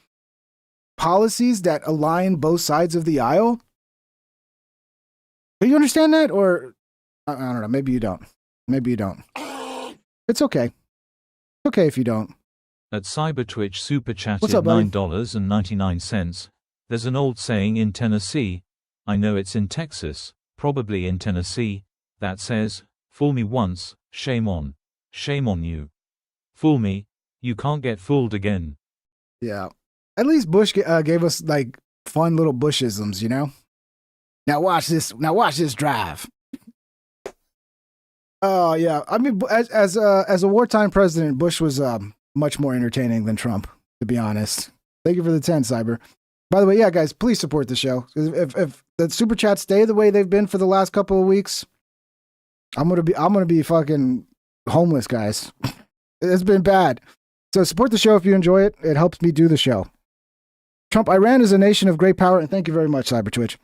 policies that align both sides of the aisle. Do you understand that? Or, I don't know, maybe you don't. Maybe you don't. It's okay. It's okay if you don't. At CyberTwitch Super Chatted What's up, buddy? $9.99. There's an old saying in Tennessee, I know it's in Texas, probably in Tennessee, that says, fool me once, shame on you. Fool me, you can't get fooled again. Yeah. At least Bush gave us like fun little Bushisms, you know? Now watch this drive. Oh yeah. I mean, as a wartime president, Bush was much more entertaining than Trump, to be honest. Thank you for the 10, Cyber. By the way, yeah, guys, please support the show. If the super chats stay the way they've been for the last couple of weeks, I'm gonna be fucking homeless, guys. It's been bad. So support the show if you enjoy it. It helps me do the show. Trump, Iran is a nation of great power, and thank you very much, CyberTwitch.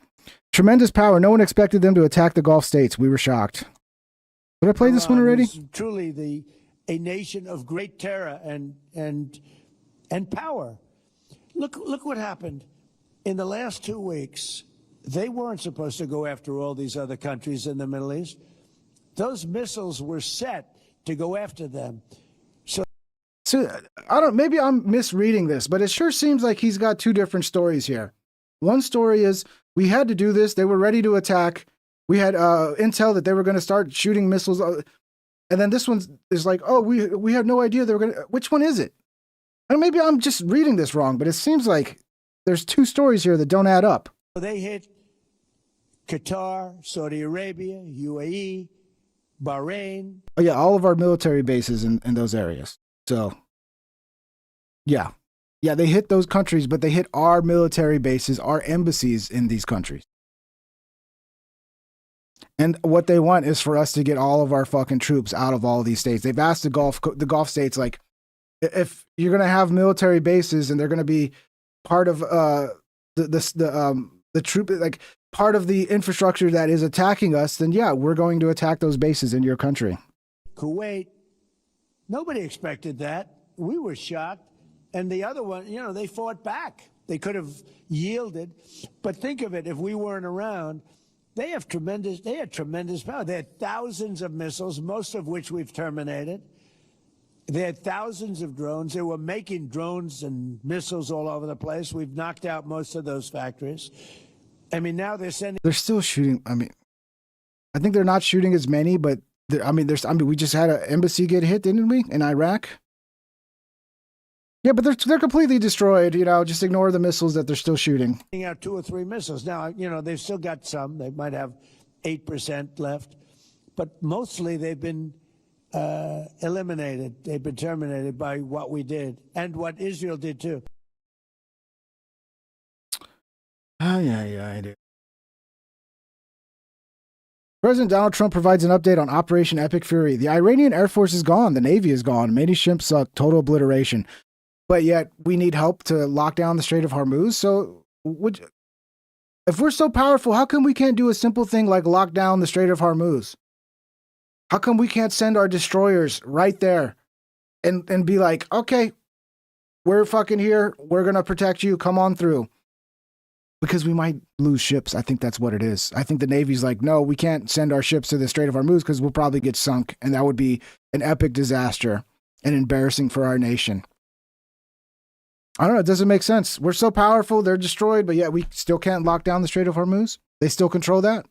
Tremendous power. No one expected them to attack the Gulf states. We were shocked. Did I play this one already? Truly a nation of great terror and power. Look what happened in the last 2 weeks. they weren't supposed to go after all these other countries in the Middle East. Those missiles were set to go after them. So I don't, maybe I'm misreading this, but it sure seems like he's got two different stories here. One story is we had to do this. They were ready to attack. We had intel that they were going to start shooting missiles. And then this one is like, oh, we had no idea they were going to. Which one is it? And maybe I'm just reading this wrong, but it seems like there's two stories here that don't add up. They hit Qatar, Saudi Arabia, UAE, Bahrain. Oh, yeah, all of our military bases in those areas. So, yeah. Yeah, they hit those countries, but they hit our military bases, our embassies in these countries. And what they want is for us to get all of our fucking troops out of all of these states. They've asked the Gulf states, like, if you're going to have military bases and they're going to be part of the troop, like part of the infrastructure that is attacking us, then yeah, we're going to attack those bases in your country. Kuwait, nobody expected that. We were shocked. And the other one, you know, they fought back. They could have yielded. But think of it, if we weren't around, they had tremendous power. They had thousands of missiles, most of which we've terminated. They had thousands of drones. They were making drones and missiles all over the place. We've knocked out most of those factories. I mean, now they're still shooting. I mean, I think they're not shooting as many, but we just had an embassy get hit, didn't we, in Iraq? Yeah, but they're completely destroyed. You know, just ignore the missiles that they're still shooting. Out 2 or 3 missiles. Now, you know, they've still got some. They might have 8% left, but mostly they've been eliminated. They've been terminated by what we did and what Israel did too. Oh, yeah, I do. President Donald Trump provides an update on Operation Epic Fury. The Iranian Air Force is gone. The Navy is gone. Many ships total obliteration. But yet we need help to lock down the Strait of Hormuz. So if we're so powerful, how come we can't do a simple thing like lock down the Strait of Hormuz? How come we can't send our destroyers right there and be like, okay, we're fucking here. We're going to protect you. Come on through. Because we might lose ships. I think that's what it is. I think the Navy's like, no, we can't send our ships to the Strait of Hormuz because we'll probably get sunk. And that would be an epic disaster and embarrassing for our nation. I don't know. It doesn't make sense. We're so powerful. They're destroyed, but yet we still can't lock down the Strait of Hormuz. They still control that.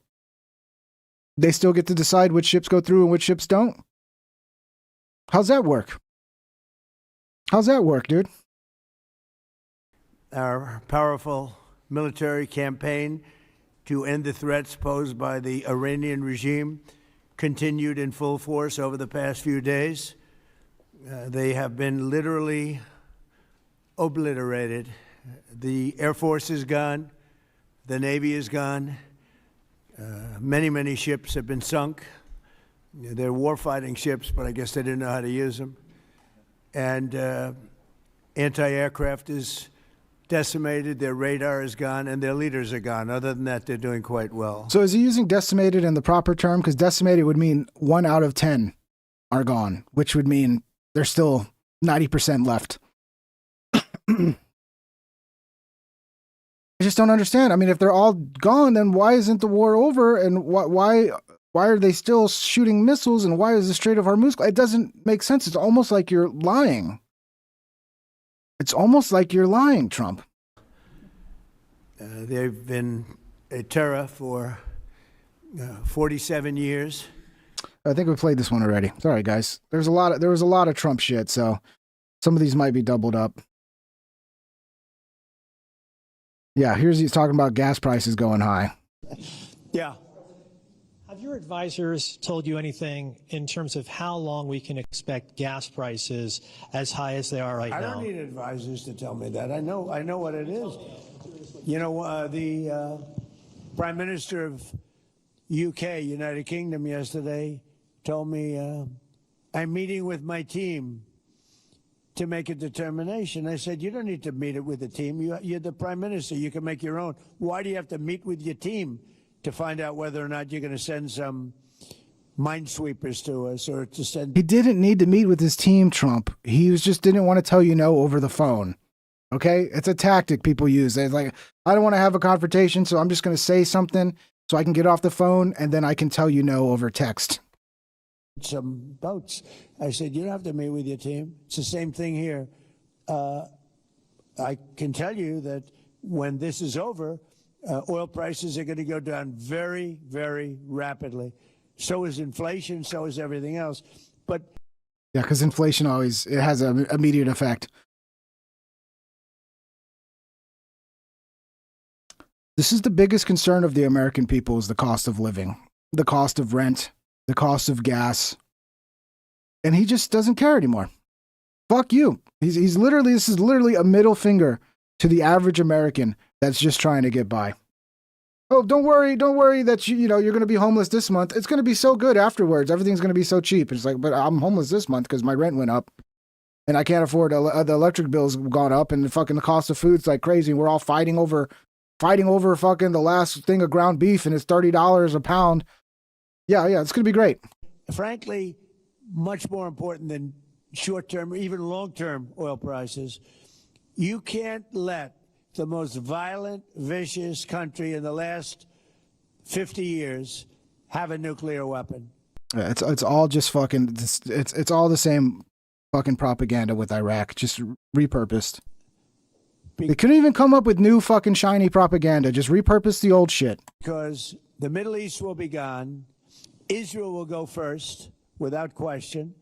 They still get to decide which ships go through and which ships don't. How's that work? How's that work, dude? Our powerful military campaign to end the threats posed by the Iranian regime continued in full force over the past few days. They have been literally obliterated. The Air Force is gone. The Navy is gone. Many ships have been sunk. They're warfighting ships, but I guess they didn't know how to use them. And anti-aircraft is decimated, their radar is gone, and their leaders are gone. Other than that, they're doing quite well. So is he using decimated in the proper term? Because decimated would mean 1 out of 10 are gone, which would mean there's still 90% left. I just don't understand. I mean, if they're all gone, then why isn't the war over? And why are they still shooting missiles? And why is the Strait of Hormuz? It doesn't make sense. It's almost like you're lying. It's almost like you're lying, Trump. They've been a terror for 47 years. I think we played this one already. Sorry, guys. There was a lot of Trump shit, so some of these might be doubled up. Yeah, he's talking about gas prices going high. Yeah. Have your advisors told you anything in terms of how long we can expect gas prices as high as they are right now? I don't need advisors to tell me that. I know what it is. You know, the Prime Minister of UK, United Kingdom, yesterday told me I'm meeting with my team to make a determination. I said, you don't need to meet it with the team. You're the Prime Minister. You can make your own. Why do you have to meet with your team to find out whether or not you're going to send some minesweepers to us or to send... He didn't need to meet with his team, Trump. He just didn't want to tell you no over the phone. Okay? It's a tactic people use. It's like, I don't want to have a confrontation, so I'm just going to say something so I can get off the phone, and then I can tell you no over text. Some boats. I said, you don't have to meet with your team. It's the same thing here. I can tell you that when this is over, oil prices are going to go down very, very rapidly. So is inflation, so is everything else. But Yeah, because inflation always, it has an immediate effect. This is the biggest concern of the American people, is the cost of living, the cost of rent, the cost of gas. And he just doesn't care anymore. Fuck you. He's literally, this is literally a middle finger to the average American that's just trying to get by. Oh, don't worry that you're going to be homeless this month. It's going to be so good afterwards. Everything's going to be so cheap. It's like, but I'm homeless this month because my rent went up, and I can't afford the electric bills gone up, and the cost of food's like crazy. We're all fighting over fucking the last thing of ground beef, and it's $30 a pound. Yeah, it's going to be great. frankly, much more important than short-term or even long-term oil prices, you can't let the most violent, vicious country in the last 50 years have a nuclear weapon. Yeah, it's all just fucking, it's all the same fucking propaganda with Iraq, just repurposed. They couldn't even come up with new fucking shiny propaganda. Just repurpose the old shit. Because the Middle East will be gone. Israel will go first, without question.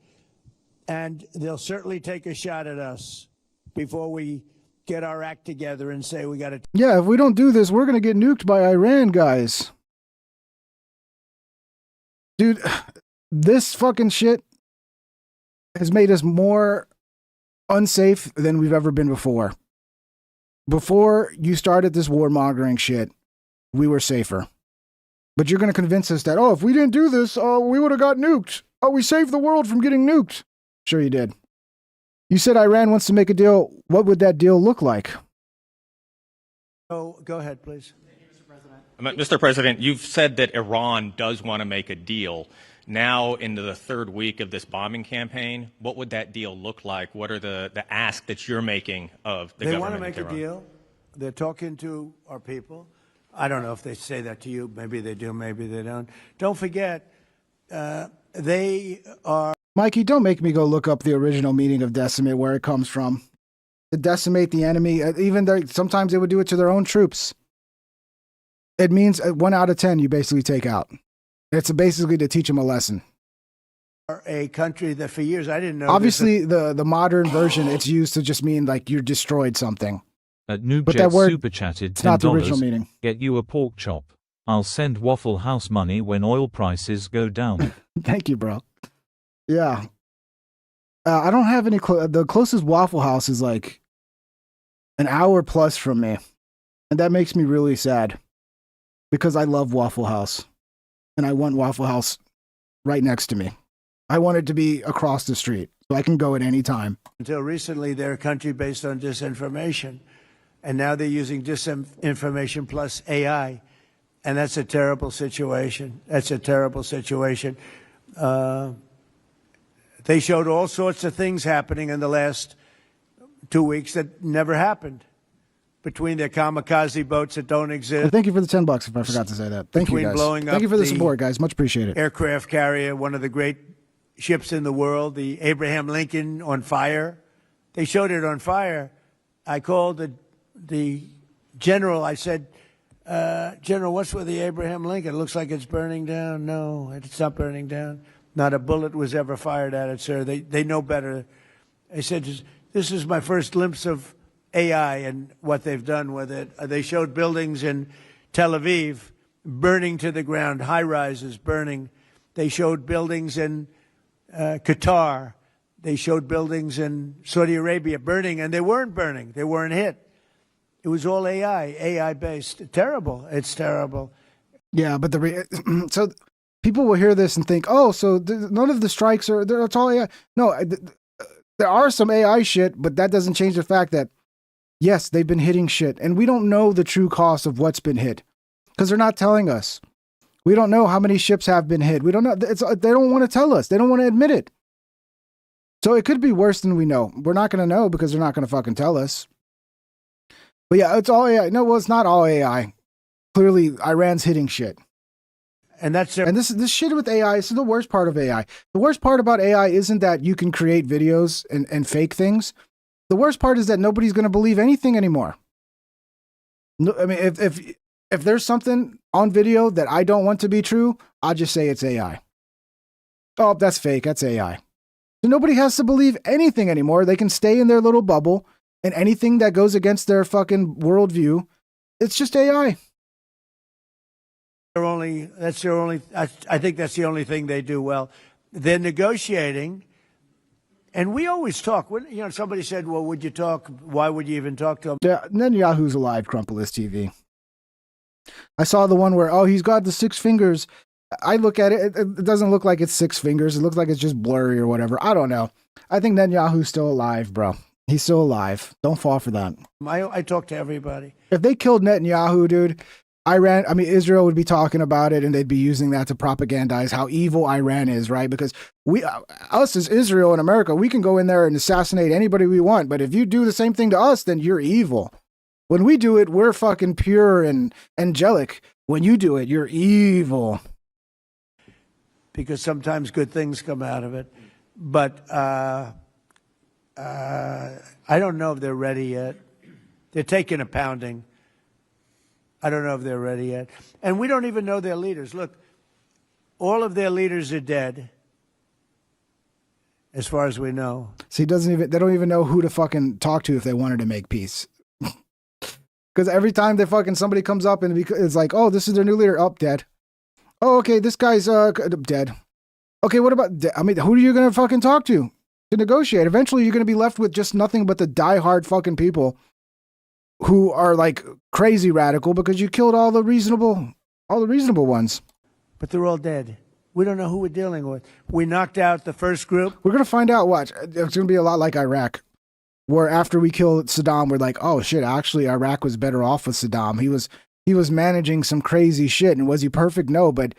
And they'll certainly take a shot at us before we get our act together and say we got to. Yeah, if we don't do this, we're going to get nuked by Iran, guys. Dude, this fucking shit has made us more unsafe than we've ever been before. Before you started this warmongering shit, we were safer. But you're going to convince us that, if we didn't do this, we would have got nuked. We saved the world from getting nuked. Sure you did. You said Iran wants to make a deal. What would that deal look like? Oh, go ahead, please. Mr. President, you've said that Iran does want to make a deal. Now, into the third week of this bombing campaign, what would that deal look like? What are the ask that you're making of the government? They want to make a deal. They're talking to our people. I don't know if they say that to you. Maybe they do, maybe they don't. Don't forget, they are... Mikey, don't make me go look up the original meaning of decimate, where it comes from. To decimate the enemy, sometimes they would do it to their own troops. It means 1 out of 10 you basically take out. It's basically to teach them a lesson. A country that for years I didn't know. Obviously, the modern version, it's used to just mean like you destroyed something. Noobjet that word, super chatted it's not the original $10. meaning. Get you a pork chop. I'll send Waffle House money when oil prices go down. Thank you, bro. Yeah. I don't have any... the closest Waffle House is like an hour plus from me. And that makes me really sad. Because I love Waffle House. And I want Waffle House right next to me. I want it to be across the street, so I can go at any time. Until recently, they're a country based on disinformation. And now they're using disinformation plus AI. And that's a terrible situation. That's a terrible situation. They showed all sorts of things happening in the last 2 weeks that never happened. Between their kamikaze boats that don't exist. Well, thank you for the $10 if I forgot to say that. Thank you, guys. Thank you for the support, guys. Much appreciated. Aircraft carrier, one of the great ships in the world, the Abraham Lincoln, on fire. They showed it on fire. I called the general. I said, General, what's with the Abraham Lincoln? It looks like it's burning down. No, it's not burning down. Not a bullet was ever fired at it, sir. They know better. I said, this is my first glimpse of AI and what they've done with it. They showed buildings in Tel Aviv burning to the ground, high-rises burning. They showed buildings in Qatar. They showed buildings in Saudi Arabia burning, and they weren't burning. They weren't hit. It was all AI-based. Terrible. It's terrible. Yeah, but so people will hear this and think, so none of the strikes it's all AI. No, there are some AI shit, but that doesn't change the fact that yes, they've been hitting shit, and we don't know the true cost of what's been hit because they're not telling us. We don't know how many ships have been hit. We don't know. They don't want to tell us. They don't want to admit it. So it could be worse than we know. We're not going to know because they're not going to fucking tell us. But yeah, it's all AI. No, well, it's not all AI. Clearly, Iran's hitting shit. And that's and this shit with AI. This is the worst part of AI. The worst part about AI isn't that you can create videos and fake things. The worst part is that nobody's going to believe anything anymore. No, I mean, if there's something on video that I don't want to be true, I'll just say it's AI. Oh, that's fake. That's AI. So nobody has to believe anything anymore. They can stay in their little bubble, and anything that goes against their fucking worldview, it's just AI. That's their only. I think that's the only thing they do well. They're negotiating, and we always talk. When somebody said, "Well, would you talk? Why would you even talk to him?" Yeah, Netanyahu's alive. Crumpleless TV. I saw the one where he's got the 6 fingers. I look at it. It doesn't look like it's 6 fingers. It looks like it's just blurry or whatever. I don't know. I think Netanyahu's still alive, bro. He's still alive. Don't fall for that. I talk to everybody. If they killed Netanyahu, dude. Israel would be talking about it, and they'd be using that to propagandize how evil Iran is, right? Because us as Israel and America, we can go in there and assassinate anybody we want. But if you do the same thing to us, then you're evil. When we do it, we're fucking pure and angelic. When you do it, you're evil. Because sometimes good things come out of it. But I don't know if they're ready yet. They're taking a pounding. I don't know if they're ready yet. And we don't even know their leaders. Look, all of their leaders are dead, as far as we know. See, they don't even know who to fucking talk to if they wanted to make peace. Because every time somebody comes up and it's like, oh, this is their new leader. Oh, dead. Oh, okay, this guy's dead. Okay, what about, who are you going to fucking talk to negotiate? Eventually, you're going to be left with just nothing but the diehard fucking people who are like crazy radical because you killed all the reasonable ones. But they're all dead. We don't know who we're dealing with. We knocked out the first group. We're going to find out. Watch. It's going to be a lot like Iraq, where after we killed Saddam, we're like, oh shit, actually Iraq was better off with Saddam. He was managing some crazy shit. And was he perfect? No, but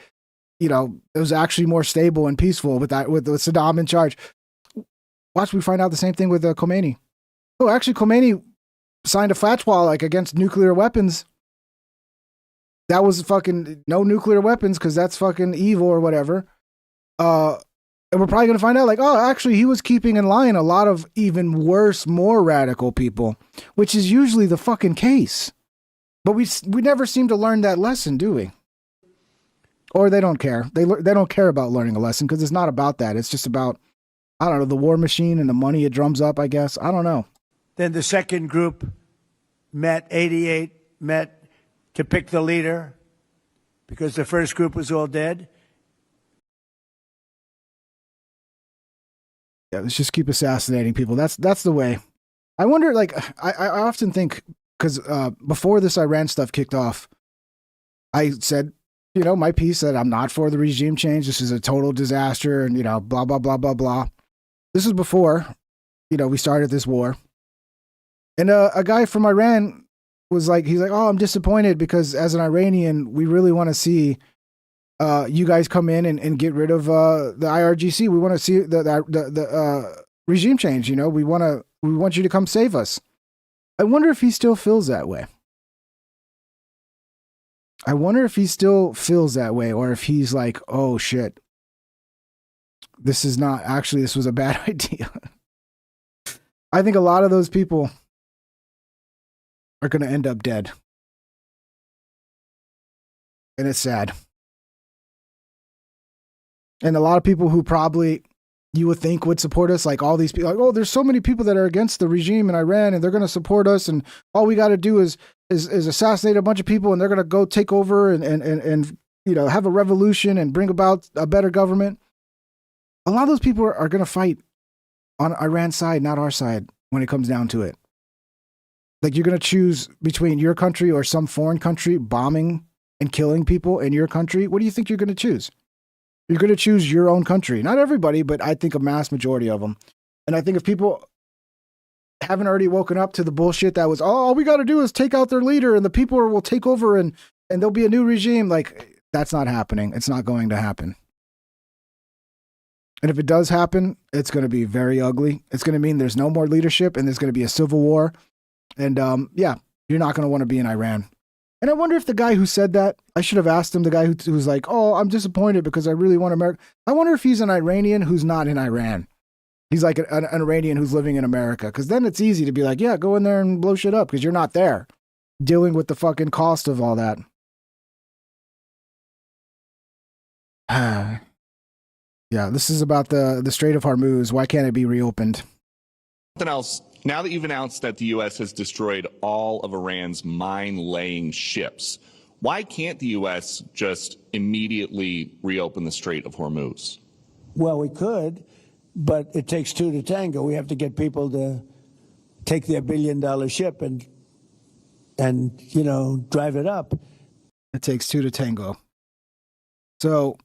it was actually more stable and peaceful with Saddam in charge. Watch, we find out the same thing with Khomeini. Oh, actually Khomeini signed a fatwa against nuclear weapons. That was fucking no nuclear weapons because that's fucking evil or whatever. And we're probably going to find out actually he was keeping in line a lot of even worse, more radical people, which is usually the fucking case. But we never seem to learn that lesson, do we? Or they don't care. They don't care about learning a lesson because it's not about that. It's just about, I don't know, the war machine and the money it drums up, I guess. I don't know. Then the second group met to pick the leader because the first group was all dead. Yeah, let's just keep assassinating people. That's the way. I wonder, I often think, because before this Iran stuff kicked off, I said, my piece that I'm not for the regime change. This is a total disaster and, blah, blah, blah, blah, blah. This was before, we started this war. And a guy from Iran was he's like, oh, I'm disappointed because as an Iranian, we really want to see you guys come in and get rid of the IRGC. We want to see the regime change. We want you to come save us. I wonder if he still feels that way. I wonder if he still feels that way, or if he's like, oh shit, this was a bad idea. I think a lot of those people are going to end up dead. And it's sad. And a lot of people who probably you would think would support us, like all these people, there's so many people that are against the regime in Iran and they're going to support us. And all we got to do is assassinate a bunch of people and they're going to go take over and have a revolution and bring about a better government. A lot of those people are going to fight on Iran's side, not our side, when it comes down to it. You're going to choose between your country or some foreign country bombing and killing people in your country. What do you think you're going to choose? You're going to choose your own country. Not everybody, but I think a mass majority of them. And I think if people haven't already woken up to the bullshit that was, all we got to do is take out their leader and the people will take over and there'll be a new regime. That's not happening. It's not going to happen. And if it does happen, it's going to be very ugly. It's going to mean there's no more leadership and there's going to be a civil war. And you're not going to want to be in Iran. And I wonder if the guy who said that, I should have asked him, the guy who was like, oh, I'm disappointed because I really want America. I wonder if he's an Iranian who's not in Iran. He's like an Iranian who's living in America. Because then it's easy to be like, yeah, go in there and blow shit up because you're not there dealing with the fucking cost of all that. Yeah, this is about the Strait of Hormuz. Why can't it be reopened? Something else. Now that you've announced that the U.S. has destroyed all of Iran's mine-laying ships, why can't the U.S. just immediately reopen the Strait of Hormuz? Well, we could, but it takes two to tango. We have to get people to take their billion-dollar ship and drive it up. It takes two to tango. So,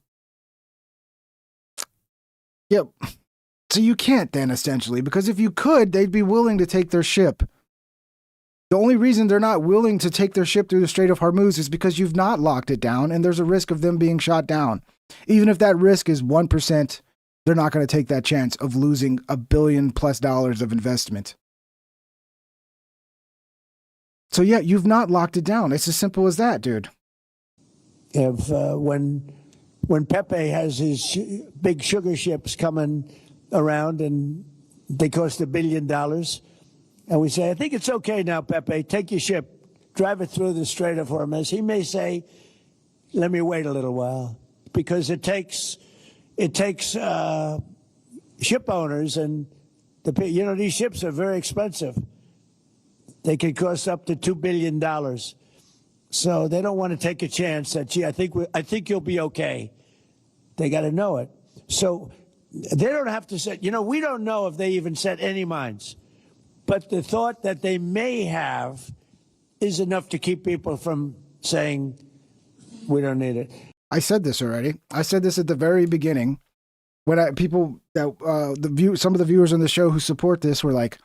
yep. So you can't then, essentially, because if you could, they'd be willing to take their ship. The only reason they're not willing to take their ship through the Strait of Hormuz is because you've not locked it down, and there's a risk of them being shot down. Even if that risk is 1%, they're not going to take that chance of losing $1 billion+ of investment. So yeah, you've not locked it down. It's as simple as that, dude. If when Pepe has his big sugar ships coming around and they cost $1 billion, and we say, I think it's okay now, Pepe, take your ship, drive it through the Strait of Hormuz. He may say, let me wait a little while, because it takes ship owners, and these ships are very expensive. They can cost up to $2 billion. So they don't want to take a chance that, gee, I think you'll be okay. They got to know it. So they don't have to set, we don't know if they even set any mines. But the thought that they may have is enough to keep people from saying, we don't need it. I said this already. I said this at the very beginning when some of the viewers on the show who support this were like,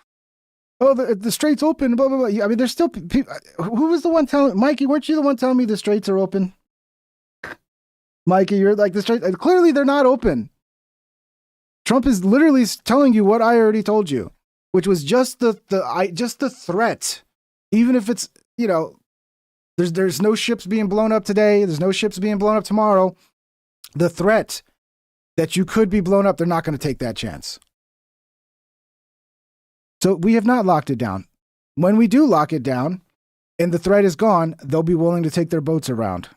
oh, the strait's open, blah, blah, blah. I mean, there's still people. Who was the one telling, Mikey, weren't you the one telling me the straits are open? Mikey, you're like, the straits, clearly they're not open. Trump is literally telling you what I already told you, which was just the threat. Even if it's, there's no ships being blown up today, there's no ships being blown up tomorrow. The threat that you could be blown up, they're not going to take that chance. So we have not locked it down. When we do lock it down and the threat is gone, they'll be willing to take their boats around.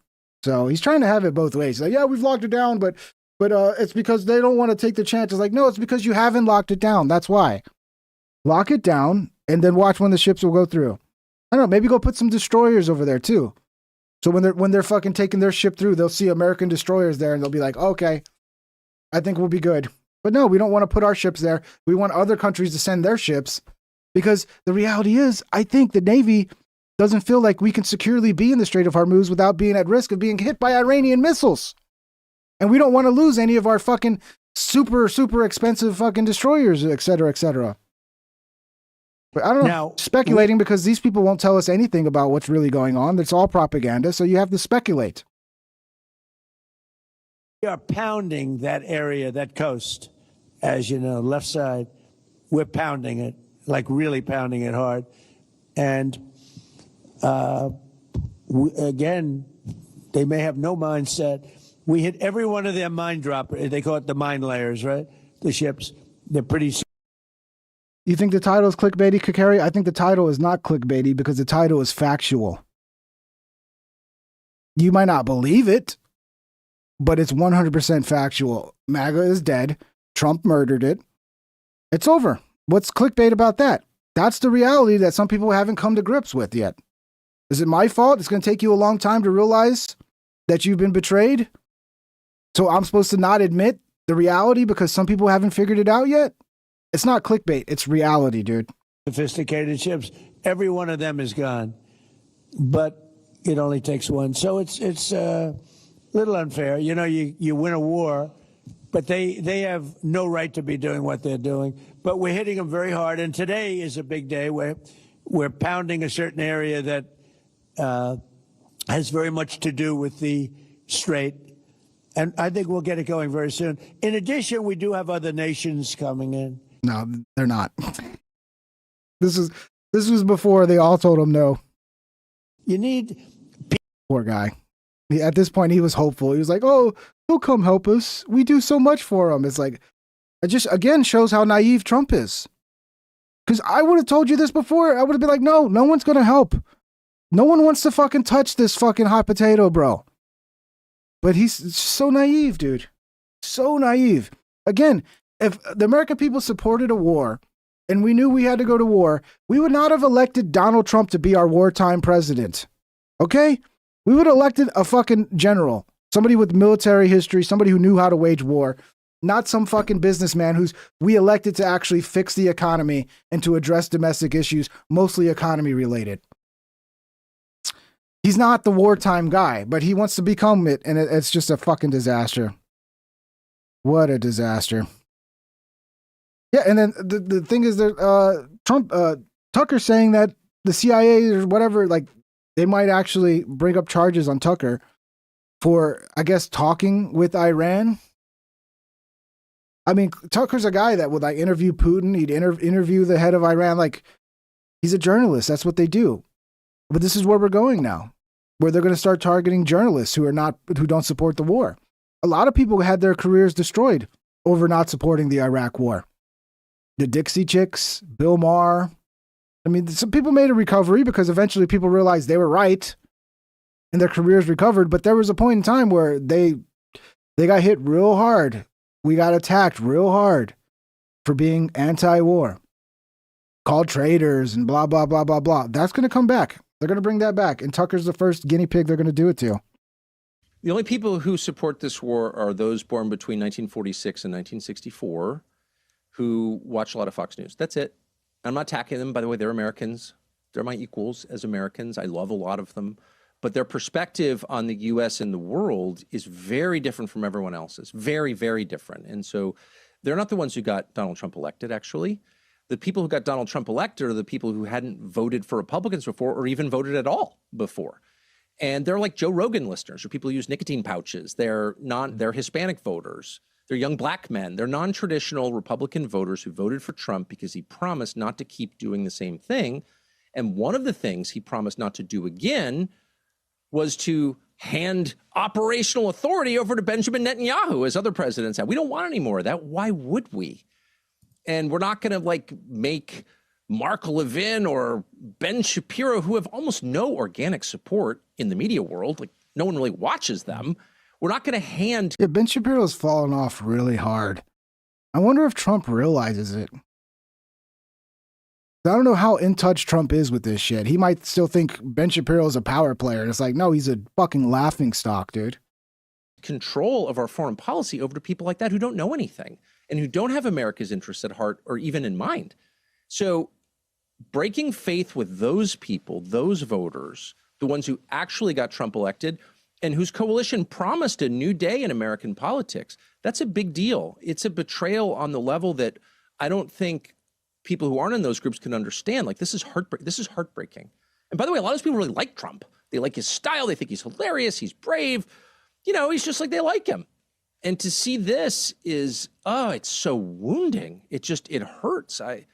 So he's trying to have it both ways. Like, yeah, we've locked it down, but it's because they don't want to take the chance. It's like, no, it's because you haven't locked it down. That's why. Lock it down and then watch when the ships will go through. I don't know, maybe go put some destroyers over there too. So when they're fucking taking their ship through, they'll see American destroyers there and they'll be like, okay, I think we'll be good. But no, we don't want to put our ships there. We want other countries to send their ships, because the reality is, I think the Navy doesn't feel like we can securely be in the Strait of Hormuz without being at risk of being hit by Iranian missiles. And we don't want to lose any of our fucking super, super expensive fucking destroyers, et cetera, et cetera. But I don't know, now, speculating, because these people won't tell us anything about what's really going on. It's all propaganda, so you have to speculate. We are pounding that area, that coast, as you know, left side. We're pounding it, like really pounding it hard. And again, they may have no mindset. We hit every one of their mine droppers. They call it the mine layers, right? The ships. They're pretty. You think the title is clickbaity, Kakari? I think the title is not clickbaity because the title is factual. You might not believe it, but it's 100% factual. MAGA is dead. Trump murdered it. It's over. What's clickbait about that? That's the reality that some people haven't come to grips with yet. Is it my fault? It's going to take you a long time to realize that you've been betrayed? So I'm supposed to not admit the reality because some people haven't figured it out yet? It's not clickbait. It's reality, dude. Sophisticated ships. Every one of them is gone. But it only takes one. So it's a little unfair. You win a war, but they have no right to be doing what they're doing. But we're hitting them very hard. And today is a big day where we're pounding a certain area that has very much to do with the strait. And I think we'll get it going very soon. In addition, we do have other nations coming in. No, they're not. This was before they all told him no. You need. Poor guy. At this point, he was hopeful. He was like, "Oh, he'll come help us. We do so much for him." It's like, it just again shows how naive Trump is. Because I would have told you this before. I would have been like, no one's going to help. No one wants to fucking touch this fucking hot potato, bro. But he's so naive, dude. So naive. Again, if the American people supported a war and we knew we had to go to war, we would not have elected Donald Trump to be our wartime president. Okay? We would have elected a fucking general, somebody with military history, somebody who knew how to wage war, not some fucking businessman who's we elected to actually fix the economy and to address domestic issues, mostly economy related. He's not the wartime guy, but he wants to become it, and it's just a fucking disaster. What a disaster. Yeah, and then the thing is that Tucker saying that the CIA or whatever, like, they might actually bring up charges on Tucker for, I guess, talking with Iran. I mean, Tucker's a guy that would like interview Putin. He'd interview the head of Iran. Like, he's a journalist. That's what they do. But this is where we're going now, where they're going to start targeting journalists who don't support the war. A lot of people had their careers destroyed over not supporting the Iraq war. The Dixie Chicks, Bill Maher. I mean, some people made a recovery because eventually people realized they were right and their careers recovered. But there was a point in time where they got hit real hard. We got attacked real hard for being anti-war, called traitors and blah, blah, blah, blah, blah. That's going to come back. They're going to bring that back. And Tucker's the first guinea pig they're going to do it to. The only people who support this war are those born between 1946 and 1964 who watch a lot of Fox News. That's it. I'm not attacking them. By the way, they're Americans. They're my equals as Americans. I love a lot of them. But their perspective on the U.S. and the world is very different from everyone else's. Very, very different. And so they're not the ones who got Donald Trump elected, actually. The people who got Donald Trump elected are the people who hadn't voted for Republicans before or even voted at all before. And they're like Joe Rogan listeners, or people who use nicotine pouches. They're Hispanic voters. They're young black men. They're non-traditional Republican voters who voted for Trump because he promised not to keep doing the same thing. And one of the things he promised not to do again was to hand operational authority over to Benjamin Netanyahu, as other presidents have. We don't want any more of that. Why would we? And we're not going to like make Mark Levin or Ben Shapiro, who have almost no organic support in the media world. Like, no one really watches them. We're not going to hand. Yeah, Ben Shapiro's fallen off really hard. I wonder if Trump realizes it. I don't know how in touch Trump is with this shit. He might still think Ben Shapiro's a power player. And it's like, no, he's a fucking laughing stock, dude. Control of our foreign policy over to people like that who don't know anything and who don't have America's interests at heart or even in mind. So breaking faith with those people, those voters, the ones who actually got Trump elected and whose coalition promised a new day in American politics, that's a big deal. It's a betrayal on the level that I don't think people who aren't in those groups can understand. Like, this is heartbreaking. And by the way, a lot of those people really like Trump. They like his style. They think he's hilarious. He's brave. You know, he's just like, they like him. And to see this is, it's so wounding. It hurts. I've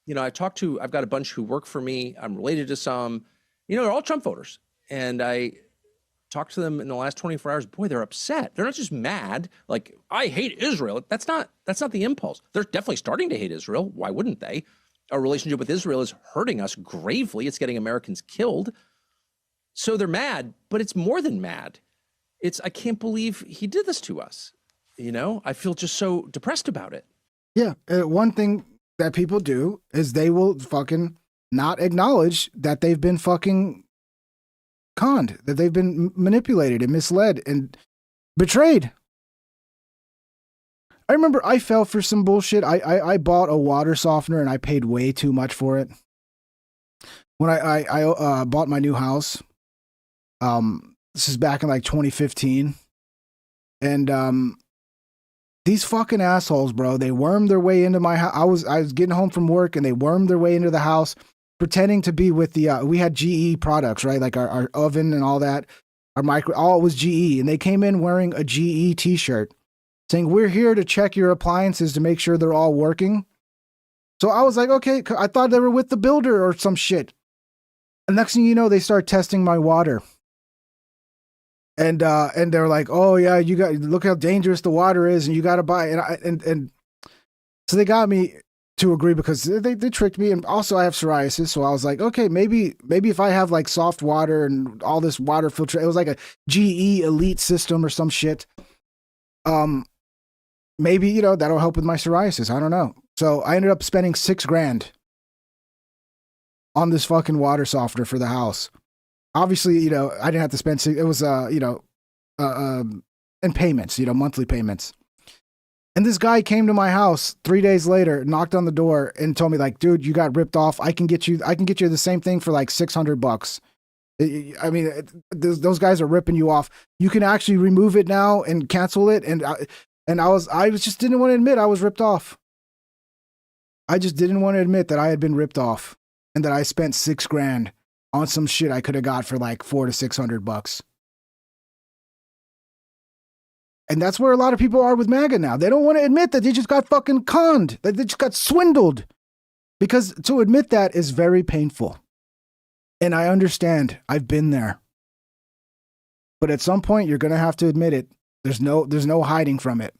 got a bunch who work for me. I'm related to some, they're all Trump voters. And I talked to them in the last 24 hours. Boy, they're upset. They're not just mad. Like, I hate Israel. That's not the impulse. They're definitely starting to hate Israel. Why wouldn't they? Our relationship with Israel is hurting us gravely. It's getting Americans killed. So they're mad, but it's more than mad. I can't believe he did this to us. I feel just so depressed about it. Yeah. One thing that people do is they will fucking not acknowledge that they've been fucking conned, that they've been manipulated and misled and betrayed. I remember I fell for some bullshit. I bought a water softener and I paid way too much for it. When I bought my new house, this is back in like 2015. And these fucking assholes, bro, they wormed their way into my house. I was getting home from work and they wormed their way into the house, pretending to be with we had GE products, right? Like our oven and all that, all it was GE. And they came in wearing a GE t-shirt saying, "We're here to check your appliances to make sure they're all working." So I was like, okay, I thought they were with the builder or some shit. And next thing you know, they start testing my water. And they're like, oh yeah, you got, look how dangerous the water is, and you got to buy it. And so they got me to agree because they tricked me. And also I have psoriasis. So I was like, okay, maybe if I have like soft water and all this water filter, it was like a GE elite system or some shit. Maybe, you know, that'll help with my psoriasis. I don't know. So I ended up spending $6,000 on this fucking water softener for the house. Obviously, you know, I didn't have to spend, it was, you know, in payments, you know, monthly payments. And this guy came to my house 3 days later, knocked on the door and told me like, dude, you got ripped off. I can get you the same thing for like $600. I mean, those guys are ripping you off. You can actually remove it now and cancel it. And I just didn't want to admit I was ripped off. I just didn't want to admit that I had been ripped off and that I spent $6,000 on some shit I could have got for like $400 to $600. And that's where a lot of people are with MAGA now. They don't want to admit that they just got fucking conned, that they just got swindled. Because to admit that is very painful. And I understand. I've been there. But at some point, you're going to have to admit it. There's no hiding from it.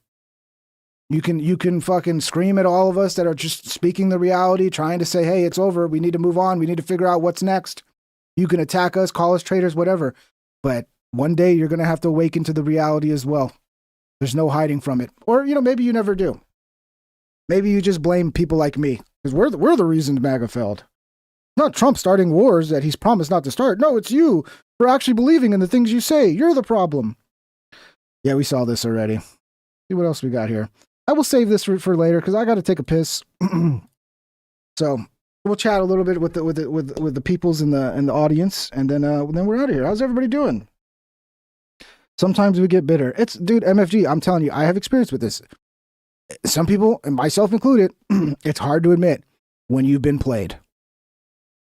You can fucking scream at all of us that are just speaking the reality, trying to say, hey, it's over. We need to move on. We need to figure out what's next. You can attack us, call us traitors, whatever. But one day you're going to have to awaken to the reality as well. There's no hiding from it. Or, you know, maybe you never do. Maybe you just blame people like me. Because we're the reason MAGA failed. Not Trump starting wars that he's promised not to start. No, it's you for actually believing in the things you say. You're the problem. Yeah, we saw this already. See what else we got here. I will save this for later because I got to take a piss. So we'll chat a little bit with the peoples in the audience, and then we're out of here. How's everybody doing? Sometimes we get bitter. Dude, MFG, I'm telling you, I have experience with this. Some people, and myself included, it's hard to admit when you've been played.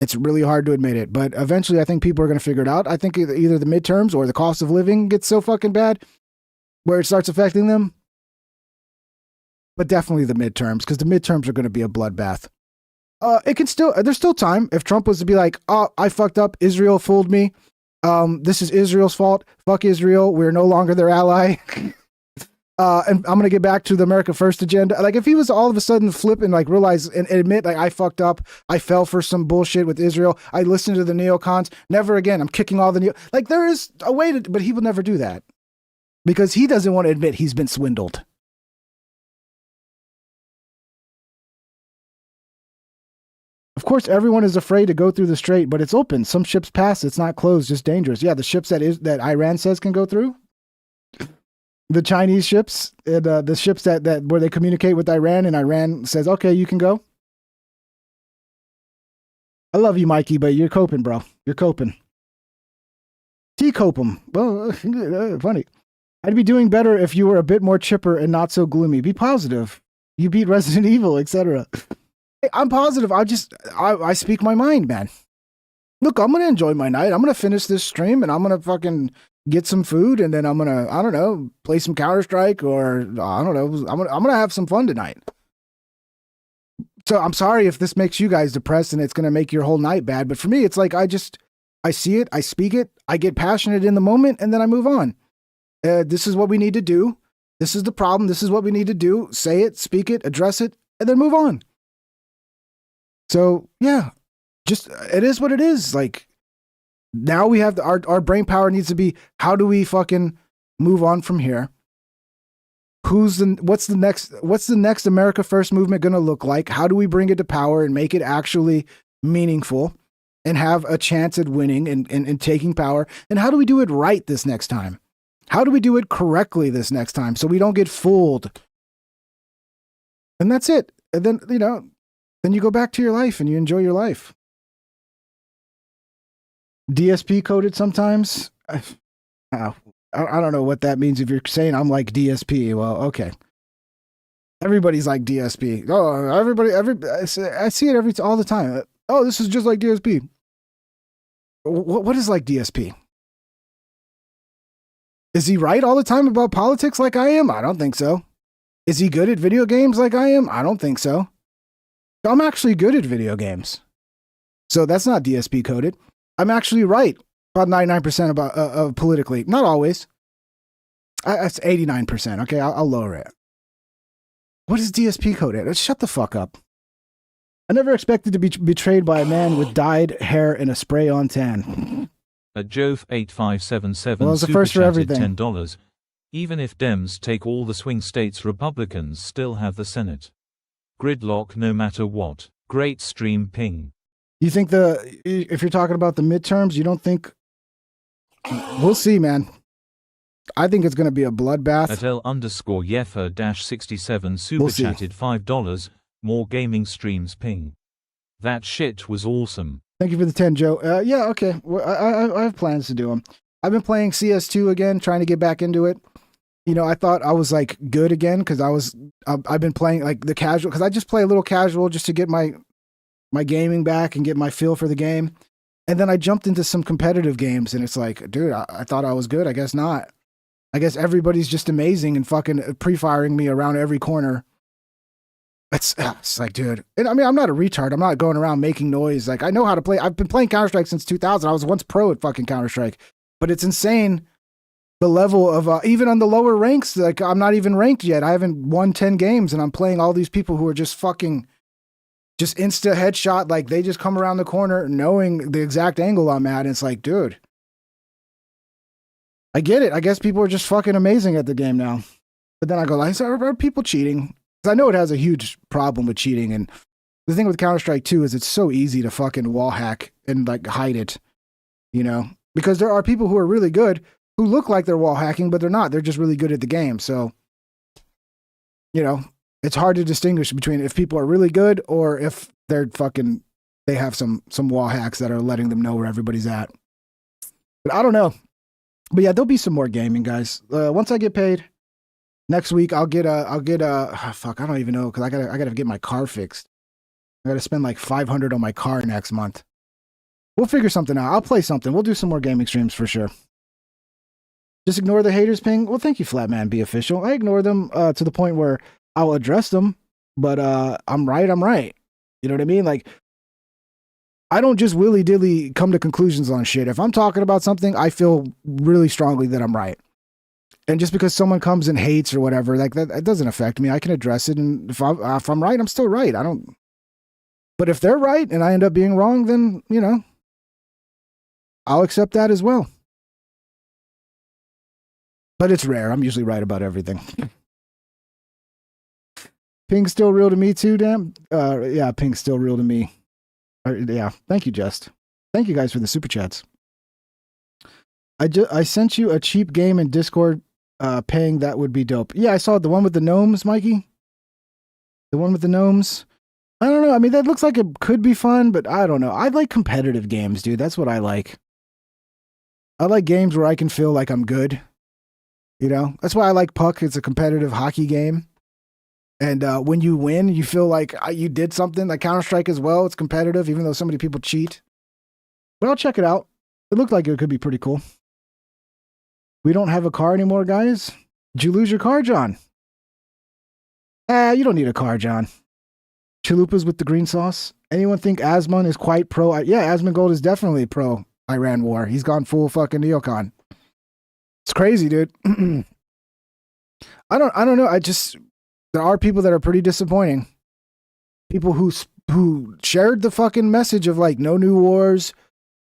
It's really hard to admit it, but eventually I think people are going to figure it out. I think either the midterms or the cost of living gets so fucking bad where it starts affecting them. But definitely the midterms, because the midterms are going to be a bloodbath. There's still time. If Trump was to be like, oh, I fucked up, Israel fooled me. This is Israel's fault. Fuck Israel. We're no longer their ally. And I'm going to get back to the America First agenda. Like if he was all of a sudden flip and like realize and admit like I fucked up. I fell for some bullshit with Israel. I listened to the neocons. Never again. I'm kicking all the like there is a way to, but he will never do that because he doesn't want to admit he's been swindled. Of course, everyone is afraid to go through the strait, but it's open. Some ships pass. It's not closed, just dangerous. Yeah, the ships that Iran says can go through. The Chinese ships, and the ships that where they communicate with Iran, and Iran says, "Okay, you can go." I love you, Mikey, but you're coping, bro. You're coping. T-copem. Well, funny. I'd be doing better if you were a bit more chipper and not so gloomy. Be positive. You beat Resident Evil, etc. I'm positive. I speak my mind, man. Look, I'm going to enjoy my night. I'm going to finish this stream and I'm going to fucking get some food and then I'm going to, I don't know, play some Counter-Strike or I don't know. I'm going to have some fun tonight. So I'm sorry if this makes you guys depressed and it's going to make your whole night bad. But for me, it's like, I see it, I speak it, I get passionate in the moment and then I move on. This is what we need to do. This is the problem. This is what we need to do. Say it, speak it, address it, and then move on. So yeah, just it is what it is. Like now we have our brain power needs to be how do we fucking move on from here? What's the next America First movement going to look like? How do we bring it to power and make it actually meaningful and have a chance at winning and taking power? And how do we do it right this next time? How do we do it correctly this next time so we don't get fooled? And that's it. And then, then you go back to your life and you enjoy your life. DSP coded sometimes. I don't know what that means if you're saying I'm like DSP. Well, okay. Everybody's like DSP. Oh, everybody, I see it all the time. Oh, this is just like DSP. What is like DSP? Is he right all the time about politics like I am? I don't think so. Is he good at video games like I am? I don't think so. I'm actually good at video games. So that's not DSP coded. I'm actually right about 99% about politically. Not always. That's 89%. Okay, I'll lower it. What is DSP code at? Shut the fuck up. I never expected to be betrayed by a man with dyed hair and a spray-on tan. At Jove8577 Well, it's the first for everything. $10. Even if Dems take all the swing states, Republicans still have the Senate. Gridlock no matter what. Great stream ping. You think if you're talking about the midterms, you don't think... We'll see, man. I think it's going to be a bloodbath. At L_Yefa-67 super chatted $5. More gaming streams ping. That shit was awesome. Thank you for the 10, Joe. Yeah, okay. Well, I have plans to do them. I've been playing CS2 again, trying to get back into it. You know, I thought I was like good again because I've been playing like the casual, because I just play a little casual just to get my gaming back and get my feel for the game. And then I jumped into some competitive games and it's like, dude, I thought I was good. I guess not. I guess everybody's just amazing and fucking pre-firing me around every corner. It's like, dude. And I mean, I'm not a retard. I'm not going around making noise. Like, I know how to play. I've been playing Counter-Strike since 2000. I was once pro at fucking Counter-Strike. But it's insane the level of, even on the lower ranks, like, I'm not even ranked yet. I haven't won 10 games, and I'm playing all these people who are just fucking, just insta headshot. Like, they just come around the corner knowing the exact angle I'm at. And it's like, dude. I get it. I guess people are just fucking amazing at the game now. But then I go, like, are people cheating? I know it has a huge problem with cheating, and the thing with Counter-Strike 2 is it's so easy to fucking wall hack and like hide it, you know, because there are people who are really good who look like they're wall hacking, but they're not. They're just really good at the game. So, you know, it's hard to distinguish between if people are really good or if they're fucking, they have some wall hacks that are letting them know where everybody's at. But I don't know. But yeah, there'll be some more gaming, guys. Once I get paid. Next week, I'll get fuck, I don't even know, because I gotta get my car fixed. I gotta spend like $500 on my car next month. We'll figure something out. I'll play something. We'll do some more gaming streams for sure. Just ignore the haters ping. Well, thank you, Flatman Be Official. I ignore them to the point where I'll address them, but I'm right. You know what I mean? Like, I don't just willy-dilly come to conclusions on shit. If I'm talking about something, I feel really strongly that I'm right. And just because someone comes and hates or whatever, like that, it doesn't affect me. I can address it, and if I'm right, I'm still right. But if they're right and I end up being wrong, then, you know, I'll accept that as well. But it's rare. I'm usually right about everything. Ping's still real to me too, damn. Yeah, ping's still real to me. Yeah, thank you, Just. Thank you guys for the super chats. I sent you a cheap game in Discord. Paying that would be dope. Yeah, I saw the one with the gnomes, Mikey. The one with the gnomes. I don't know. I mean, that looks like it could be fun, but I don't know. I like competitive games, dude. That's what I like. I like games where I can feel like I'm good. You know, that's why I like Puck. It's a competitive hockey game. And when you win, you feel like you did something. Like Counter-Strike as well. It's competitive, even though so many people cheat. But I'll check it out. It looked like it could be pretty cool. We don't have a car anymore, guys. Did you lose your car, John? You don't need a car, John. Chalupas with the green sauce. Anyone think Asmon is quite pro? Yeah, Asmongold is definitely pro Iran war. He's gone full fucking neocon. It's crazy, dude. I don't know. There are people that are pretty disappointing. People who shared the fucking message of like no new wars,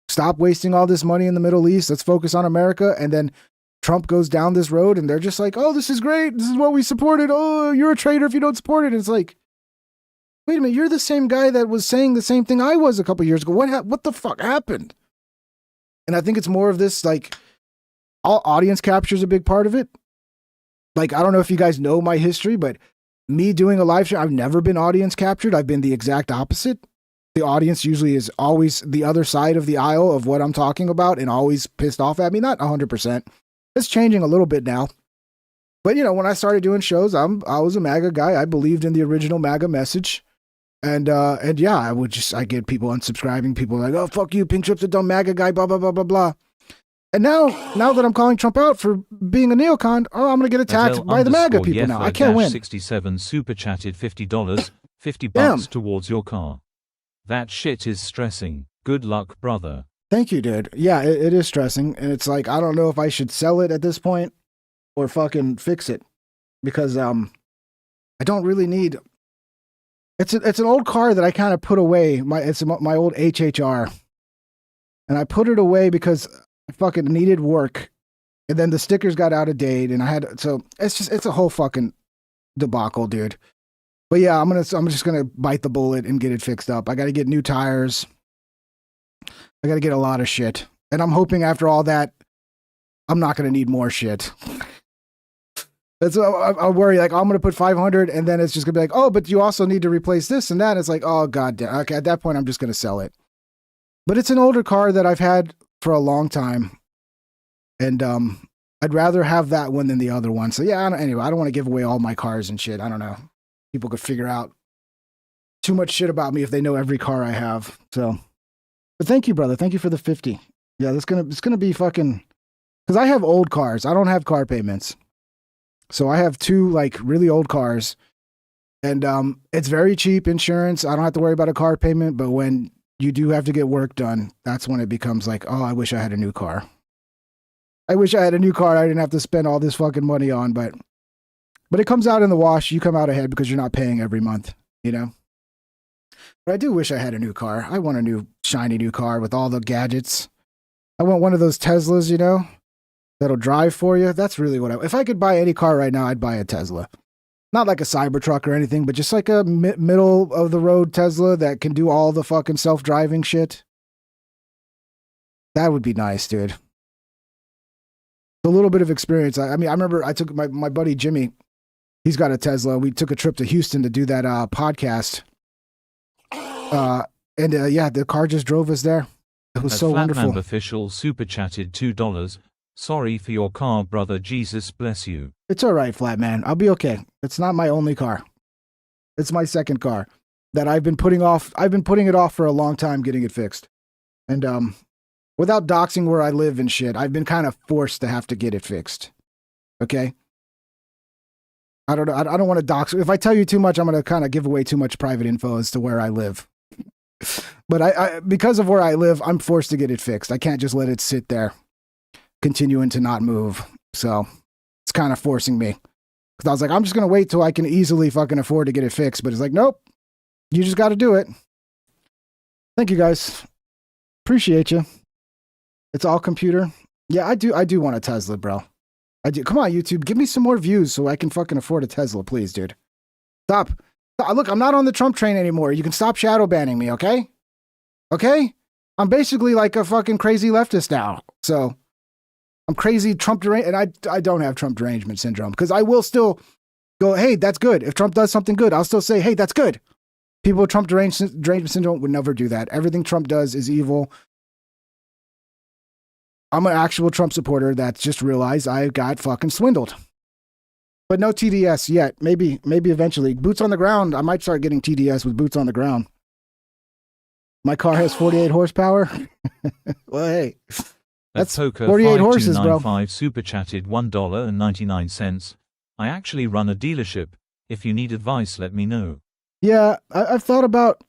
stop wasting all this money in the Middle East, let's focus on America, and then Trump goes down this road and they're just like, oh, this is great. This is what we supported. Oh, you're a traitor if you don't support it. And it's like, wait a minute, you're the same guy that was saying the same thing I was a couple years ago. What the fuck happened? And I think it's more of this, like, all audience capture is a big part of it. Like, I don't know if you guys know my history, but me doing a live show, I've never been audience captured. I've been the exact opposite. The audience usually is always the other side of the aisle of what I'm talking about and always pissed off at me. Not 100%. It's changing a little bit now. But, you know, when I started doing shows, I was a MAGA guy. I believed in the original MAGA message. And yeah, I get people unsubscribing, people like, oh, fuck you, Pink Trip's a dumb MAGA guy, blah, blah, blah, blah, blah. And now that I'm calling Trump out for being a neocon, I'm going to get attacked by the MAGA people now. I can't win. 67 super chatted $50, $50 towards your car. That shit is stressing. Good luck, brother. Thank you, dude. Yeah, it is stressing, and it's like I don't know if I should sell it at this point or fucking fix it because I don't really need. It's an old car that I kind of put away. It's my old HHR, and I put it away because I fucking needed work, and then the stickers got out of date, and I had it's a whole fucking debacle, dude. But yeah, I'm just gonna bite the bullet and get it fixed up. I got to get new tires. I got to get a lot of shit, and I'm hoping after all that, I'm not gonna need more shit. That's I worry. Like I'm gonna put 500, and then it's just gonna be like, oh, but you also need to replace this and that. It's like, oh god damn. Okay, at that point, I'm just gonna sell it. But it's an older car that I've had for a long time, and I'd rather have that one than the other one. So yeah. Anyway, I don't want to give away all my cars and shit. I don't know. People could figure out too much shit about me if they know every car I have. So, but thank you, brother. Thank you for the 50. Yeah, it's gonna be fucking. Because I have old cars. I don't have car payments. So I have two like really old cars, and it's very cheap insurance. I don't have to worry about a car payment. But when you do have to get work done, that's when it becomes like, oh, I wish I had a new car. I wish I had a new car I didn't have to spend all this fucking money on. But it comes out in the wash. You come out ahead because you're not paying every month, you know. But I do wish I had a new car. I want a new shiny new car with all the gadgets. I want one of those Teslas, you know, that'll drive for you. That's really what if I could buy any car right now, I'd buy a Tesla. Not like a Cybertruck or anything, but just like a middle of the road Tesla that can do all the fucking self-driving shit. That would be nice, dude. A little bit of experience. I mean, I remember I took my buddy Jimmy. He's got a Tesla. We took a trip to Houston to do that podcast. Yeah, the car just drove us there. It was so wonderful. Flatman official super chatted $2. Sorry for your car, brother. Jesus bless you. It's all right, Flatman. I'll be okay. It's not my only car. It's my second car that I've been putting off. I've been putting it off for a long time getting it fixed. And without doxing where I live and shit, I've been kind of forced to have to get it fixed. Okay? I don't know. I don't want to dox. If I tell you too much, I'm going to kind of give away too much private info as to where I live. But I because of where I live, I'm forced to get it fixed. I can't just let it sit there, continuing to not move. So it's kind of forcing me. Because I was like, I'm just going to wait till I can easily fucking afford to get it fixed. But it's like, nope, you just got to do it. Thank you, guys. Appreciate you. It's all computer. Yeah, I do want a Tesla, bro. I do. Come on, YouTube. Give me some more views so I can fucking afford a Tesla, please, dude. Stop. Look, I'm not on the Trump train anymore. You can stop shadow banning me, okay? Okay? I'm basically like a fucking crazy leftist now. So I'm crazy Trump deranged, and I don't have Trump derangement syndrome because I will still go, hey, that's good. If Trump does something good, I'll still say, hey, that's good. People with Trump derangement syndrome would never do that. Everything Trump does is evil. I'm an actual Trump supporter that's just realized I got fucking swindled. But no TDS yet. Maybe eventually. Boots on the ground. I might start getting TDS with boots on the ground. My car has 48 horsepower. Well, hey. That's 48 horses, bro. 5295 super chatted $1.99. I actually run a dealership. If you need advice, let me know. Yeah, I've thought about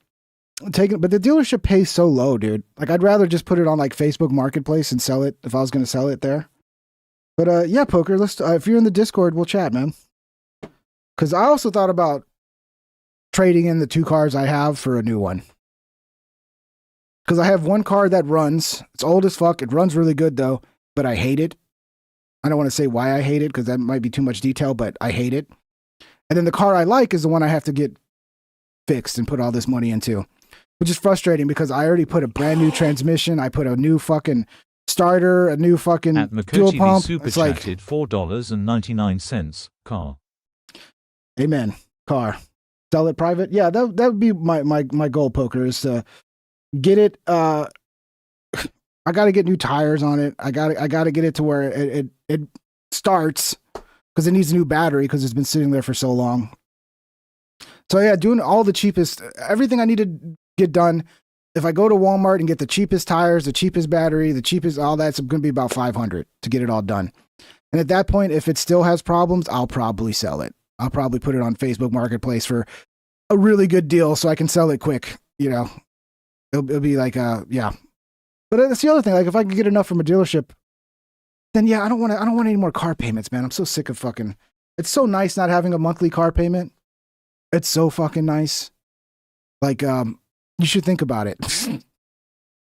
taking, but the dealership pays so low, dude. Like, I'd rather just put it on like Facebook Marketplace and sell it if I was going to sell it there. But yeah, Poker, let's if you're in the Discord, we'll chat, man. Because I also thought about trading in the two cars I have for a new one. Because I have one car that runs. It's old as fuck. It runs really good, though, but I hate it. I don't want to say why I hate it, because that might be too much detail, but I hate it. And then the car I like is the one I have to get fixed and put all this money into, which is frustrating because I already put a brand new transmission. I put a new fucking starter, a new fucking fuel pump. Super it's like chatted $4.99. Car. Amen. Car. Sell it private. Yeah, that would be my goal, Poker, is to get it. I got to get new tires on it. I got to get it to where it starts, because it needs a new battery because it's been sitting there for so long. So yeah, doing all the cheapest, everything I need to get done. If I go to Walmart and get the cheapest tires, the cheapest battery, the cheapest, all that's going to be about $500 to get it all done. And at that point, if it still has problems, I'll probably sell it. I'll probably put it on Facebook Marketplace for a really good deal so I can sell it quick. You know, it'll be like, yeah. But that's the other thing. Like, if I can get enough from a dealership, then yeah, I don't want any more car payments, man. I'm so sick of fucking. It's so nice not having a monthly car payment. It's so fucking nice. Like, you should think about it.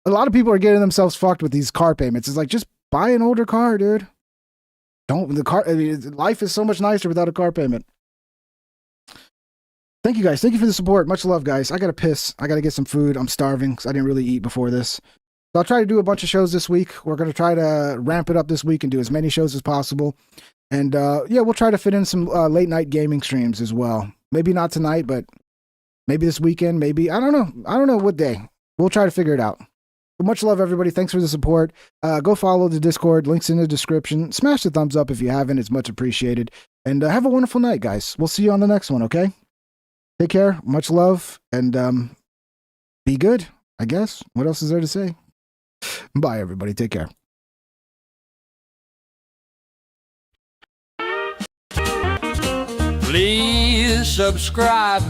A lot of people are getting themselves fucked with these car payments. It's like, just buy an older car, dude. Life is so much nicer without a car payment. Thank you guys. Thank you for the support. Much love, guys. I gotta piss. I gotta get some food. I'm starving because I didn't really eat before this. So I'll try to do a bunch of shows this week. We're gonna try to ramp it up this week and do as many shows as possible. And yeah, we'll try to fit in some late night gaming streams as well. Maybe not tonight, but maybe this weekend. Maybe I don't know. I don't know what day. We'll try to figure it out. But much love, everybody. Thanks for the support. Go follow the Discord. Links in the description. Smash the thumbs up if you haven't. It's much appreciated. And have a wonderful night, guys. We'll see you on the next one. Okay. Take care. Much love. And be good, I guess. What else is there to say? Bye, everybody. Take care. Please subscribe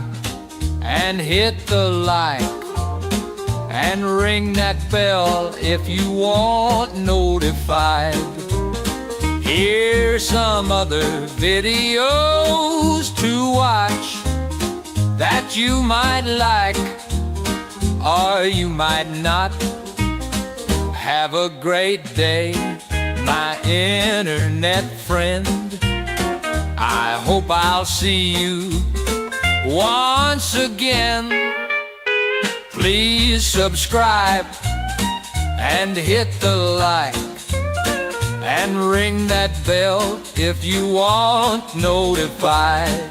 and hit the like and ring that bell if you want notified. Here's some other videos to watch that you might like or you might not. Have a great day, my internet friend. I hope I'll see you once again. Please subscribe and hit the like and ring that bell if you want notified.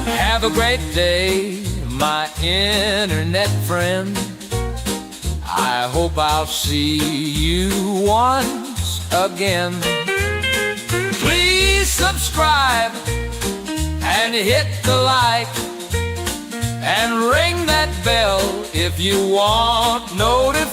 Have a great day, my internet friend. I hope I'll see you once again. Please subscribe and hit the like and ring that bell if you want notification.